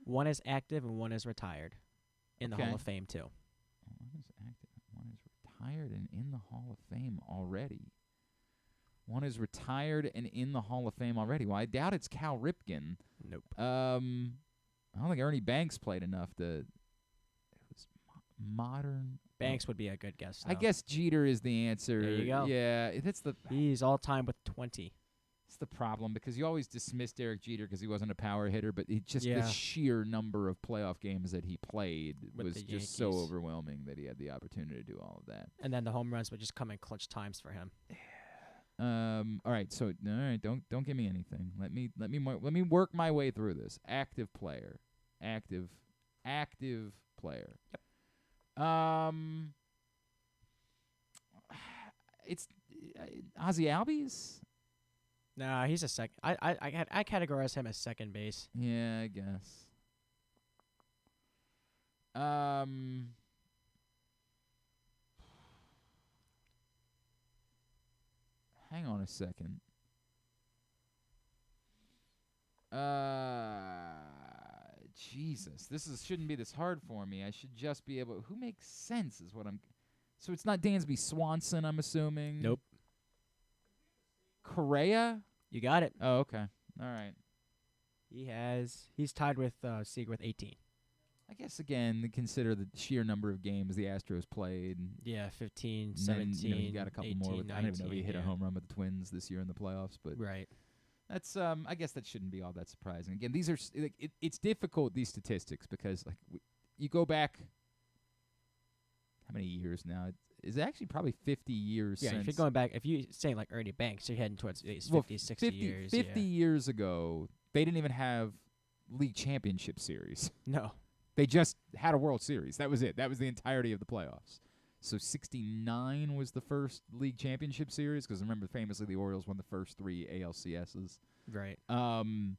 one is active and one is retired in the Hall of Fame, too. One is active, one is retired and in the Hall of Fame already. One is retired and in the Hall of Fame already. Well, I doubt it's Cal Ripken. Nope. I don't think Ernie Banks played enough to. It was modern. Banks would be a good guess. I guess Jeter is the answer. There you go. Yeah, He's all time with 20. It's the problem because you always dismiss Derek Jeter because he wasn't a power hitter, but the sheer number of playoff games that he played was just so overwhelming that he had the opportunity to do all of that. And then the home runs would just come in clutch times for him. All right, don't give me anything. Let me work my way through this. Active player. Yep. It's Ozzie Albies? Nah, he's a second. I categorize him as second base. Yeah, I guess. Hang on a second. Jesus, shouldn't be this hard for me. I should just be able. Who makes sense is what I'm. So it's not Dansby Swanson, I'm assuming. Nope. Correa. You got it. Oh, okay. All right. He's tied with Seager with 18. I guess, again, consider the sheer number of games the Astros played. Yeah, 15, and 17, then, he got a couple 18, more. 19, I don't even know if he hit a home run with the Twins this year in the playoffs. But right. That's I guess that shouldn't be all that surprising. Again, these are it's difficult, these statistics, because you go back how many years now? It's actually probably 50 years since. Yeah, if you're going back, if you're saying like Ernie Banks, you're heading towards 50, 60 years. 50 years ago, they didn't even have league championship series. No. They just had a World Series. That was it. That was the entirety of the playoffs. So 69 was the first league championship series, because remember, famously, the Orioles won the first 3 ALCSs. Right. And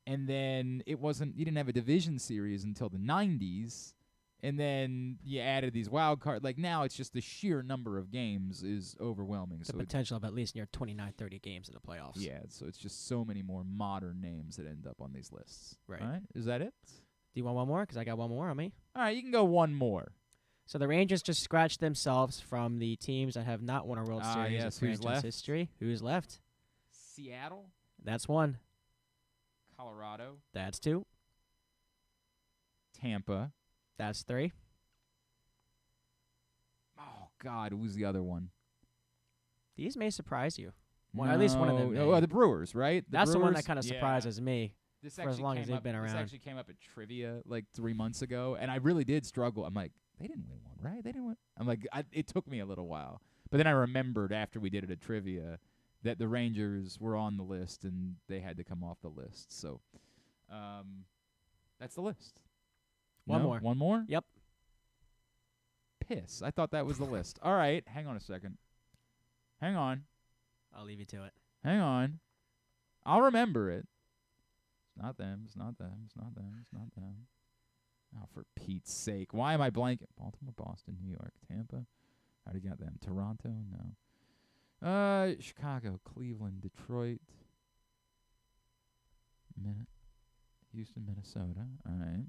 then you didn't have a division series until the 90s, and then you added these wild cards. Like, now it's just the sheer number of games is overwhelming. The so potential of at least near 29, 30 games in the playoffs. Yeah, so it's just so many more modern names that end up on these lists. Right. All right, is that it? Do you want one more? Because I got one more on me. All right, you can go one more. So the Rangers just scratched themselves from the teams that have not won a World Series in franchise history. Who's left? Seattle. That's 1. Colorado. That's 2. Tampa. That's 3. Oh, God, who's the other one? These may surprise you. Well, at least one of them may. Oh, the Brewers, right? That's the one that Brewers? kind of surprises me for as long as they've been This around. actually came up at trivia like 3 months ago, and I really did struggle. I'm like, they didn't win one, right? They didn't win. I'm like, it took me a little while. But then I remembered after we did it at trivia that the Rangers were on the list, and they had to come off the list. So that's the list. One No? more. One more? Yep. Piss. I thought that was the list. All right. Hang on a second. Hang on. I'll leave you to it. Hang on. I'll remember it. It's not them. It's not them. It's not them. It's not them. Oh, for Pete's sake. Why am I blanking? Baltimore, Boston, New York, Tampa. How do you got them? Toronto? No. Chicago, Cleveland, Detroit. Houston, Minnesota. All right.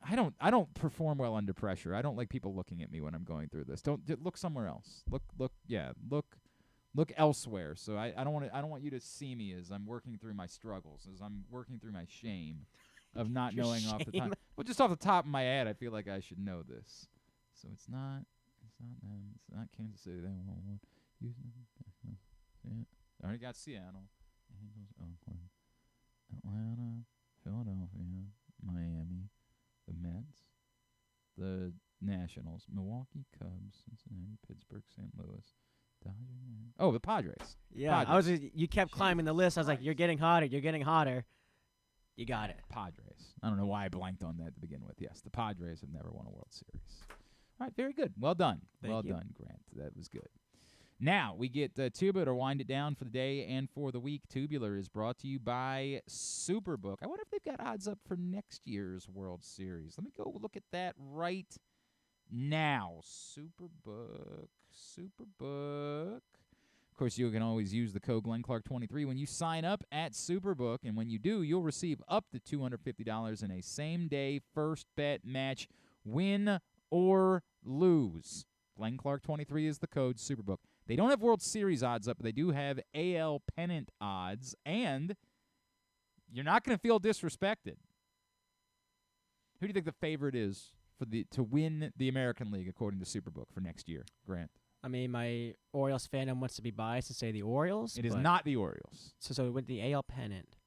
I don't perform well under pressure. I don't like people looking at me when I'm going through this. Look somewhere else. Look elsewhere. So I don't want you to see me as I'm working through my struggles, as I'm working through my shame of not knowing off the top. Well, just off the top of my head, I feel like I should know this. So it's not them. It's not Kansas City. They won one. Houston. I already got Seattle. Angels, Oakland, Atlanta, Philadelphia, Miami, the Mets, the Nationals, Milwaukee Cubs, Cincinnati, Pittsburgh, St. Louis, Dodgers. Oh, the Padres. Yeah, Padres. You kept climbing the list. I was like, you're getting hotter. You're getting hotter. You got it. Padres. I don't know why I blanked on that to begin with. Yes, the Padres have never won a World Series. All right, very good. Well done. Thank you. Done, Grant. That was good. Now, we get Tubular to wind it down for the day and for the week. Tubular is brought to you by Superbook. I wonder if they've got odds up for next year's World Series. Let me go look at that right now. Superbook. Of course, you can always use the code GlennClark23 when you sign up at Superbook, and when you do, you'll receive up to $250 in a same-day first bet match, win or lose. GlennClark23 is the code, Superbook. They don't have World Series odds up, but they do have AL pennant odds, and you're not going to feel disrespected. Who do you think the favorite is to win the American League according to Superbook for next year, Grant? I mean, my Orioles fandom wants to be biased and say the Orioles. It is not the Orioles. So with the AL pennant.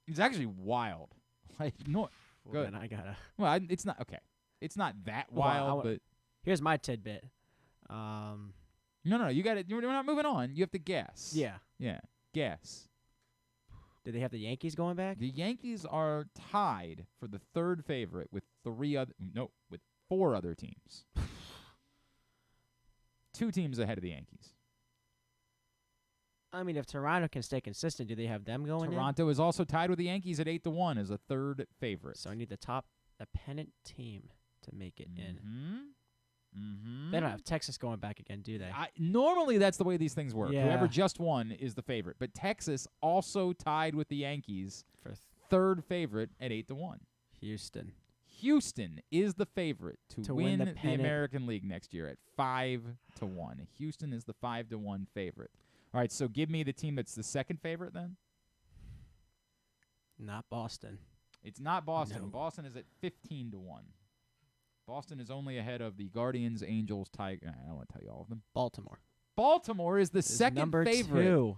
It's actually wild. Like, no. Well, then I gotta. Well, it's not okay. It's not that wild, but here's my tidbit. No. You got it. We're not moving on. You have to guess. Yeah. Guess. Do they have the Yankees going back? The Yankees are tied for the third favorite with four other teams. 2 teams ahead of the Yankees. I mean, if Toronto can stay consistent, do they have them going Toronto is also tied with the Yankees at 8-1 as a third favorite. So I need the pennant team to make it in. Mm-hmm. They don't have Texas going back again, do they? Normally, that's the way these things work. Yeah. Whoever just won is the favorite. But Texas also tied with the Yankees for third favorite at 8-1. Houston is the favorite to win the American League next year at 5-1. Houston is the 5-1 favorite. All right, so give me the team that's the second favorite then. Not Boston. It's not Boston. No. Boston is at 15-1. Boston is only ahead of the Guardians, Angels, Tigers. I don't want to tell you all of them. Baltimore is the second number favorite. 2.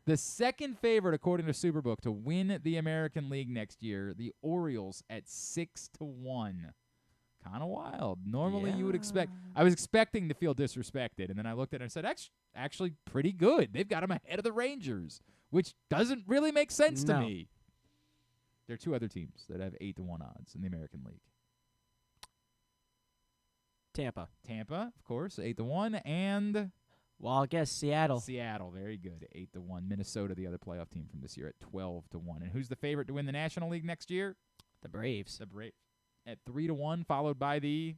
The second favorite, according to Superbook, to win the American League next year. The Orioles at 6-1. Kind of wild. Normally, you would expect. I was expecting to feel disrespected, and then I looked at it and said, actually pretty good. They've got them ahead of the Rangers, which doesn't really make sense to me. There are 2 other teams that have 8-1 odds in the American League. Tampa, of course, 8-1, and well, I guess Seattle, very good, 8-1. Minnesota, the other playoff team from this year, at 12-1. And who's the favorite to win the National League next year? The Braves. At 3-1, followed by the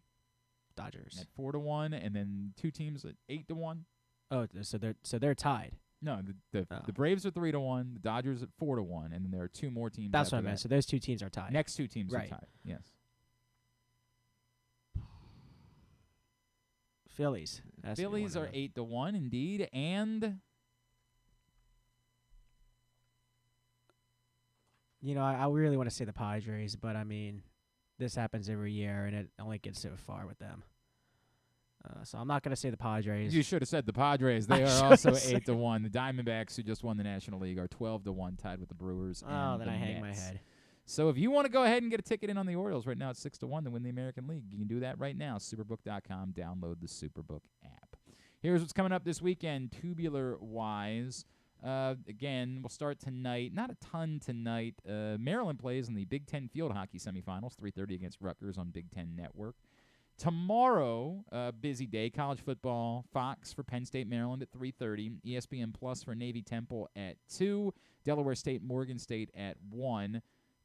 Dodgers at 4-1, and then 2 teams at 8-1. Oh, so they're tied. No, the Braves are 3-1, the Dodgers at 4-1, and then there are 2 more teams. That's what I meant. So those 2 teams are tied. Next 2 teams are tied. Yes. Phillies. Phillies are 8-1 indeed, and I really want to say the Padres, but I mean, this happens every year, and it only gets so far with them. So I'm not going to say the Padres. You should have said the Padres. They are also 8-1. The Diamondbacks, who just won the National League, are 12-1, tied with the Brewers. Oh, then the I hang my Mets. head. So if you want to go ahead and get a ticket in on the Orioles right now, it's 6-1 to win the American League. You can do that right now. Superbook.com. Download the Superbook app. Here's what's coming up this weekend, tubular-wise. Again, we'll start tonight. Not a ton tonight. Maryland plays in the Big Ten field hockey semifinals, 3:30 against Rutgers on Big Ten Network. Tomorrow, busy day, college football, Fox for Penn State, Maryland at 3:30, ESPN Plus for Navy Temple at 2, Delaware State, Morgan State at 1.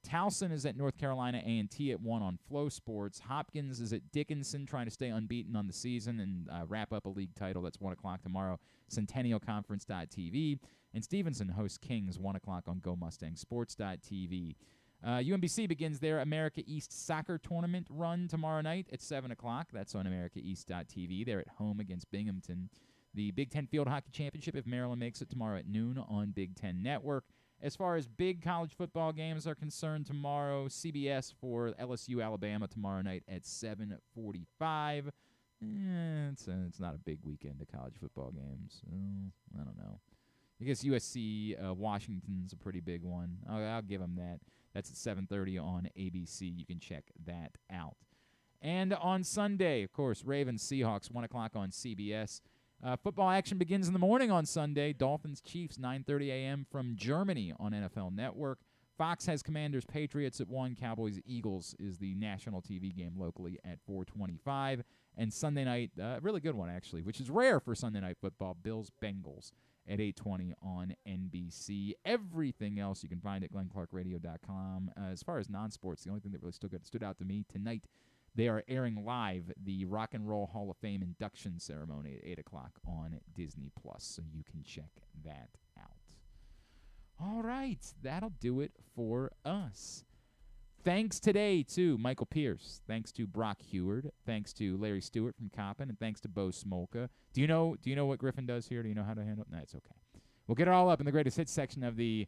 Towson is at North Carolina A&T at 1 on Flow Sports. Hopkins is at Dickinson, trying to stay unbeaten on the season and wrap up a league title. That's 1 o'clock tomorrow, CentennialConference.tv. And Stevenson hosts Kings, 1 o'clock on GoMustangSports.tv. UMBC begins their America East Soccer Tournament run tomorrow night at 7 o'clock. That's on AmericaEast.tv. They're at home against Binghamton. The Big Ten Field Hockey Championship, if Maryland makes it, tomorrow at noon on Big Ten Network. As far as big college football games are concerned tomorrow, CBS for LSU Alabama tomorrow night at 7:45. It's not a big weekend of college football games. I don't know. I guess USC Washington's a pretty big one. I'll give them that. That's at 7:30 on ABC. You can check that out. And on Sunday, of course, Ravens Seahawks, 1 o'clock on CBS. Football action begins in the morning on Sunday. Dolphins Chiefs, 9:30 a.m. from Germany on NFL Network. Fox has Commanders Patriots at 1. Cowboys Eagles is the national TV game locally at 4:25. And Sunday night, really good one actually, which is rare for Sunday night football, Bills Bengals at 8:20 on NBC. Everything else you can find at glennclarkradio.com. As far as non-sports, the only thing that really stood out to me tonight, they are airing live the Rock and Roll Hall of Fame induction ceremony at 8 o'clock on Disney+, so you can check that out. All right, that'll do it for us. Thanks today to Michael Pierce. Thanks to Brock Huard. Thanks to Larry Stewart from Coppin, and thanks to Bo Smolka. Do you know what Griffin does here? Do you know how to handle it? No, it's okay. We'll get it all up in the greatest hits section of the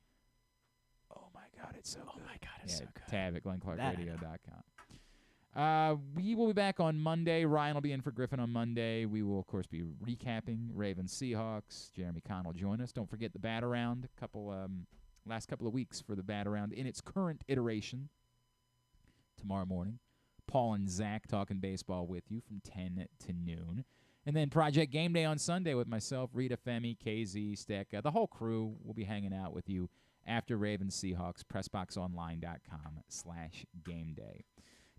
Oh my God, it's so good. Oh my God, it's so good. Tab at glennclarkradio.com. We will be back on Monday. Ryan will be in for Griffin on Monday. We will, of course, be recapping Ravens Seahawks. Jeremy Conn will join us. Don't forget the Bat Around. Last couple of weeks for the Bat Around in its current iteration. Tomorrow morning, Paul and Zach talking baseball with you from 10 to noon. And then Project Game Day on Sunday with myself, Rita, Femi, KZ, Steck. The whole crew will be hanging out with you after Ravens Seahawks, PressBoxOnline.com/gameday.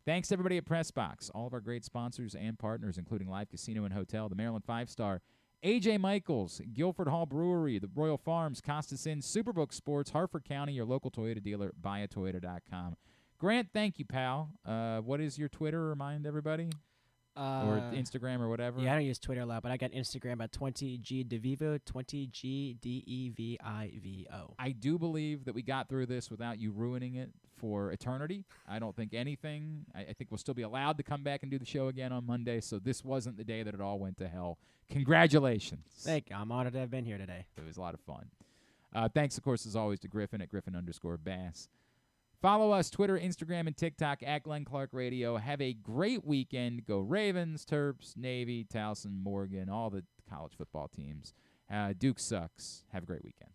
Thanks to everybody at PressBox, all of our great sponsors and partners, including Live Casino and Hotel, the Maryland 5-Star, A.J. Michaels, Guilford Hall Brewery, the Royal Farms, Costas Inn, Superbook Sports, Harford County, your local Toyota dealer, buyatoyota.com. Grant, thank you, pal. What is your Twitter? Remind everybody. Or Instagram or whatever. Yeah, I don't use Twitter a lot, but I got Instagram at 20GDevivo, 20GDEVIVO. I do believe that we got through this without you ruining it for eternity. I don't think anything. I think we'll still be allowed to come back and do the show again on Monday, so this wasn't the day that it all went to hell. Congratulations. Thank you. I'm honored to have been here today. It was a lot of fun. Thanks, of course, as always, to Griffin at Griffin_Bass. Follow us, Twitter, Instagram, and TikTok at Glenn Clark Radio. Have a great weekend. Go Ravens, Terps, Navy, Towson, Morgan, all the college football teams. Duke sucks. Have a great weekend.